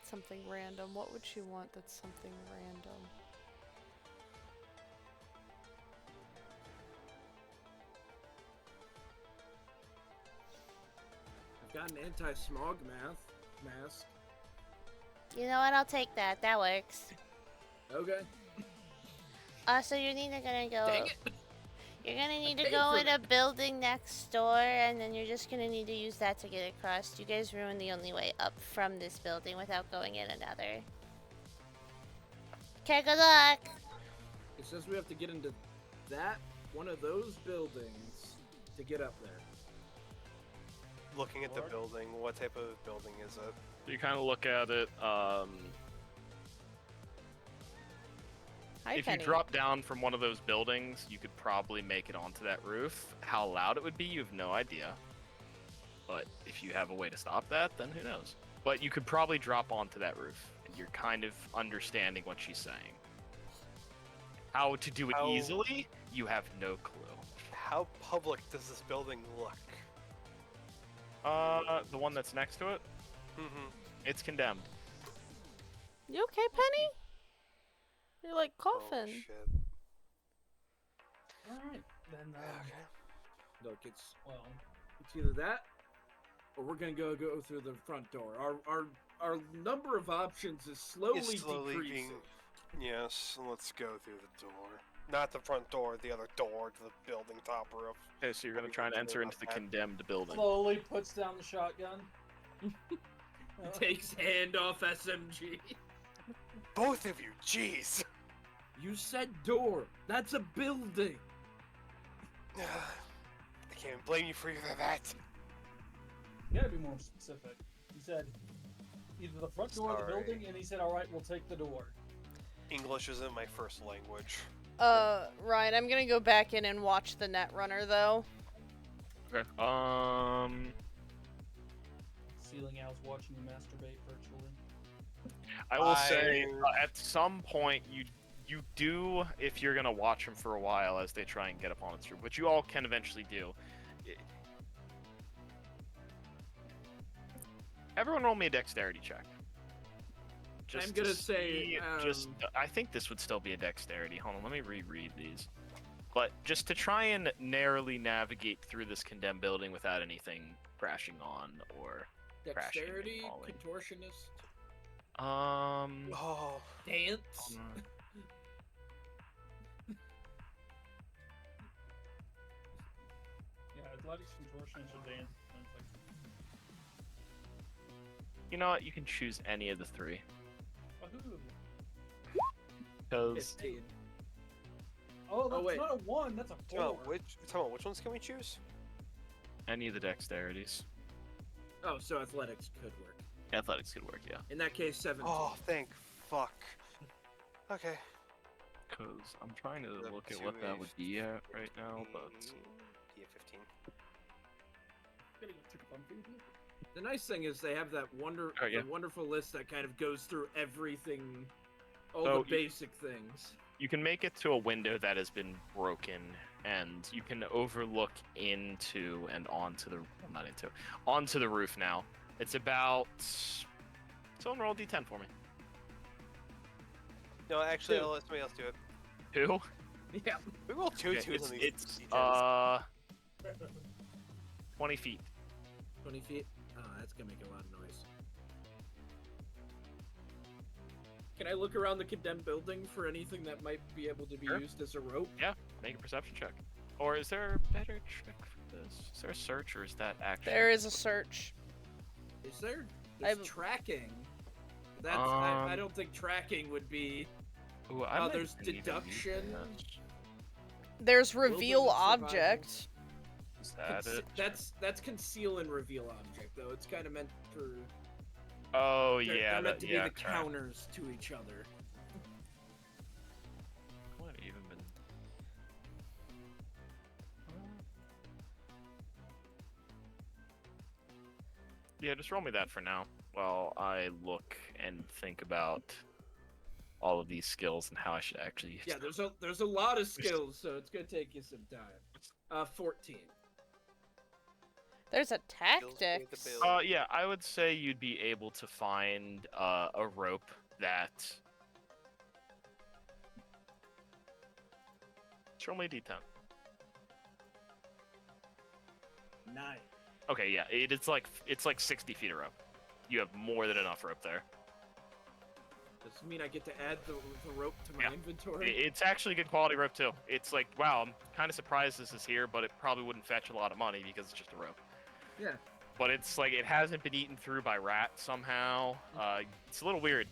Something random. What would you want that's something random? I've got an anti-smog mask. You know what? I'll take that. That works. Okay. So you're either gonna go. Dang it. You're gonna need to paid go for in a building next door, and then you're just gonna need to use that to get across. You guys ruined the only way up from this building without going in another. Okay, good luck. It says we have to get into one of those buildings to get up there. Looking at the building, what type of building is it? You kind of look at it. Hi, If Penny. you drop down from one of those buildings, you could probably make it onto that roof. How loud it would be, you have no idea. But if you have a way to stop that, then who knows? But you could probably drop onto that roof, and you're kind of understanding what she's saying. How to do it easily, you have no clue. How public does this building look? The one that's next to it, Mm-hmm. it's condemned. You okay, Penny? You're like Oh, coughing. shit. Alright, then, Look, it's well, either that, or we're gonna go through the front door. Our number of options is slowly decreasing. Yes, let's go through the door. Not the front door, the other door to the building top roof. Okay, so you're gonna try and enter into the condemned building. slowly puts down the shotgun. Takes hand off SMG. Both of you, jeez! You said door. That's a building. I can't blame you for either that. You gotta be more specific. He said either the front door of the Sorry. building, and he said, "Alright, we'll take the door." English isn't my first language. Ryan, I'm gonna go back in and watch the Netrunner, though. Okay. Ceiling Owl's watching you masturbate virtually. I will say, at some point, you do, if you're gonna watch them for a while as they try and get up on its roof, which you all can eventually do. Everyone roll me a dexterity check. I'm gonna to say, see- I think this would still be a dexterity. Hold on, let me reread these. But just to try and narrowly navigate through this condemned building without anything crashing on or crashing and Dexterity, falling. contortionist, Oh, dance. hold on. Yeah, athletics, contortionist, or dance. You know what? You can choose any of the three. Wahoo. Because 15. Oh, that's wait. not a 1, that's a 4. tell me, which ones can we choose? any of the dexterities. Oh, so athletics could work. Athletics could work, yeah. In that case, 17. Oh, thank fuck. Okay. Because I'm trying to The look at what that would be at right now, but... Yeah, 15. Gotta get to the pumpkin here. The nice thing is they have that Oh, yeah. the wonderful list that kind of goes through everything, all So the basic things. You can make it to a window that has been broken, and you can overlook into and onto the... Not into. Onto the roof now. It's about... Someone roll a d10 for me. No, actually, Two. I'll let somebody else do it. 2? Yeah. We roll two Okay, twos on these. it's D10s. 20 feet. 20 feet. Oh, that's gonna make a lot of noise. Can I look around the condemned building for anything that might be able to be Sure. used as a rope? Yeah, make a perception check. Or is there a better trick for this? Is there a search, or is that actually... There is a search. Is there? There's I've- tracking. That's. I Um, don't think tracking would be. Ooh, I might there's even use deduction. that. There's reveal Wilderness object. Is that it? That's conceal and reveal object though. It's kind of meant for. Oh, They're, yeah. they're meant to yeah, be the crap. counters to each other. What have even been... Yeah, just roll me that for now, while I look and think about all of these skills and how I should actually use Yeah, them. there's a lot of skills, so it's gonna take you some time. 14. There's a Bills pay the tactics. bills. Yeah, I would say you'd be able to find a rope that. Show me a D10. 9. Okay, yeah, it's like 60 feet of rope. You have more than enough rope there. Does this mean I get to add the rope to my Yeah. inventory? It's actually good quality rope too. It's like, wow, I'm kind of surprised this is here, but it probably wouldn't fetch a lot of money because it's just a rope. Yeah. But it's like it hasn't been eaten through by rats somehow. It's a little weird.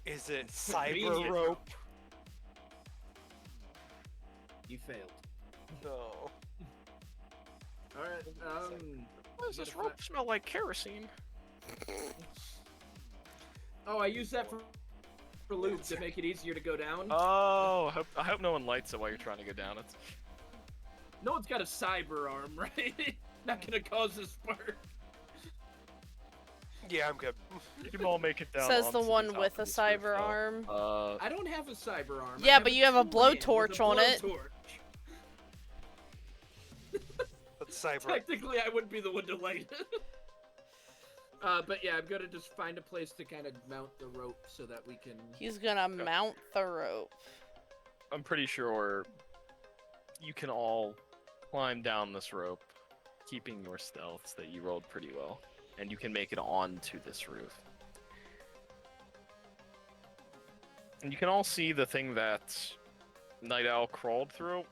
Is it Convenient. cyber rope? You failed. No. Alright, Why does this rope smell like kerosene? Oh, I use that for lube to make it easier to go down. Oh, I hope no one lights it while you're trying to go down it. No one's got a cyber arm, right? Not gonna cause a spark. Yeah, I'm good. You can all make it down. Says the onto one top with of a this roof, cyber though. arm. I don't have a cyber arm. Yeah, I but you have a tool hand with blowtorch on it. blowtorch. That's cyber. Technically, I would be the one to light it. But yeah, I'm gonna just find a place to kind of mount the rope so that we can. He's gonna mount the rope. I'm pretty sure you can all climb down this rope, keeping your stealths that you rolled pretty well, and you can make it onto this roof. And you can all see the thing that Night Owl crawled through.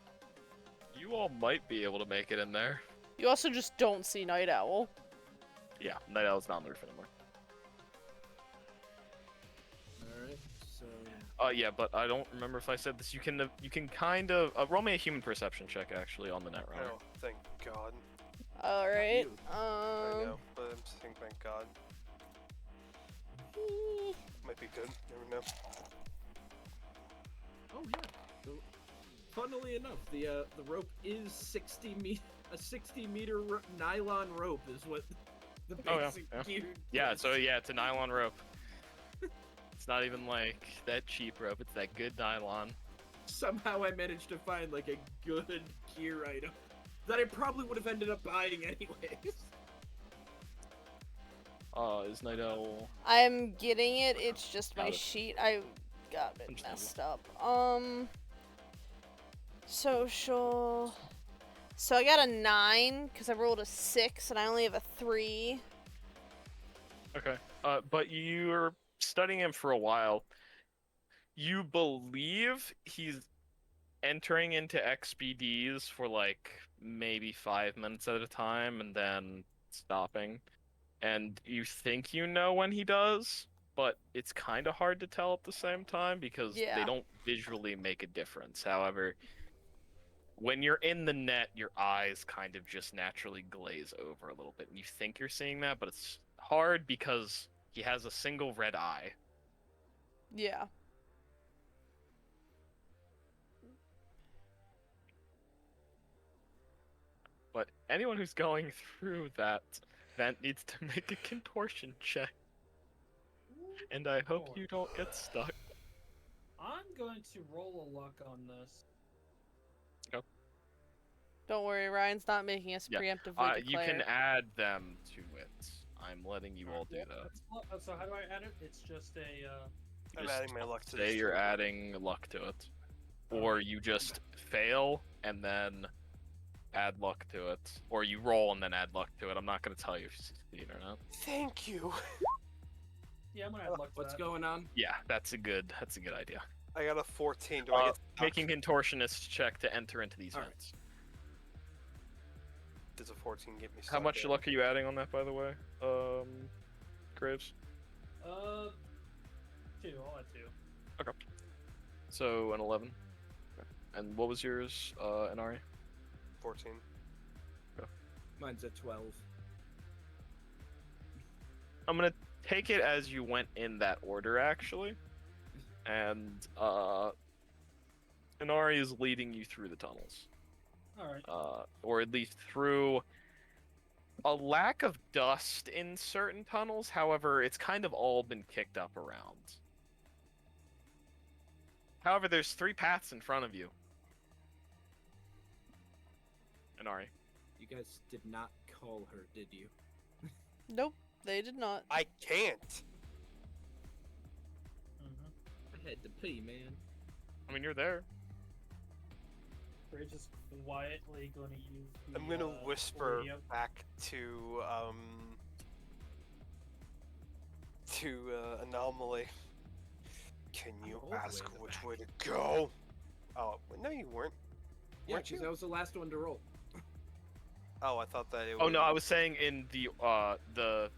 You all might be able to make it in there. You also just don't see Night Owl. Yeah, Night Owl's not on the roof anymore. Alright, so. Yeah, but I don't remember if I said this. You can kind of roll me a human perception check actually on the net runner. Oh, thank God. Alright, I know, but I'm just saying thank God. Might be good. Never know. Oh yeah. Funnily enough, the rope is a 60-meter nylon rope is what the Oh, yeah, basic yeah. gear. Yeah, is. so yeah, it's a nylon rope. It's not even like that cheap rope, it's that good nylon. Somehow I managed to find like a good gear item that I probably would have ended up buying anyways. Is Night Owl... I'm getting it. It's just my Got it. sheet. I got it Understandable. messed up. Social. So I got a 9 because I rolled a 6 and I only have a 3. Okay. But you're studying him for a while. You believe he's entering into XBDs for like maybe 5 minutes at a time and then stopping. And you think you know when he does, but it's kind of hard to tell at the same time because Yeah. they don't visually make a difference. However, when you're in the net, your eyes kind of just naturally glaze over a little bit. And you think you're seeing that, but it's hard because he has a single red eye. Yeah. But anyone who's going through that vent needs to make a contortion check. And I hope you don't get stuck. I'm going to roll a luck on this. Don't worry, Ryan's not making us Yeah, preemptively You declare. can add them to it. I'm letting you all do that. So how do I add it? It's just a. I'm Just adding my luck to Say this. you're adding luck to it. Or you just fail and then add luck to it. Or you roll and then add luck to it. I'm not going to tell you if you succeed or not. Thank you. Yeah, I'm gonna add luck to What's that. going on? Yeah, that's a good idea. I got a 14. Do I get Making contortionist check to enter into these Alright. vents. Does a 14 get me How stuck much in? luck are you adding on that, by the way? Graves? 2. I'll add 2. So, an 11. And what was yours, Inari? 14. Mine's a 12. I'm gonna take it as you went in that order, actually. And, Inari is leading you through the tunnels. Alright. Or at least through a lack of dust in certain tunnels. However, it's kind of all been kicked up around. However, there's 3 paths in front of you. Inari. You guys did not call her, did you? Nope, they did not. I can't. I had to pee, man. I mean, you're there. We're just quietly going to use the, I'm gonna whisper radio. back to Anomaly. Can you all the way ask in the which back. way to go? Oh, no, you weren't. Yeah, Weren't because you? I was the last one to roll. Oh, I thought that it was. Oh no, I was saying in the Oh, the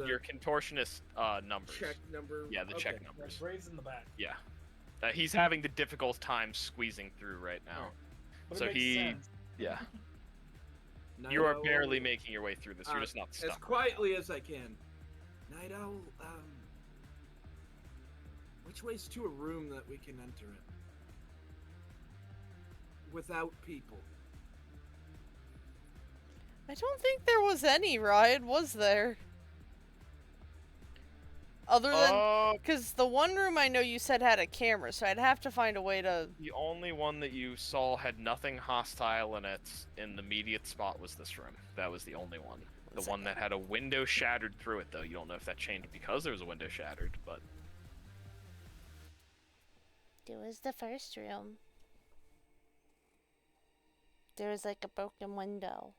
your contortionist numbers. check number. Yeah, the okay. check Yeah, numbers. Ray's in the back. Yeah. He's having the difficult time squeezing through right now. But So it makes he- sense. Yeah. Night You are Owl, barely making your way through this. You're just not stuck. as quietly as I can. Night Owl, which way's to a room that we can enter it? Without people. I don't think there was any ride, was there? Other than because the one room I know you said had a camera, so I'd have to find a way to. The only one that you saw had nothing hostile in it in the immediate spot was this room. That was the only one. The one that had a window shattered through it, though. You don't know if that changed because there was a window shattered, but... It was the first room. There was like a broken window.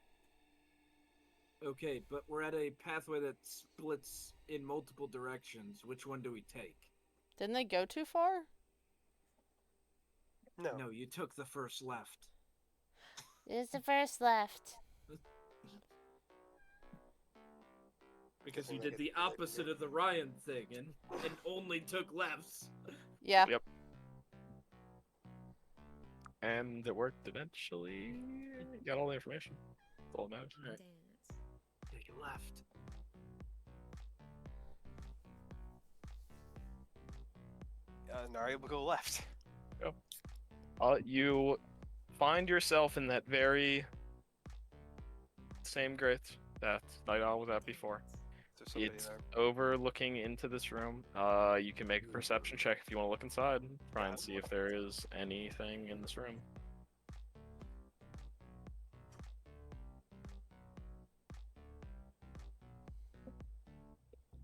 Okay, but we're at a pathway that splits in multiple directions. Which one do we take? Didn't they go too far? No. No, you took the first left. It was the first left. Because you Doesn't did make the it like opposite you. of the Ryan thing and only took lefts. Yeah. Yep. And it worked eventually. You got all the information. That's all that matters. Alright. Take a left. Nari will go left. You find yourself in that very same grate that Night Owl was at before. There's somebody It's there. overlooking into this room. You can make a perception check if you want to look inside. Try and see if there is anything in this room.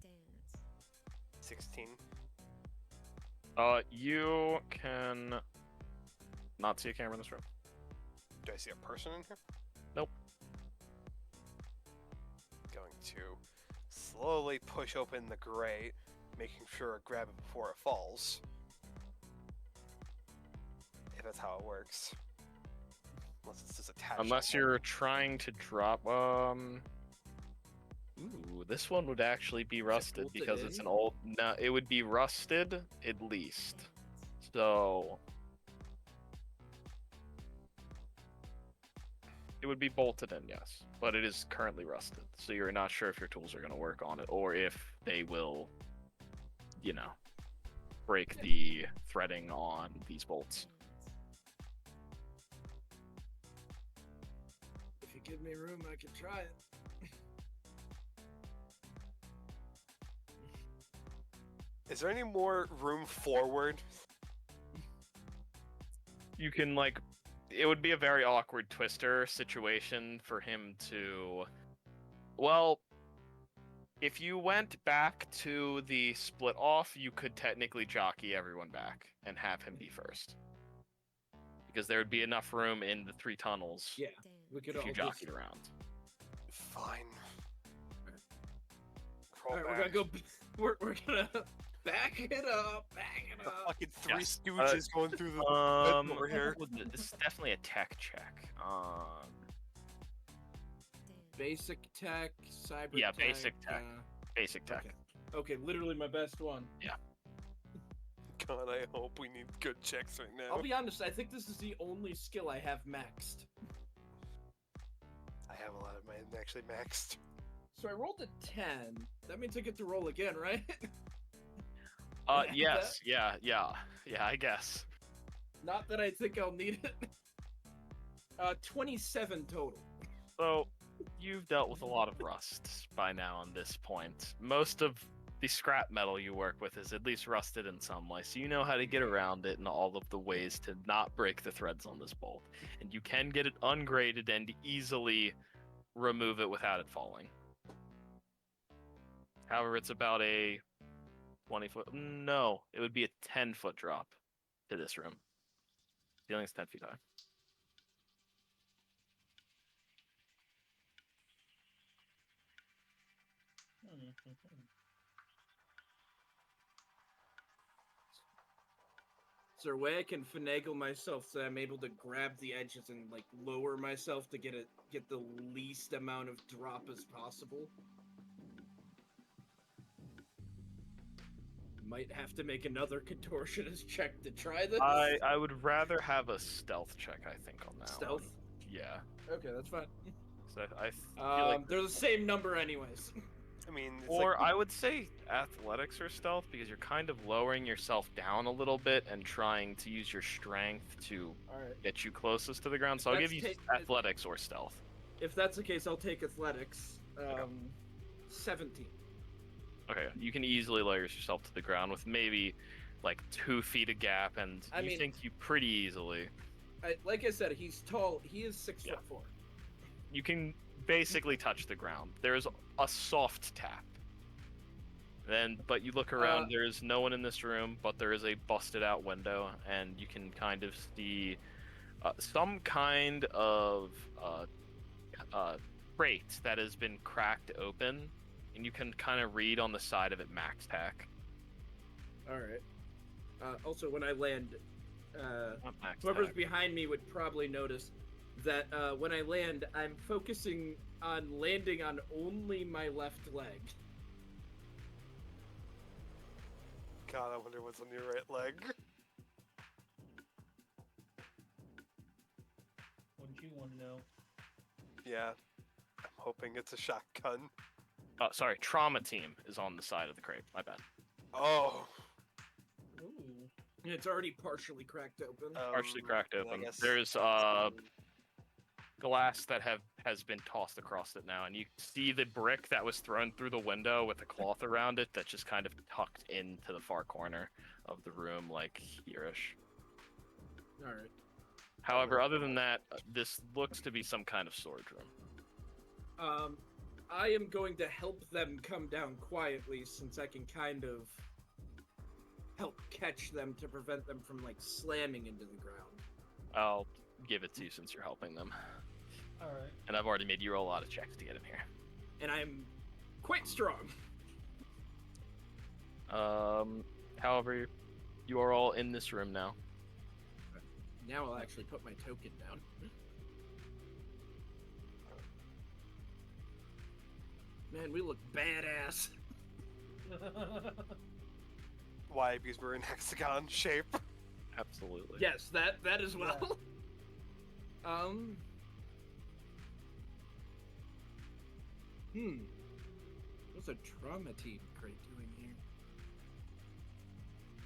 Dance. 16. You can not see a camera in this room. Do I see a person in here? Nope. Going to slowly push open the grate, making sure I grab it before it falls. If that's how it works. Unless it's just attached. Unless you're trying to drop, Ooh, this one would actually be rusted bolted because it's in? an old. No, it would be rusted at least. So it would be bolted in, yes, but it is currently rusted. So you're not sure if your tools are going to work on it or if they will, you know, break the threading on these bolts. If you give me room, I can try it. Is there any more room forward? You can, like, it would be a very awkward twister situation for him to, well, if you went back to the split off, you could technically jockey everyone back and have him be first. Because there would be enough room in the 3 tunnels Yeah, we could if all you just... jockeyed around. Fine. Crawl Alright, we're back. gonna go... We're gonna back it up, The fucking Three Yes. Stooges going through the over here. This is definitely a tech check. Basic tech, cyber Yeah, tech, basic tech. Basic tech. Okay, literally my best one. God, I hope we need good checks right now. I'll be honest, I think this is the only skill I have maxed. I have a lot of mine actually maxed. So I rolled a 10. That means I get to roll again, right? Yeah, Yes, yeah, I guess. Not that I think I'll need it. 27 total. So, you've dealt with a lot of rust by now on this point. Most of the scrap metal you work with is at least rusted in some way, so you know how to get around it and all of the ways to not break the threads on this bolt. And you can get it ungraded and easily remove it without it falling. However, it's about a 20-foot... No, it would be a 10-foot drop to this room. Ceiling's 10 feet high. Is there a way I can finagle myself so I'm able to grab the edges and like lower myself to get the least amount of drop as possible? Might have to make another contortionist check to try this. I would rather have a stealth check, I think, on that Stealth? one. Yeah. Okay, that's fine. So I feel like... They're the same number anyways. I mean, it's Or like, I would say athletics or stealth, because you're kind of lowering yourself down a little bit and trying to use your strength to Alright. get you closest to the ground. So I'll give you athletics or stealth. If that's the case, I'll take athletics. 17. Okay, you can easily lower yourself to the ground with maybe like 2 feet of gap, and I mean, think you pretty easily. Like I said, he's tall. He is 6'4". You can basically touch the ground. There's a soft tap. But you look around, there's no one in this room, but there is a busted out window, and you can kind of see some kind of crate that has been cracked open, and you can kind of read on the side of it max tack. Alright. Also, when I land, Not max whoever's tack. behind me would probably notice that when I land, I'm focusing on landing on only my left leg. God, I wonder what's on your right leg. Wouldn't you want to know? Yeah, I'm hoping it's a shotgun. Sorry, trauma team is on the side of the crate. My bad. Oh. Ooh. And it's already partially cracked open. Partially cracked I open. guess- There's glass that has been tossed across it now, and you see the brick that was thrown through the window with the cloth around it that's just kind of tucked into the far corner of the room, like here-ish. Alright. However, other than that, this looks to be some kind of storage room. I am going to help them come down quietly, since I can kind of help catch them to prevent them from like slamming into the ground. I'll give it to you since you're helping them. Alright. And I've already made you roll a lot of checks to get in here. And I'm quite strong. However, you are all in this room now. Now I'll actually put my token down. Man, we look badass. Why? Because we're in hexagon shape. Absolutely. Yes, that as well. What's a trauma team crate doing here?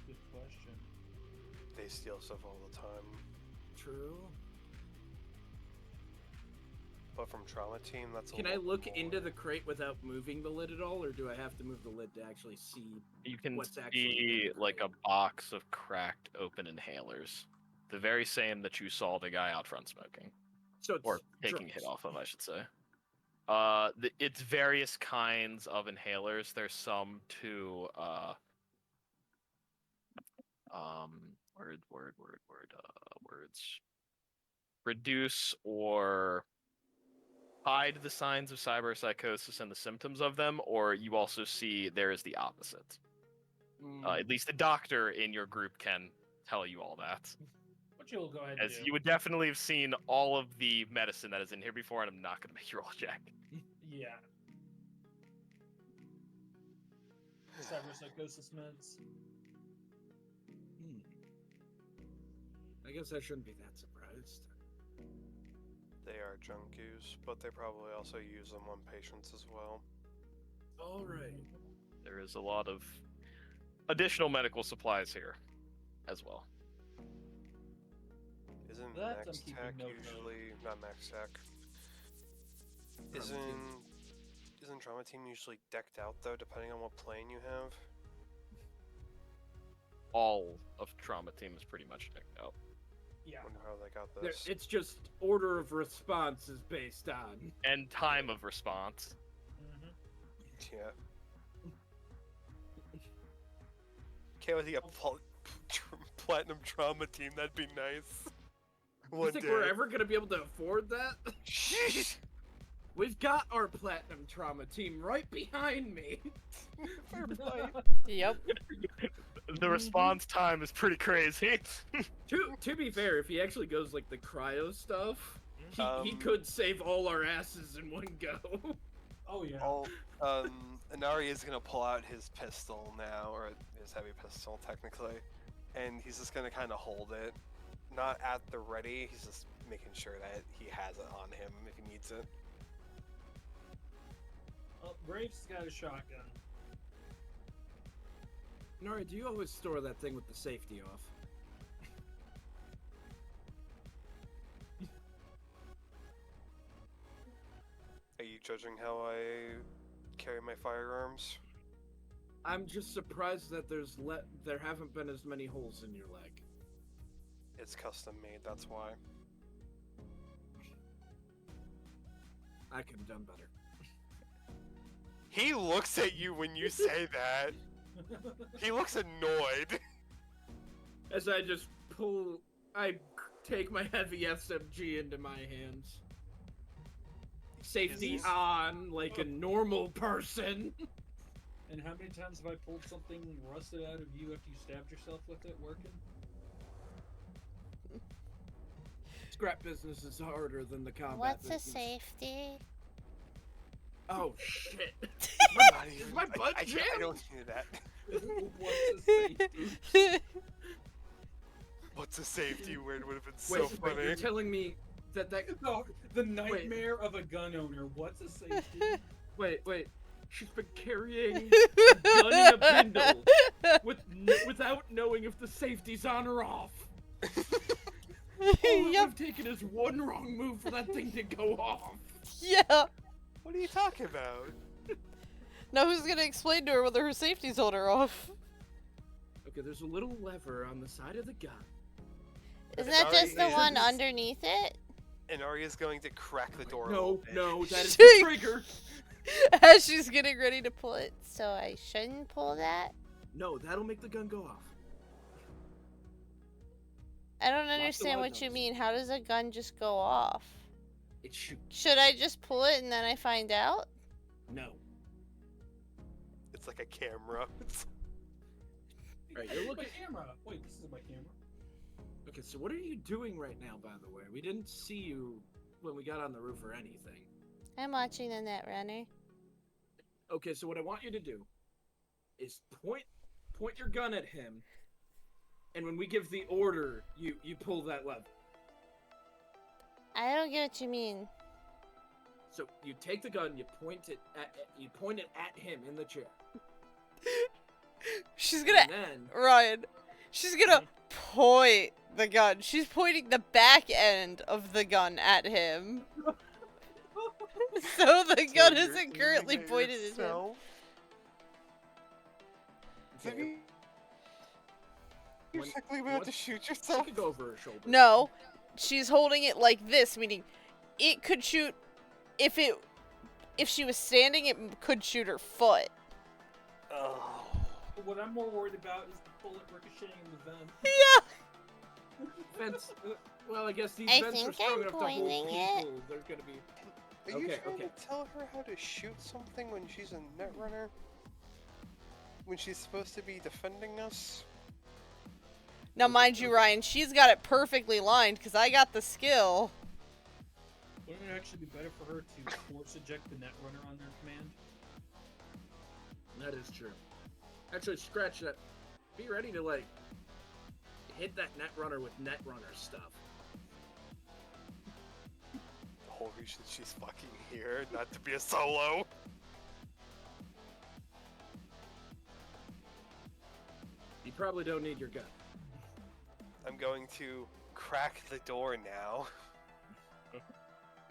Good question. They steal stuff all the time. True. But from trauma team, that's a Can I lot look more. into the crate without moving the lid at all, or do I have to move the lid to actually see? You can What's actually see in the like a crate? box of cracked open inhalers. The very same that you saw the guy out front smoking. So it's Or taking a drugs. hit off of, I should say. It's various kinds of inhalers. There's some to words. Reduce or hide the signs of cyberpsychosis and the symptoms of them, or you also see there is the opposite. At least the doctor in your group can tell you all that. What you'll go ahead and As do. you would definitely have seen all of the medicine that is in here before, and I'm not going to make you roll a check. Yeah. Cyberpsychosis meds. I guess I shouldn't be that surprised. They are junk use, but they probably also use them on patients as well. All right. There is a lot of additional medical supplies here as well. Isn't That I'm Max keeping Tech note of. usually not Max Tech? Isn't Drama Team usually decked out though, depending on what plane you have? All of Trauma Team is pretty much decked out. Yeah. Wonder how they got There- this. It's just order of response is based on. And time of response. Mm-hmm. Yeah. Can't wait to get Platinum Drama Team. That'd be nice. You One think day. we're ever gonna be able to afford that? Sheesh. We've got our platinum trauma team right behind me. Fair play. Yep. The response time is pretty crazy. To be fair, if he actually goes like the cryo stuff, he could save all our asses in one go. Oh yeah. Inari is gonna pull out his pistol now, or his heavy pistol technically, and he's just gonna kind of hold it, not at the ready. He's just making sure that he has it on him if he needs it. Graves got a shotgun. Nari, do you always store that thing with the safety off? Are you judging how I carry my firearms? I'm just surprised that there haven't been as many holes in your leg. It's custom made, that's why. I could have done better. He looks at you when you say that. He looks annoyed. As I just I take my heavy SMG into my hands. Safety this- on, like a normal person. And how many times have I pulled something rusted out of you after you stabbed yourself with it working? Scrap business is harder than the combat What's a business. safety? Oh shit! Not Is even- my butt I jammed? don't hear that. What's a safety? What's a safety word would have been Wait, so wait, funny. you're telling me that No, the nightmare of a gun owner. What's a safety? wait. She's been carrying a gun in a bindle without knowing if the safety's on or off. All it Yep. would have taken is one wrong move for that thing to go off. Yeah. What are you talking about? Now who's gonna explain to her whether her safety's on or off? Okay, there's a little lever on the side of the gun. Isn't that just the Sorry, one it's- underneath it? And Arya's going to crack the door a No, little bit. no, that is the trigger. As she's getting ready to pull it. So I shouldn't pull that? No, that'll make the gun go off. I don't the understand what you windows. mean. How does a gun just go off? It shoot. Should I just pull it and then I find out? No. It's like a camera. Right, Hey, you're look looking. at camera. Wait, this is my camera. Okay, so what are you doing right now, by the way? We didn't see you when we got on the roof or anything. I'm watching the Netrunner. Okay, so what I want you to do is point your gun at him, and when we give the order, you pull that lever. I don't get what you mean. So you take the gun, you point it at him in the chair. She's gonna And then Ryan. She's gonna point the gun. She's pointing the back end of the gun at him. So the gun you're isn't currently aiming at pointed at him. yourself? Have okay, You're When- technically about what- to shoot you yourself. could go over her shoulder. No, she's holding it like this, meaning it could shoot if she was standing, it could shoot her foot. Oh. But what I'm more worried about is the bullet ricocheting in the vent. Yeah. Vents. Well, I guess these I vents are think strong I'm enough to hold pointing people. it. They're gonna be. Are you Okay, trying okay. to tell her how to shoot something when she's a netrunner? When she's supposed to be defending us? Now, mind you, Ryan, she's got it perfectly lined because I got the skill. Wouldn't it actually be better for her to force eject the Netrunner on their command? That is true. Actually, scratch that. Be ready to like hit that Netrunner with Netrunner stuff. The whole reason she's fucking here, not to be a solo. You probably don't need your gun. I'm going to crack the door now.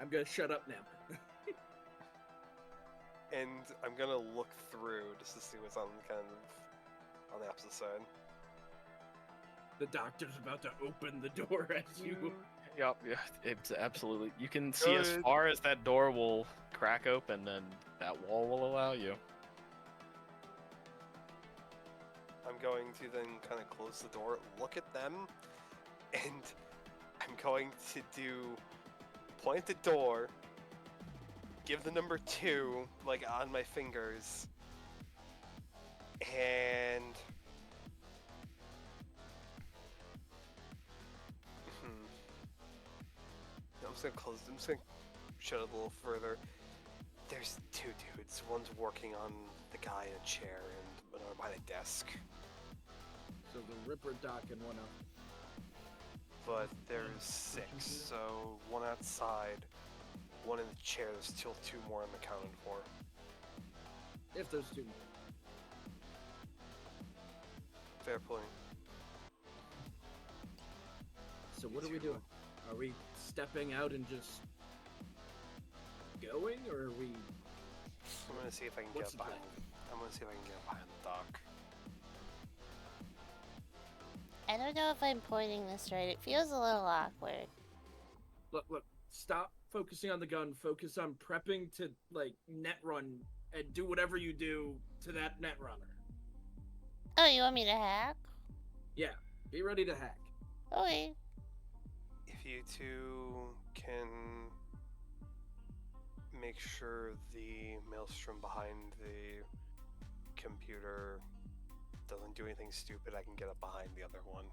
I'm gonna shut up now. And I'm gonna look through just to see what's on kind of on the opposite side. The doctor's about to open the door as you. Yep, yeah, it's absolutely. You can see as Good. far as that door will crack open, and that wall will allow you. I'm going to then kind of close the door, look at them, and I'm going to point at the door, give the number 2, like, on my fingers, and... I'm just gonna shut it a little further. There's 2 dudes. One's working on the guy in a chair and another behind a desk. So the Ripper Doc and one up. But there's 6, so 1 outside, 1 in the chair. There's still 2 more unaccounted for. If there's 2 more. Fair point. So what are we doing? Are we stepping out and just going, or are we? I'm gonna see if I can What's get the behind. I'm gonna see if I can get behind the dock. I don't know if I'm pointing this right. It feels a little awkward. Look. Stop focusing on the gun. Focus on prepping to like net run and do whatever you do to that net runner. Oh, you want me to hack? Yeah, be ready to hack. Okay. If you 2 can make sure the maelstrom behind the computer doesn't do anything stupid, I can get up behind the other one.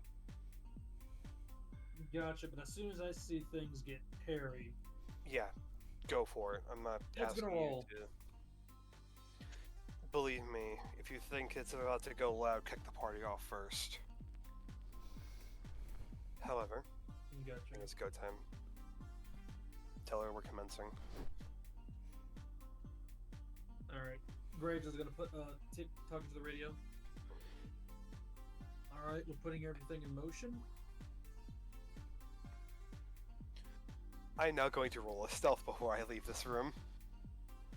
Gotcha, but as soon as I see things get hairy, Yeah, go for it. I'm not It's asking gonna you roll. to. Believe me, if you think it's about to go loud, kick the party off first. However, gotcha. it's go time. Tell her we're commencing. Alright. Graves is gonna put talking to the radio. Alright, we're putting everything in motion. I'm now going to roll a stealth before I leave this room.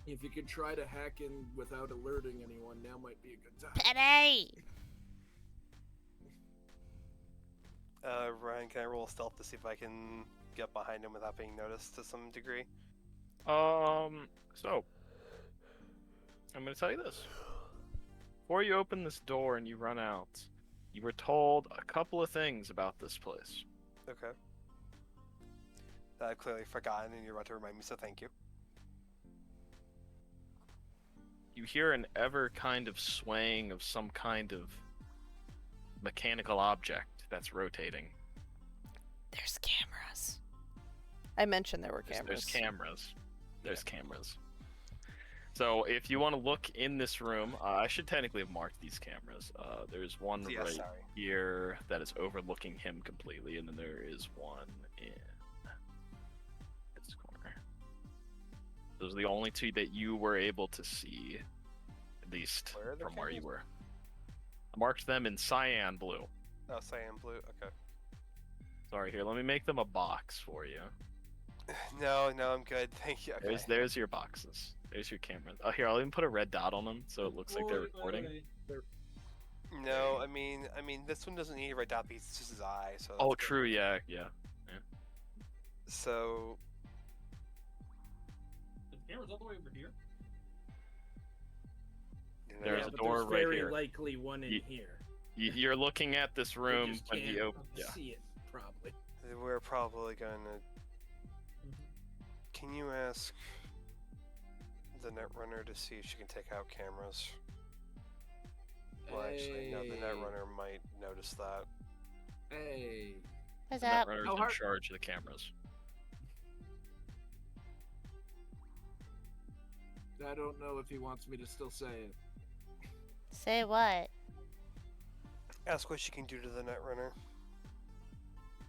If you could try to hack in without alerting anyone, now might be a good time. Penny! Ryan, can I roll a stealth to see if I can get behind him without being noticed to some degree? So I'm gonna tell you this. Before you open this door and you run out, you were told a couple of things about this place. Okay. That I've clearly forgotten, and you're about to remind me, so thank you. You hear an ever kind of swaying of some kind of mechanical object that's rotating. There's cameras. I mentioned there were cameras. There's cameras. There's cameras. So if you want to look in this room, I should technically have marked these cameras. There's one right here that is overlooking him completely, and then there is one in this corner. Those are the only 2 that you were able to see, at least from where you were. I marked them in cyan blue. Oh, cyan blue. Okay. Sorry, here. Let me make them a box for you. No, I'm good. Thank you. Okay. There's your boxes. There's your cameras. Oh, here, I'll even put a red dot on them so it looks like they're recording. No, I mean, this one doesn't need a red dot because it's just his eye. So. Oh, true. Yeah. So. The camera's all the way over here. There's a but door there's right very here. likely one in here. You're looking at this room We just when can't you open. Yeah. see it, probably. We're probably gonna. Can you ask the netrunner to see if she can take out cameras? Well, actually, no. The netrunner might notice that. Hey. What's The up? netrunner's in charge of the cameras. I don't know if he wants me to still say it. Say what? Ask what she can do to the netrunner.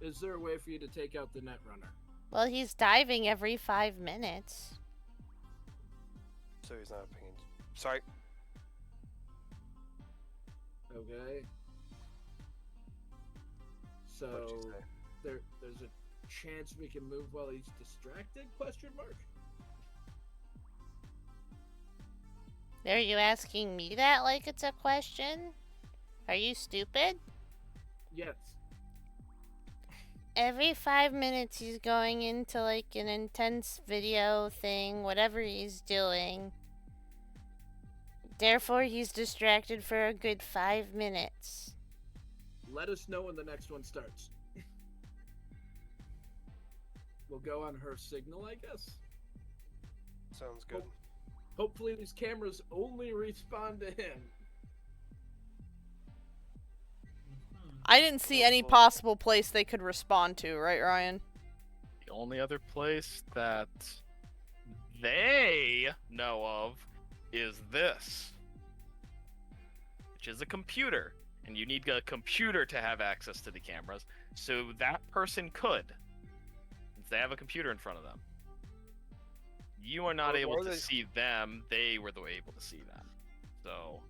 Is there a way for you to take out the netrunner? Well, he's diving every 5 minutes. So he's not paying. Sorry. Okay. So What did you say? there's a chance we can move while he's distracted? Question mark. Are you asking me that like it's a question? Are you stupid? Yes. Every 5 minutes he's going into like an intense video thing, whatever he's doing. Therefore, he's distracted for a good 5 minutes. Let us know when the next one starts. We'll go on her signal, I guess. Sounds good. Hopefully these cameras only respond to him. I didn't see any possible place they could respond to, right, Ryan? The only other place that they know of is this, which is a computer. And you need a computer to have access to the cameras. So that person could, since they have a computer in front of them. You are not able to see them. They were able to see them. So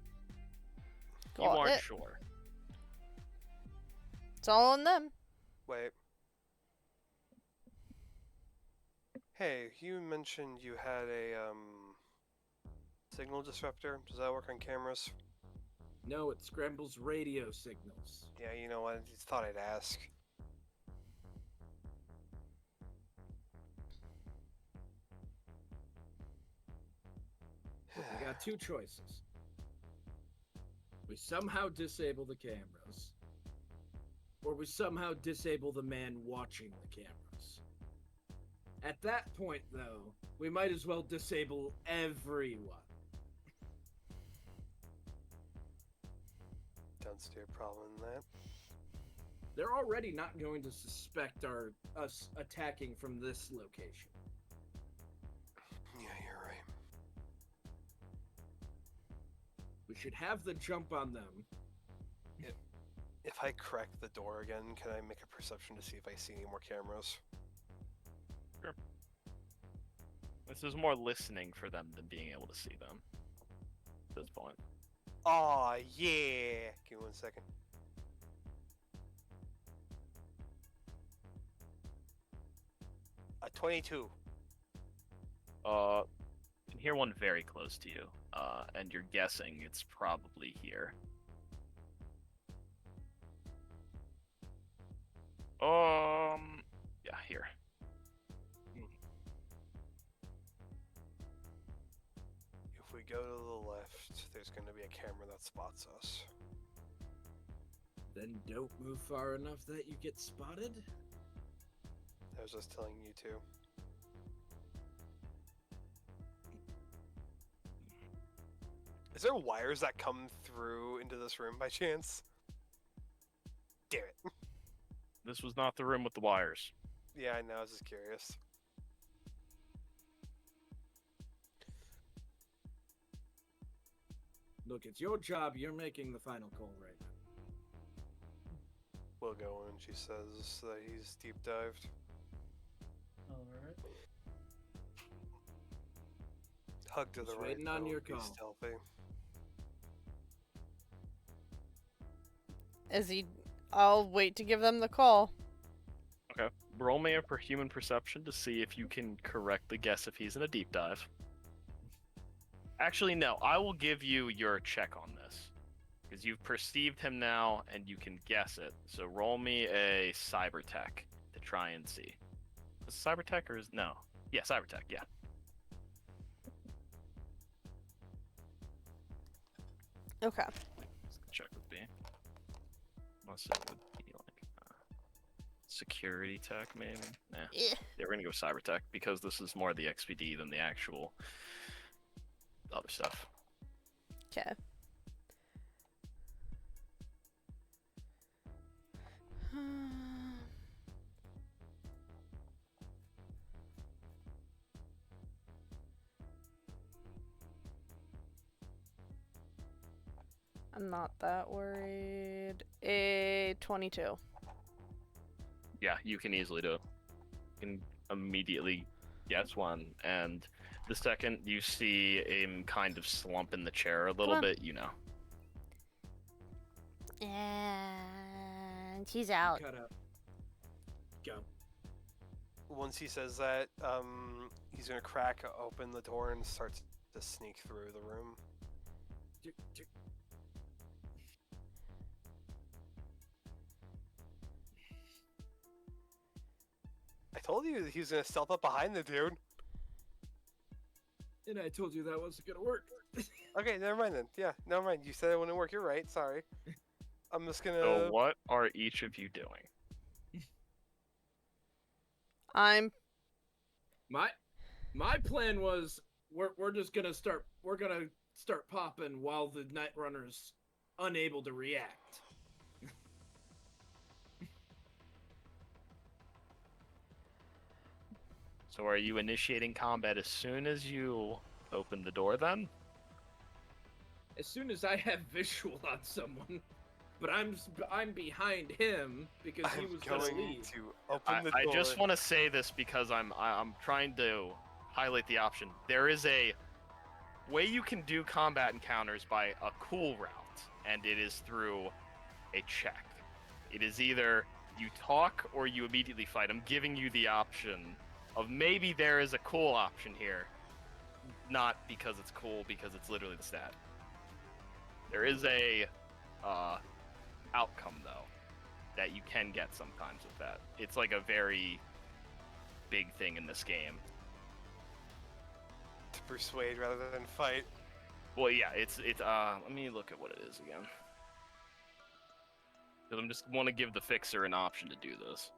you aren't sure. It's all on them. Wait. Hey, you mentioned you had a signal disruptor. Does that work on cameras? No, it scrambles radio signals. Yeah, you know what? I just thought I'd ask. We got two choices. We somehow disable the cameras, or we somehow disable the man watching the cameras. At that point, though, we might as well disable everyone. Don't see a problem in that. They're already not going to suspect us attacking from this location. Yeah, you're right. We should have the jump on them. If I crack the door again, can I make a perception to see if I see any more cameras? Sure. This is more listening for them than being able to see them at this point. Aw, yeah! Give me 1 second. A 22. You can hear one very close to you, and you're guessing it's probably here. Yeah, here. If we go to the left, there's going to be a camera that spots us. Then don't move far enough that you get spotted. I was just telling you to. Is there wires that come through into this room by chance? Damn it. This was not the room with the wires. Yeah, I know, I was just curious. Look, it's your job. You're making the final call right now. We'll go in, she says that he's deep dived. Alright. Hug to the Just right, waiting on though, your be call. stealthy. I'll wait to give them the call. Okay. Roll me a human perception to see if you can correctly guess if he's in a deep dive. Actually, no. I will give you your check on this. Because you've perceived him now, and you can guess it. So roll me a Cybertech to try and see. Is it Cybertech or is... No. Yeah, Cybertech, yeah. Okay. Let's check with B. Unless it would be like security tech, maybe. Nah. Yeah. Yeah, we're gonna go Cybertech because this is more the XPD than the actual other stuff. Okay. I'm not that worried. A 22. Yeah, you can easily do it. You can immediately guess one, and the second you see him kind of slump in the chair a little bit, you know. And he's out. Cut out. Go. Once he says that, he's gonna crack open the door and start to sneak through the room. I told you he was gonna stealth up behind the dude. And I told you that wasn't gonna work. Okay, never mind then. Yeah, never mind. You said it wouldn't work. You're right. Sorry. I'm just gonna. So what are each of you doing? I'm My plan was we're just gonna start popping while the Night Runner's unable to react. So are you initiating combat as soon as you open the door then? As soon as I have visual on someone, but I'm behind him because he I'm was gonna going leave. to open the door. I just want to say this because I'm trying to highlight the option. There is a way you can do combat encounters by a cool route, and it is through a check. It is either you talk or you immediately fight. I'm giving you the option of maybe there is a cool option here. Not because it's cool, because it's literally the stat. There is a outcome, though, that you can get sometimes with that. It's like a very big thing in this game. To persuade rather than fight. Well, yeah, it's let me look at what it is again. Because I just want to give the fixer an option to do this.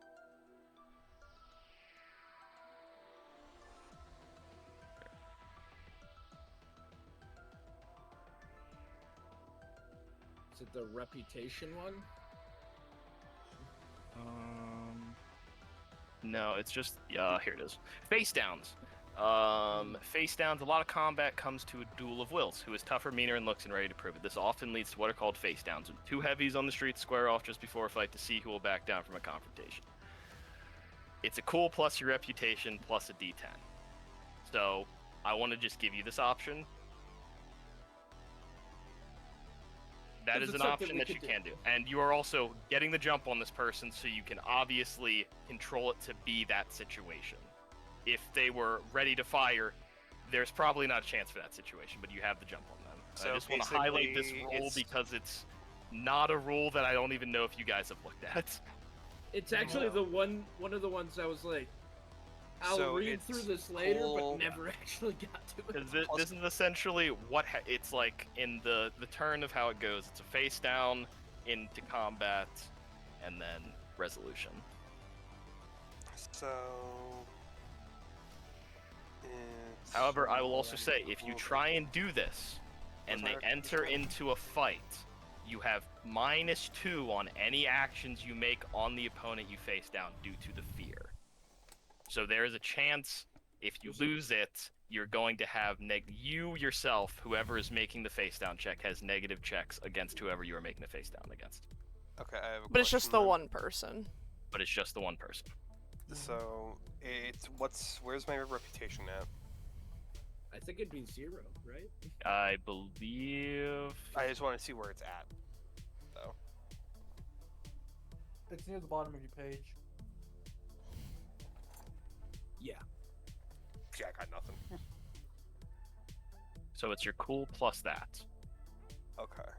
Is it the reputation one? No, it's just here it is. Face downs. Face downs. A lot of combat comes to a duel of wills. Who is tougher, meaner, and looks and ready to prove it. This often leads to what are called face downs. When two heavies on the street square off just before a fight to see who will back down from a confrontation. It's a cool plus your reputation plus a D10. So I want to just give you this option. That is an option that you can do. And you are also getting the jump on this person so you can obviously control it to be that situation. If they were ready to fire, there's probably not a chance for that situation, but you have the jump on them. So I just want to highlight this rule because it's not a rule that I don't even know if you guys have looked at. It's actually the one of the ones I was like, I'll read through this later, but never actually got to it. This is essentially what it's like in the turn of how it goes. It's a face down into combat, and then resolution. So. However, I will also say, if you try and do this, and they enter into a fight, you have -2 on any actions you make on the opponent you face down due to the fear. So there is a chance, if you lose it, you're going to have you yourself, whoever is making the face down check, has negative checks against whoever you are making the face down against. Okay, I have a But it's just the question one person. But it's just the one person. then. So where's my reputation at? I think it'd be 0, right? I believe. I just want to see where it's at, though. It's near the bottom of your page. Yeah. Yeah, I got nothing. So it's your cool plus that. Okay.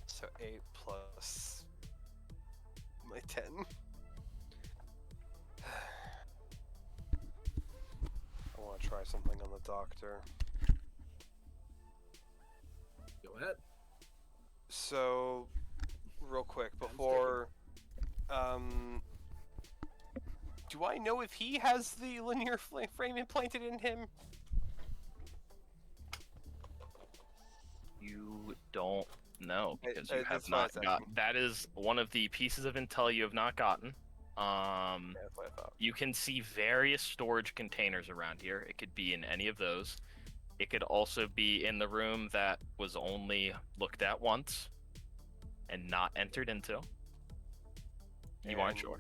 So 8 plus my 10. I want to try something on the doctor. Go ahead. So, real quick, before, do I know if he has the linear frame implanted in him? You don't know because you have that's not what I got. said. That is one of the pieces of intel you have not gotten. Yeah, that's what I thought. You can see various storage containers around here. It could be in any of those. It could also be in the room that was only looked at once and not entered into. You aren't sure.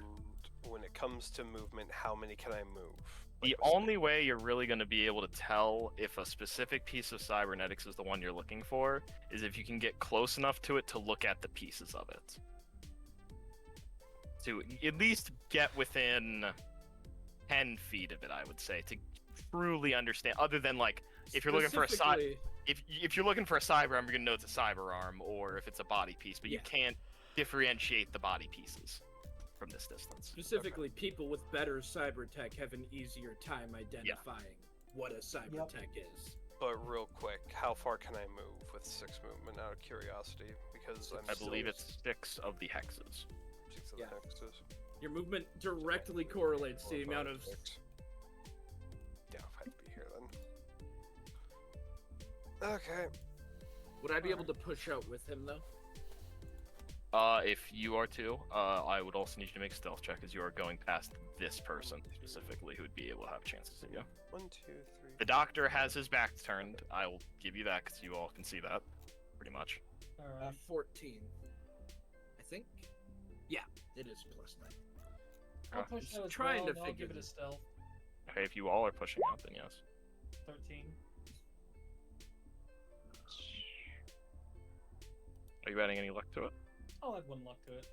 And when it comes to movement, how many can I move? The only way you're really going to be able to tell if a specific piece of cybernetics is the one you're looking for is if you can get close enough to it to look at the pieces of it. To at least get within 10 feet of it, I would say, to truly understand. Other than, like, if you're looking for a if you're looking for a cyber arm, you're gonna know it's a cyber arm, or if it's a body piece, but you can't differentiate the body pieces from this distance. Specifically, people with better cyber tech have an easier time identifying what a cyber tech is. But real quick, how far can I move with 6 movement out of curiosity? Because I believe it's 6 of the hexes. 6 of the hexes. Your movement directly correlates to the amount of... Yeah, if I had to be here then. Okay. Would I be able to push out with him, though? If you are to, I would also need you to make a stealth check, as you are going past this person specifically, who would be able to have a chance to see you. 1, 2, 3. The doctor has his back turned. I will give you that, because you all can see that, pretty much. 14. I think? Yeah, it is plus 9. I'll push that as trying well, to and I'll figure give it a this. stealth. Okay, if you all are pushing out, then yes. 13. Are you adding any luck to it? I'll add 1 luck to it.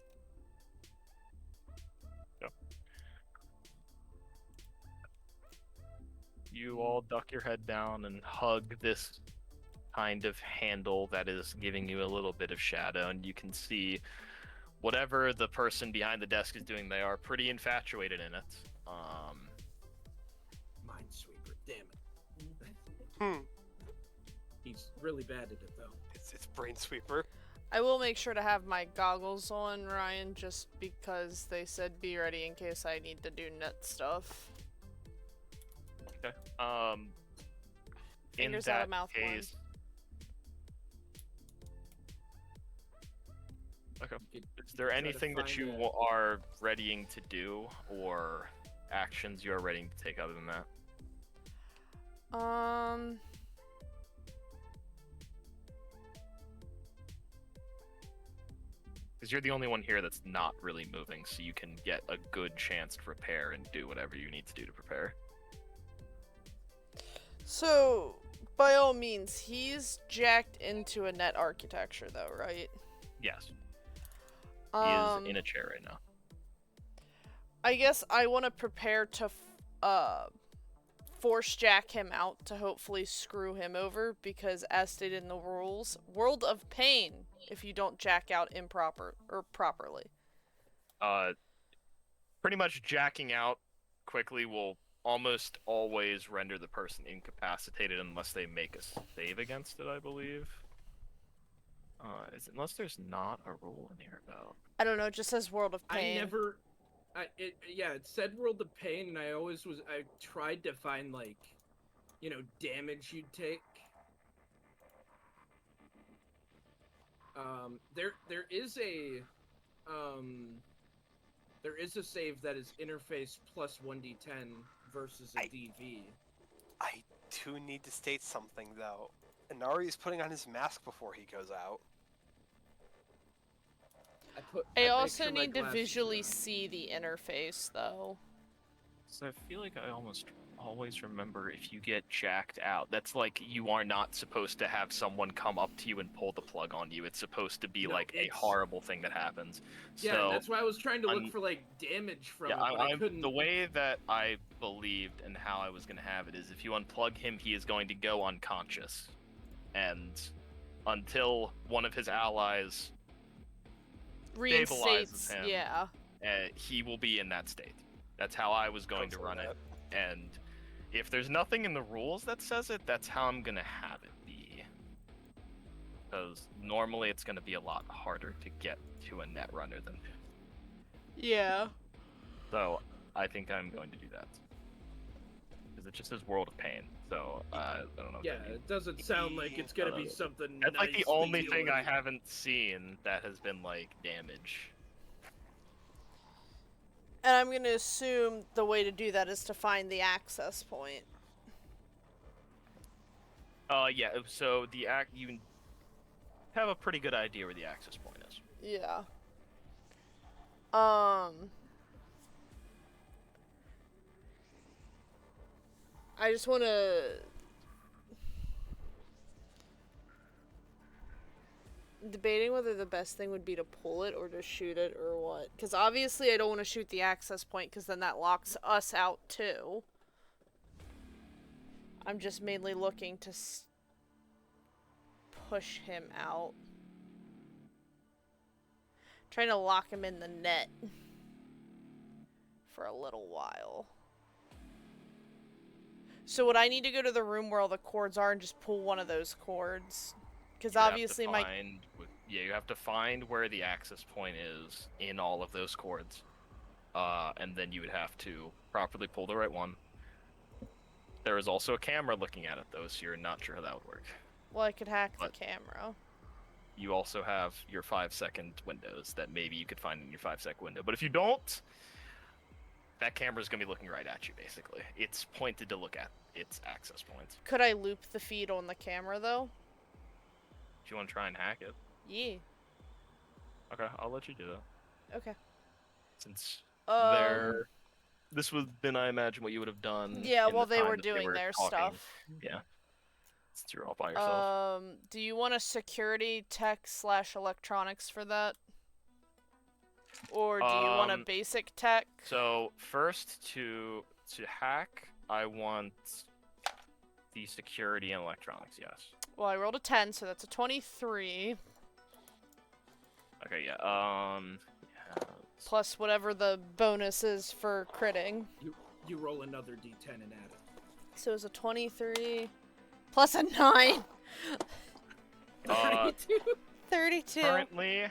You all duck your head down and hug this kind of handle that is giving you a little bit of shadow, and you can see whatever the person behind the desk is doing, they are pretty infatuated in it. Minesweeper, damn it. He's really bad at it, though. It's Brainsweeper. I will make sure to have my goggles on, Ryan, just because they said be ready in case I need to do net stuff. Okay. Fingers in out that of mouth one. case, okay. Is there anything that you are readying to do, or actions you are ready to take other than that? Because you're the only one here that's not really moving, so you can get a good chance to prepare and do whatever you need to do to prepare. So, by all means, he's jacked into a net architecture, though, right? Yes. He is in a chair right now. I guess I want to prepare to force jack him out to hopefully screw him over, because as stated in the rules, world of pain if you don't jack out properly. Pretty much jacking out quickly will almost always render the person incapacitated unless they make a save against it, I believe. Unless there's not a rule in here about... I don't know, it just says world of pain. It said world of pain, and I tried to find, like, damage you'd take. There is a save that is interface plus 1d10 versus a DV. I do need to state something, though. Inari is putting on his mask before he goes out. I also need to visually see the interface, though. So I feel like I almost always remember if you get jacked out, that's like you are not supposed to have someone come up to you and pull the plug on you. It's supposed to be like a horrible thing that happens. Yeah, so, that's why I was trying to look for like damage from it, but I couldn't. The way that I believed and how I was going to have it is if you unplug him, he is going to go unconscious. And until one of his allies stabilizes him, he will be in that state. That's how I was going to run it. And if there's nothing in the rules that says it, that's how I'm going to have it be. Because normally it's going to be a lot harder to get to a net runner than... Yeah. So I think I'm going to do that. Because it just says World of Pain. So I don't know. Yeah, it doesn't sound like it's going to be something That's nice like the only to thing deal I with. haven't seen that has been like damage. And I'm going to assume the way to do that is to find the access point. Yeah, so you have a pretty good idea where the access point is. Yeah. I just want to... Debating whether the best thing would be to pull it or to shoot it or what. Because obviously I don't want to shoot the access point because then that locks us out too. I'm just mainly looking to push him out. Trying to lock him in the net for a little while. So would I need to go to the room where all the cords are and just pull one of those cords? Because obviously you have to find where the access point is in all of those cords. And then you would have to properly pull the right one. There is also a camera looking at it, though, so you're not sure how that would work. Well, I could hack the camera. You also have your 5-second windows that maybe you could find in your 5-second window. But if you don't, that camera's going to be looking right at you, basically. It's pointed to look at its access points. Could I loop the feed on the camera, though? If you want to try and hack it. Yeah. Okay, I'll let you do that. Okay. Since this would have been, I imagine, what you would have done. Yeah, in while the they time were that doing their talking. stuff. Yeah. Since you're all by yourself. Do you want a security tech/electronics for that? Or do you want a basic tech? So first to hack, I want the security and electronics, yes. Well, I rolled a 10, so that's a 23. Okay, yeah. Plus whatever the bonus is for critting. You roll another d10 and add it. So it's a 23 plus a 9. 32. Currently,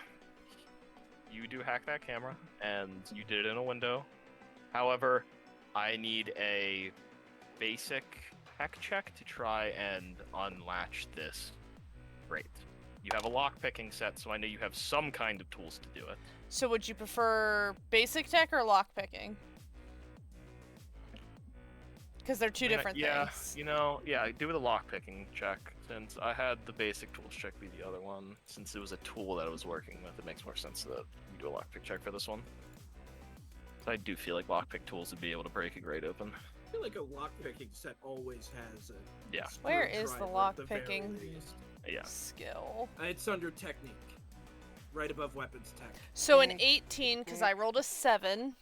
you do hack that camera, and you did it in a window. However, I need a basic hack check to try and unlatch this grate. You have a lock-picking set, so I know you have some kind of tools to do it. So would you prefer basic tech or lockpicking? Because they're two different things. Yeah, do the lock-picking check. Since I had the basic tools check be the other one, since it was a tool that I was working with, it makes more sense that you do a lockpick check for this one. So I do feel like lockpick tools would be able to break a grate open. I feel like a lockpicking set always has a Where is the screwdriver at the very lockpicking Yeah. skill? It's under technique. Right above weapons tech. So an 18, because I rolled a 7.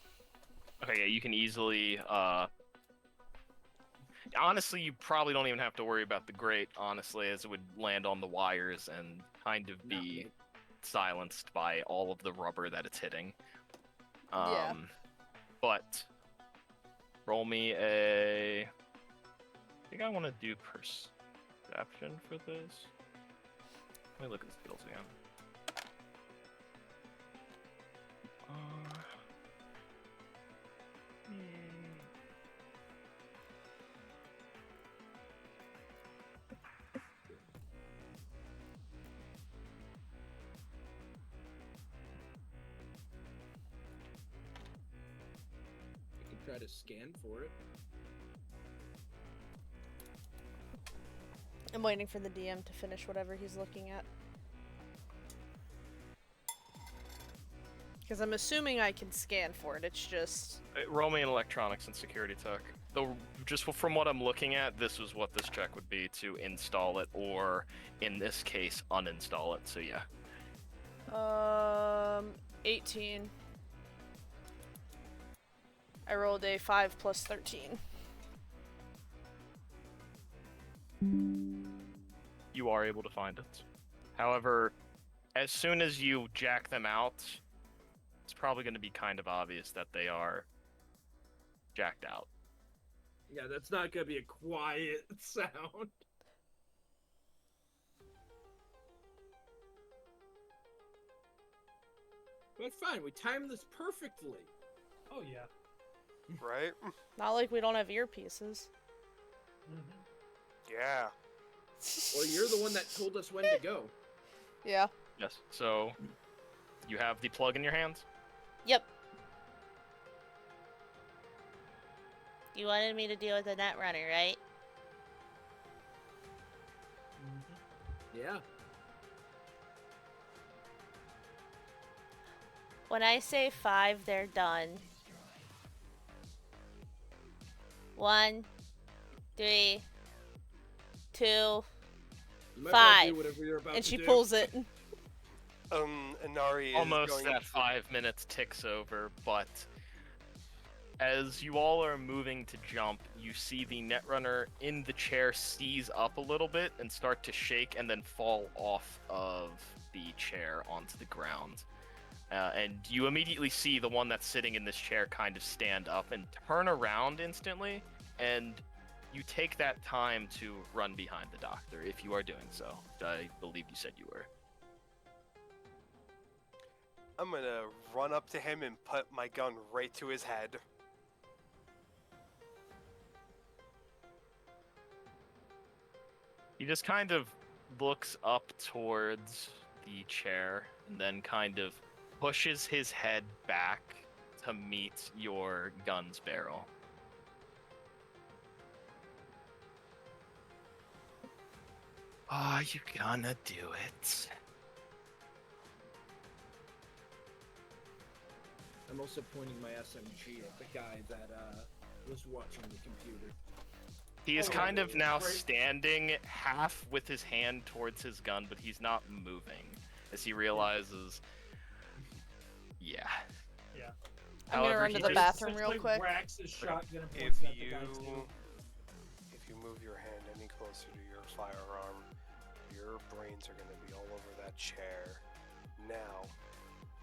Okay, yeah, you can easily, honestly, you probably don't even have to worry about the grate, honestly, as it would land on the wires and kind of be silenced by all of the rubber that it's hitting. Yeah. But, roll me a... I think I want to do perception for this. Let me look at the skills again. You can try to scan for it. I'm waiting for the DM to finish whatever he's looking at. Because I'm assuming I can scan for it, it's just... Roll me in electronics and security tech. Though, just from what I'm looking at, this is what this check would be to install it, or, in this case, uninstall it, so yeah. 18. I rolled a 5 plus 13. You are able to find it. However, as soon as you jack them out, it's probably going to be kind of obvious that they are jacked out. Yeah, that's not gonna be a quiet sound. But fine, we timed this perfectly. Oh yeah. Right? Not like we don't have earpieces. Yeah. Well, you're the one that told us when to go. Yeah. Yes, so you have the plug in your hands? Yep. You wanted me to deal with the net runner, right? Yeah. When I say 5, they're done. 1, 3, 2, You might wanna 5. do whatever you're about And to she do. pulls it. Inari is Almost going that to... 5 minutes ticks over, but as you all are moving to jump, you see the Netrunner in the chair seize up a little bit and start to shake and then fall off of the chair onto the ground. And you immediately see the one that's sitting in this chair kind of stand up and turn around instantly, and you take that time to run behind the doctor if you are doing so. I believe you said you were. I'm gonna run up to him and put my gun right to his head. He just kind of looks up towards the chair and then kind of pushes his head back to meet your gun's barrel. Are you gonna do it? I'm also pointing my SMG at the guy that was watching the computer. He is Oh, kind of now great. standing half with his hand towards his gun, but he's not moving as he realizes. Yeah. Yeah. I'm gonna run he to the just- bathroom real Essentially quick. Racks his shotgun and If points it at the guy too. you move your hand any closer to your firearm, your brains are gonna be all over that chair. Now,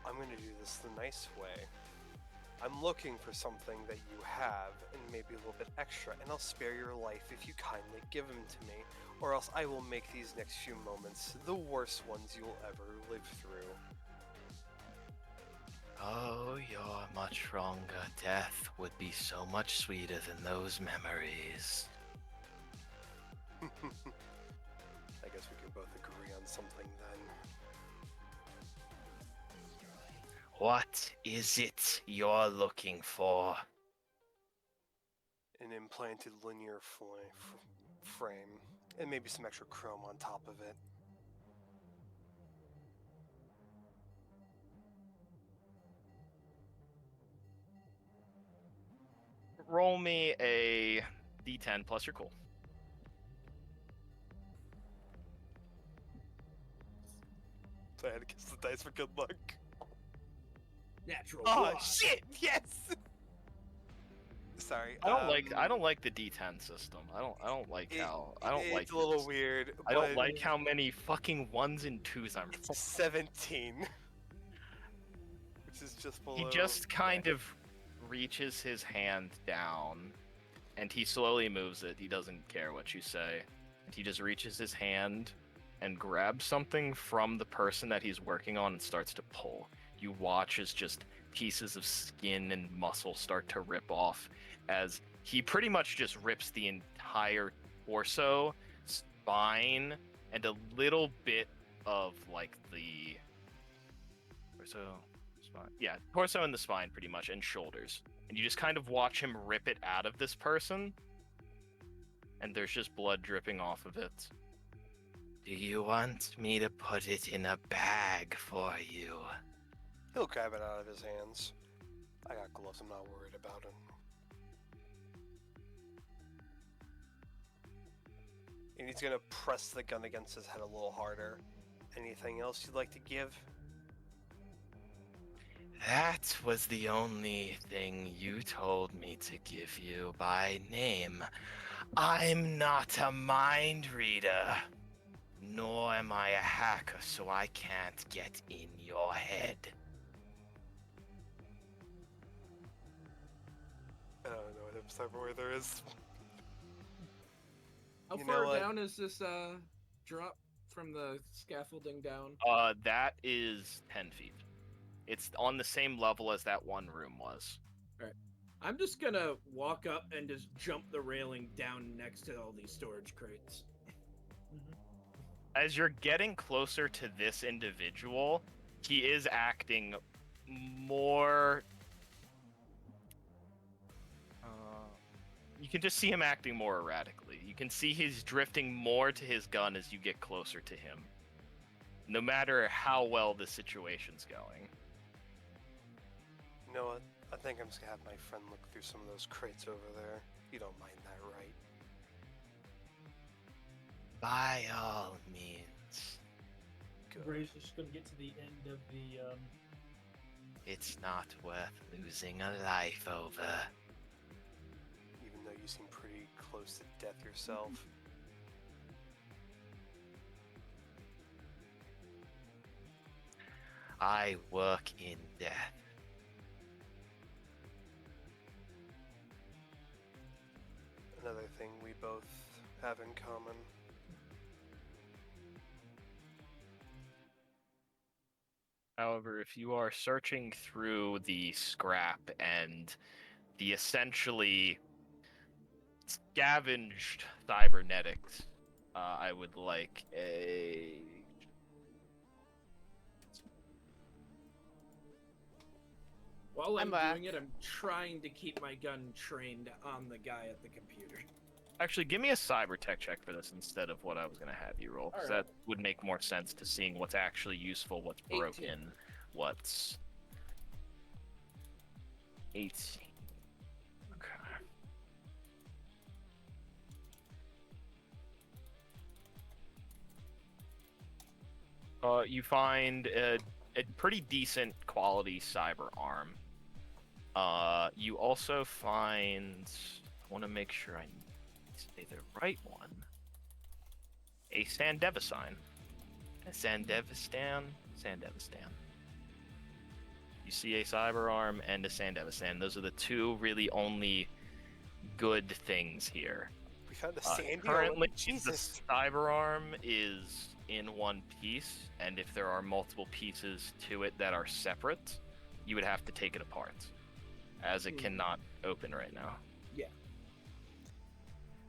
I'm gonna do this the nice way. I'm looking for something that you have, and maybe a little bit extra, and I'll spare your life if you kindly give them to me, or else I will make these next few moments the worst ones you'll ever live through. Oh, you're much stronger. Death would be so much sweeter than those memories. I guess we can both agree on something then. What is it you're looking for? An implanted linear frame, and maybe some extra chrome on top of it. Roll me a d10 plus your cool. So I had to kiss the dice for good luck. Natural. Oh one. shit! Yes. Sorry. I don't like the d10 system. I don't like how It's a little weird. I don't but like how many fucking 1s and 2s I'm It's 17, which is just below. He just kind of reaches his hand down and he slowly moves it. He doesn't care what you say. He just reaches his hand and grabs something from the person that he's working on and starts to pull. You watch as just pieces of skin and muscle start to rip off as he pretty much just rips the entire torso, spine, and a little bit of like the torso, spine. Yeah, torso and the spine pretty much, and shoulders. And you just kind of watch him rip it out of this person, and there's just blood dripping off of it. Do you want me to put it in a bag for you? He'll grab it out of his hands. I got gloves. I'm not worried about it. And he's gonna press the gun against his head a little harder. Anything else you'd like to give? That was the only thing you told me to give you by name. I'm not a mind reader, nor am I a hacker, so I can't get in your head. I don't know what cyberware there is. How You know far what? down is this drop from the scaffolding down? That is 10 feet. It's on the same level as that one room was. I'm just gonna walk up and just jump the railing down next to all these storage crates. As you're getting closer to this individual, he is acting more. You can just see him acting more erratically. You can see he's drifting more to his gun as you get closer to him. No matter how well the situation's going. You know what? I think I'm just gonna have my friend look through some of those crates over there. You don't mind that, right? By all means, Ray's just gonna get to the end of the it's not worth losing a life over. close to death yourself. I work in death. Another thing we both have in common. However, if you are searching through the scrap and the essentially scavenged cybernetics, I would like a... While I'm I'm back. doing it, I'm trying to keep my gun trained on the guy at the computer. Actually, give me a cyber tech check for this instead of what I was going to have you roll, because Alright. that would make more sense to seeing what's actually useful, what's 18. broken, what's... 18. Okay. You find a pretty decent quality cyber arm. You also find... I want to make sure I say the right one. A Sandevisine. A Sandevistan? Sandevistan. You see a cyber arm and a Sandevistan. Those are the two really only good things here. We found a sandy Currently, one. Jesus. the cyber arm is in one piece, and if there are multiple pieces to it that are separate, you would have to take it apart, as it cannot open right now.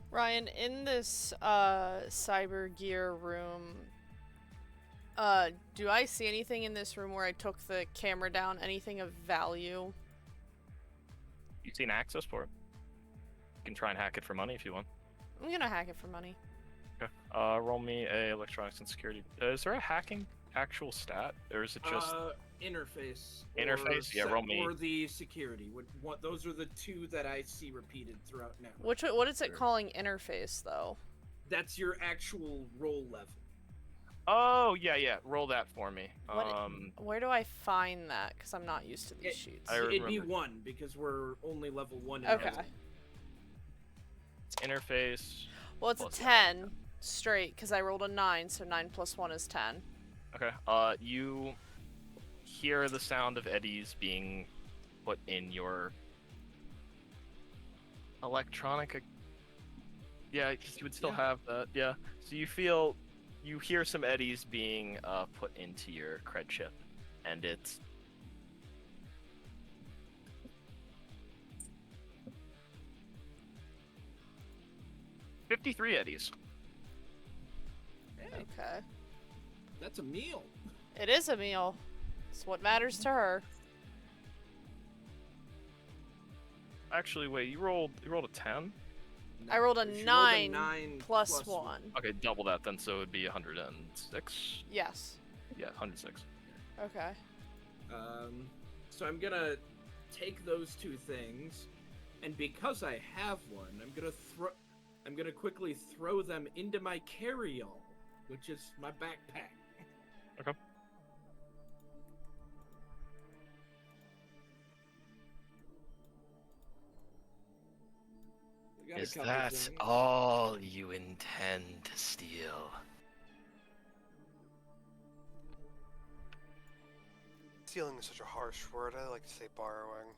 Ryan, in this cyber gear room, do I see anything in this room where I took the camera down? Anything of value? You see an access port. You can try and hack it for money if you want. I'm gonna hack it for money. Okay. Roll me a electronics and security. Is there a hacking actual stat, or is it just Interface. Interface? Yeah, roll me. Or the security. What? Those are the two that I see repeated throughout now. What is it calling interface though? That's your actual roll level. Oh, yeah. Roll that for me. Where do I find that? Because I'm not used to these sheets. It'd be remember. 1 because we're only level 1. In Okay. Level. It's interface. Well, it's a Plus 10 straight because I rolled a 9, so 9 plus 1 is 10. Okay. You hear the sound of eddies being put in your electronic. Yeah, you would still have that. Yeah. So you hear some eddies being put into your cred chip, and it's 53 eddies. Hey, Okay. that's a meal. It is a meal. It's what matters to her. Actually, wait. You rolled a 10. I rolled a She rolled 9 plus 1. 1. Okay, double that then, so it would be 106. Yes. Yeah, 106. Okay. So I'm gonna take those two things, and because I have one, I'm gonna quickly throw them into my carry-all, which is my backpack. Okay. We got a Is couple that things. all you intend to steal? Stealing is such a harsh word. I like to say borrowing.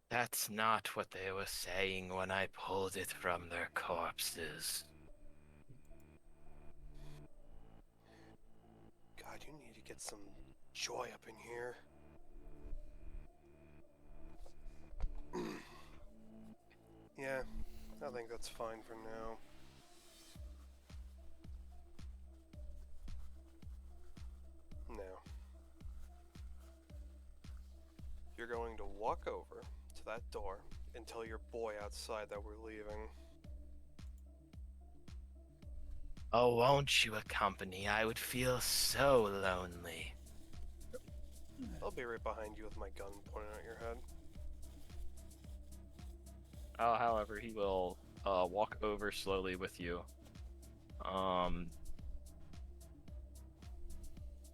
That's not what they were saying when I pulled it from their corpses. God, you need to get some joy up in here. Yeah, I think that's fine for now. Now, you're going to walk over to that door and tell your boy outside that we're leaving. Oh, won't you accompany? I would feel so lonely. I'll be right behind you with my gun pointing at your head. However, he will walk over slowly with you.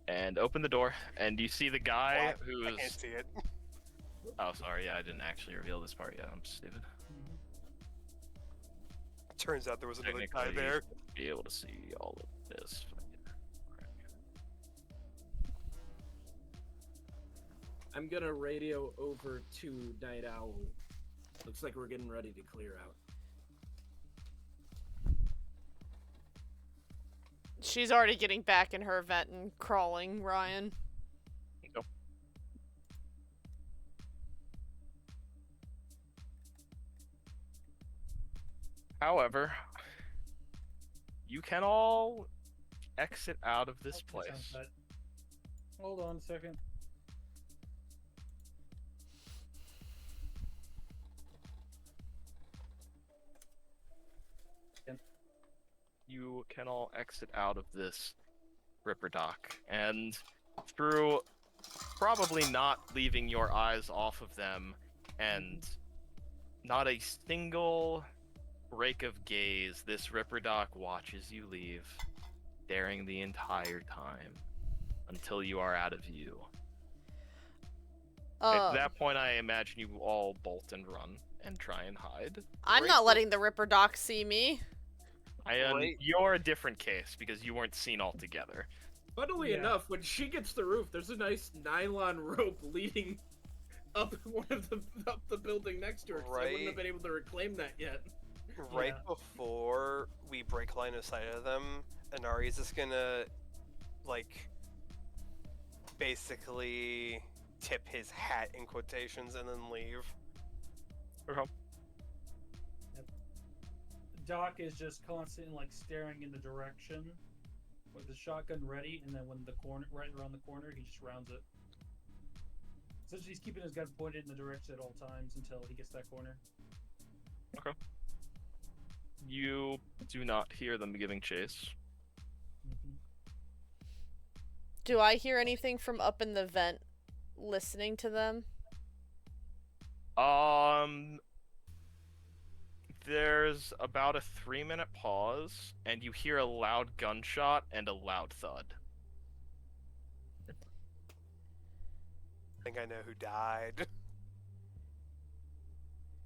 And open the door, and you see the guy What? I can't who's see it. Oh, sorry. Yeah, I didn't actually reveal this part yet. I'm stupid. Turns out there was another guy Technically, there. be able to see all of this. I'm gonna radio over to Night Owl. Looks like we're getting ready to clear out. She's already getting back in her vent and crawling, Ryan. Go. However, you can all exit out of this Oh, that sounds place. bad. Hold on a second. You can all exit out of this Ripper Dock, and through probably not leaving your eyes off of them, and not a single break of gaze, this Ripper Dock watches you leave, staring the entire time until you are out of view. At that point, I imagine you all bolt and run and try and hide. I'm not letting the Ripper Doc see me. You're a different case because you weren't seen altogether. Funnily enough, when she gets the roof, there's a nice nylon rope leading up up the building next to her. 'Cause I wouldn't have been able to reclaim that yet. Right before we break line of sight of them, Inari's just gonna, like, basically tip his hat in quotations and then leave. Okay. Doc is just constantly like staring in the direction with the shotgun ready, and then when the corner, right around the corner, he just rounds it. Essentially, he's keeping his gun pointed in the direction at all times until he gets that corner. Okay. You do not hear them giving chase. Do I hear anything from up in the vent listening to them? There's about a 3-minute pause, and you hear a loud gunshot and a loud thud. I think I know who died.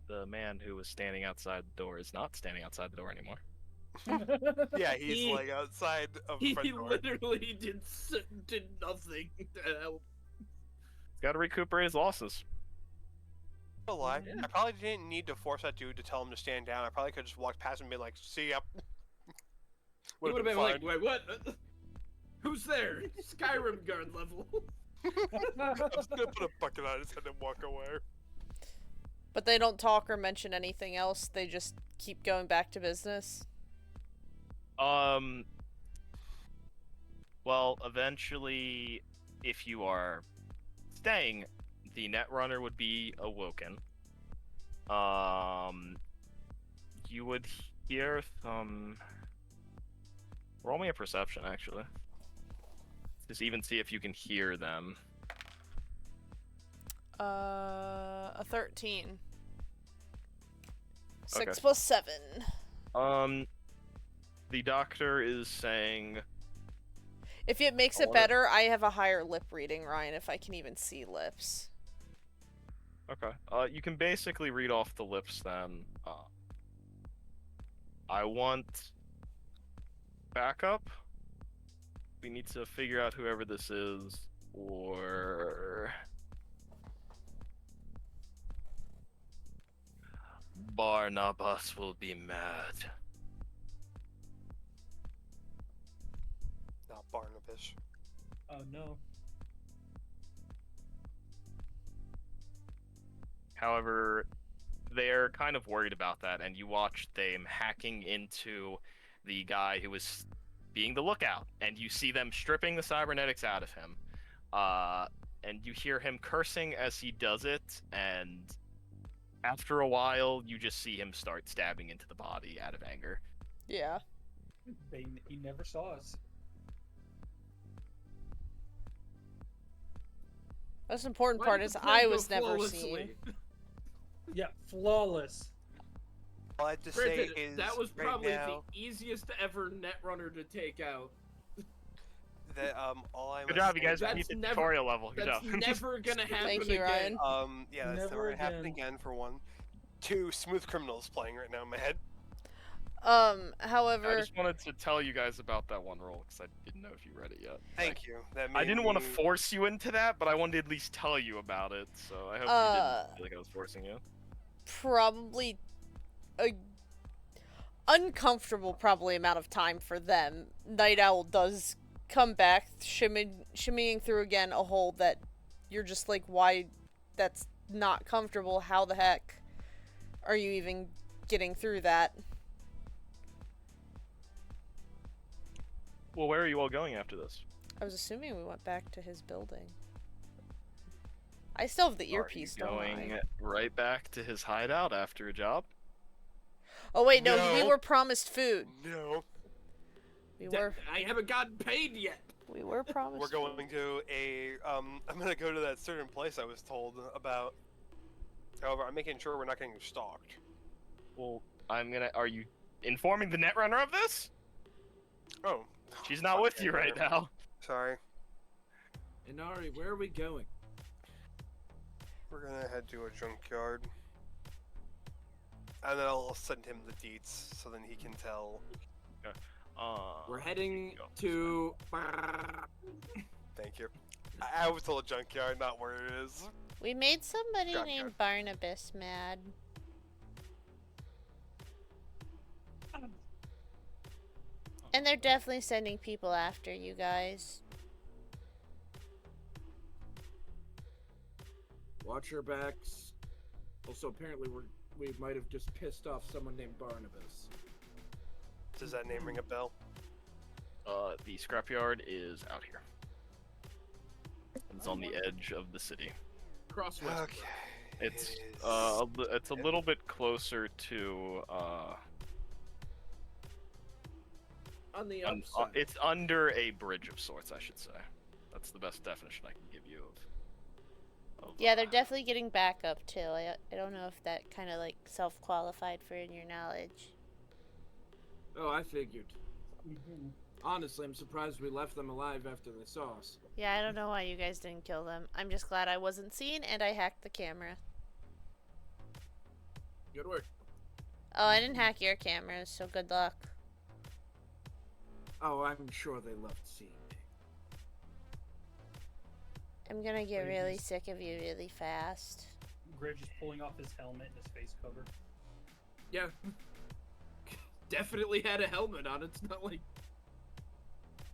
The man who was standing outside the door is not standing outside the door anymore. Yeah, he's like outside of the He front door. literally did nothing to help. He's got to recuperate his losses. No lie. I probably didn't need to force that dude to tell him to stand down. I probably could have just walked past him and been like, "See ya." He would have been like, "Wait, what? Who's there?" Skyrim guard level. I'm just gonna put a bucket on his head and walk away. But they don't talk or mention anything else. They just keep going back to business. Well, eventually, if you are staying, the Netrunner would be awoken. You would hear some... Roll me a perception, actually. Just even see if you can hear them. A 13. 6 Okay. plus 7. The doctor is saying... If it makes it better, I have a higher lip reading, Ryan, if I can even see lips. Okay. You can basically read off the lips then. I want backup. We need to figure out whoever this is, or... Barnabas will be mad. Not Barnabas. Oh no. However, they're kind of worried about that, and you watch them hacking into the guy who was being the lookout, and you see them stripping the cybernetics out of him. And you hear him cursing as he does it, and after a while, you just see him start stabbing into the body out of anger. Yeah. He never saw us. Most important Why part did is the play I go was never flawlessly? seen. Yeah, flawless. All I have to say Granted, is that was right probably now, the easiest ever Netrunner to take out. that all I'm Good job, you guys. That's Beat the never- tutorial level. Good That's job. never gonna happen Thank you, again. Ryan. Yeah, that's Never never gonna happen again. again for one. Two, Smooth Criminals playing right now in my head. I However, just wanted to tell you guys about that one roll because I didn't know if you read it yet. Thank you. That I made didn't want to me- force you into that, but I wanted to at least tell you about it. So I hope you didn't feel like I was forcing you. probably a uncomfortable probably amount of time for them. Night Owl does come back, shimmying through again a hole that you're just like, why? That's not comfortable. How the heck are you even getting through that? Well, where are you all going after this? I was assuming we went back to his building. I still have the earpiece, Are you don't going I? right back to his hideout after a job? Oh wait, no, we No. were promised food. No. We were I haven't gotten paid yet. promised. We're going to a I'm gonna go to that certain place I was told about. However, I'm making sure we're not getting stalked. Well, Are you informing the Netrunner of this? Oh. She's not with you right now. Sorry. Inari, where are we going? We're gonna head to a junkyard. And then I'll send him the deets so then he can tell. We're heading to. Thank you. I was told a junkyard, not where it is. We made somebody Junkyard. named Barnabas mad. And they're definitely sending people after you guys. Watch your backs. Also, apparently we might have just pissed off someone named Barnabas. Does that name ring a bell? The scrapyard is out here. It's on the edge of the city. Crosswest. Okay. It's It is- it's a little bit closer to On the un- upside. it's under a bridge of sorts, I should say. That's the best definition I can give you of Yeah, they're definitely getting backup too. I don't know if that kind of like self-qualified for in your knowledge. Oh, I figured. Mm-hmm. Honestly, I'm surprised we left them alive after they saw us. Yeah, I don't know why you guys didn't kill them. I'm just glad I wasn't seen and I hacked the camera. Good work. Oh, I didn't hack your cameras, so good luck. Oh, I'm sure they loved seeing me. I'm gonna get Wait, really he's- sick of you really fast. Greg just pulling off his helmet and his face cover. Yeah. Definitely had a helmet on. It's not like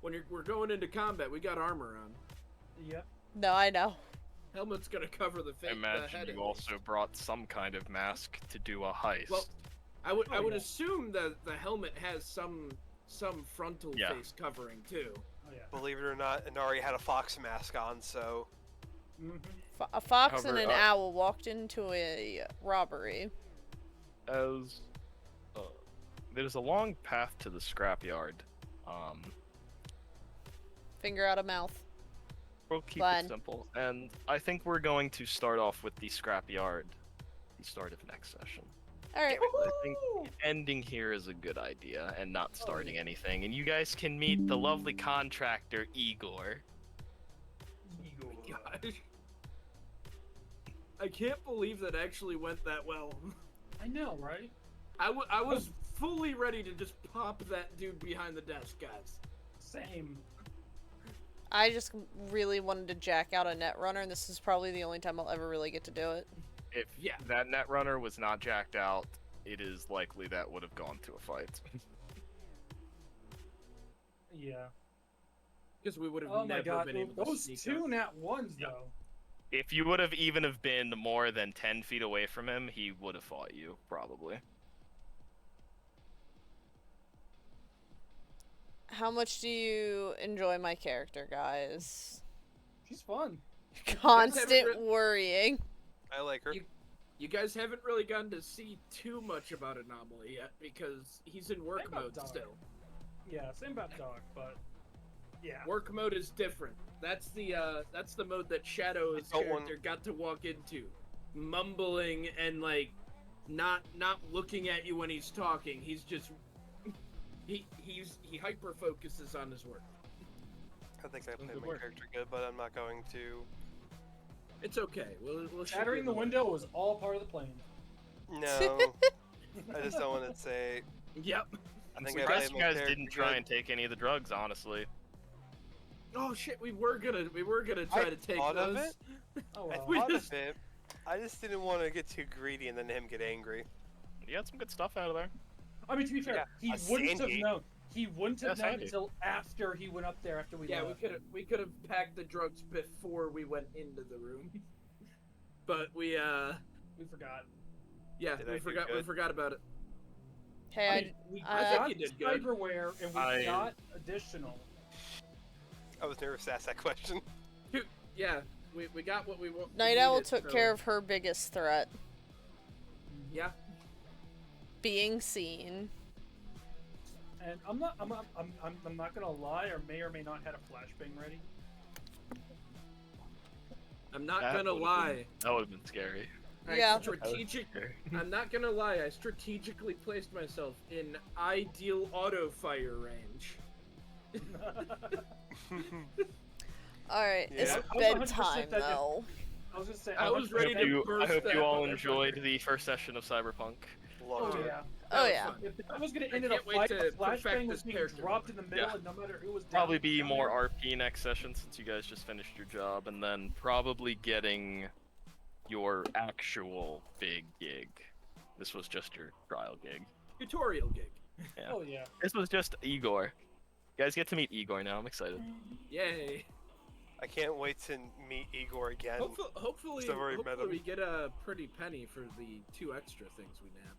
when we're going into combat, we got armor on. Yep. No, I know. Helmet's gonna cover the I face. imagine head you at also least. brought some kind of mask to do a heist. Well, I would Oh, yeah. assume that the helmet has some frontal Yeah. face covering too. Oh yeah. Believe it or not, Inari had a fox mask on, so Mm-hmm. A fox However, and an owl walked into a robbery. As there's a long path to the scrapyard. Finger out of mouth. We'll keep Fun. it simple, and I think we're going to start off with the scrapyard. The start of next session. All right. I think ending here is a good idea, and not starting anything. And you guys can meet the lovely contractor Igor. Gosh. I can't believe that actually went that well. I know, right? I was fully ready to just pop that dude behind the desk, guys. Same. I just really wanted to jack out a Netrunner, and this is probably the only time I'll ever really get to do it. If Yeah. that Netrunner was not jacked out, it is likely that would have gone to a fight. Yeah. Because we would have Oh my never god, been able to those sneak two up. nat ones Yeah. though. If you would have even have been more than 10 feet away from him, he would have fought you, probably. How much do you enjoy my character, guys? She's fun. Constant worrying. I like her. You guys haven't really gotten to see too much about Anomaly yet because he's in work about mode Doc. still. Yeah, same about Doc, but yeah. Work mode is different. That's the mode that Shadow's I don't want- character got to walk into, mumbling and like not looking at you when he's talking. He's just he hyper focuses on his work. I think I Doing played good my work. character good, but I'm not going to. It's okay. We'll shoot Shattering you the in leg. window was all part of the plan. No. I just don't want to say. Yep. I I'm think I surprised played you my guys character didn't try good. and take any of the drugs, honestly. Oh shit, we were gonna try I to take thought of those. it. Oh I well. We thought just- of it. I just didn't want to get too greedy and then him get angry. You got some good stuff out of there. I mean, to be fair, Yeah, he a wouldn't have Sandy. known. He wouldn't have Yeah, known Sandy. until after he went up there after we Yeah, left. we could have packed the drugs before we went into the room. But we forgot. yeah, Did I we do forgot good? about it. Hey, I mean, we I got think you did good. cyberware and we I- got additional. I was nervous to ask that question. Yeah, we got what we want. Night Owl took care of her biggest threat, Yeah. being seen. And I'm not gonna lie, or may not had a flashbang ready. I'm not That gonna would've lie. That would have been scary. Yeah. I'm not gonna lie. I strategically placed myself in ideal auto fire range. Alright, it's Yeah. I was 100% bedtime that if- though. I was gonna say. I was ready to I burst hope that you all motherfucker. enjoyed the first session of Cyberpunk. Loved Oh it. yeah. Oh was yeah. fun. If I was gonna I end in a can't wait fight, to a flashbang perfect was this being character dropped in the middle, Yeah. and no matter who was down, Probably be down more there- RP next session since you guys just finished your job, and then probably getting your actual big gig. This was just your trial gig. Tutorial gig. Yeah. Oh yeah. This was just Igor. You guys get to meet Igor now. I'm excited. Yay. I can't wait to meet Igor again. Hopefully Still very meta. we get a pretty penny for the 2 extra things we nabbed.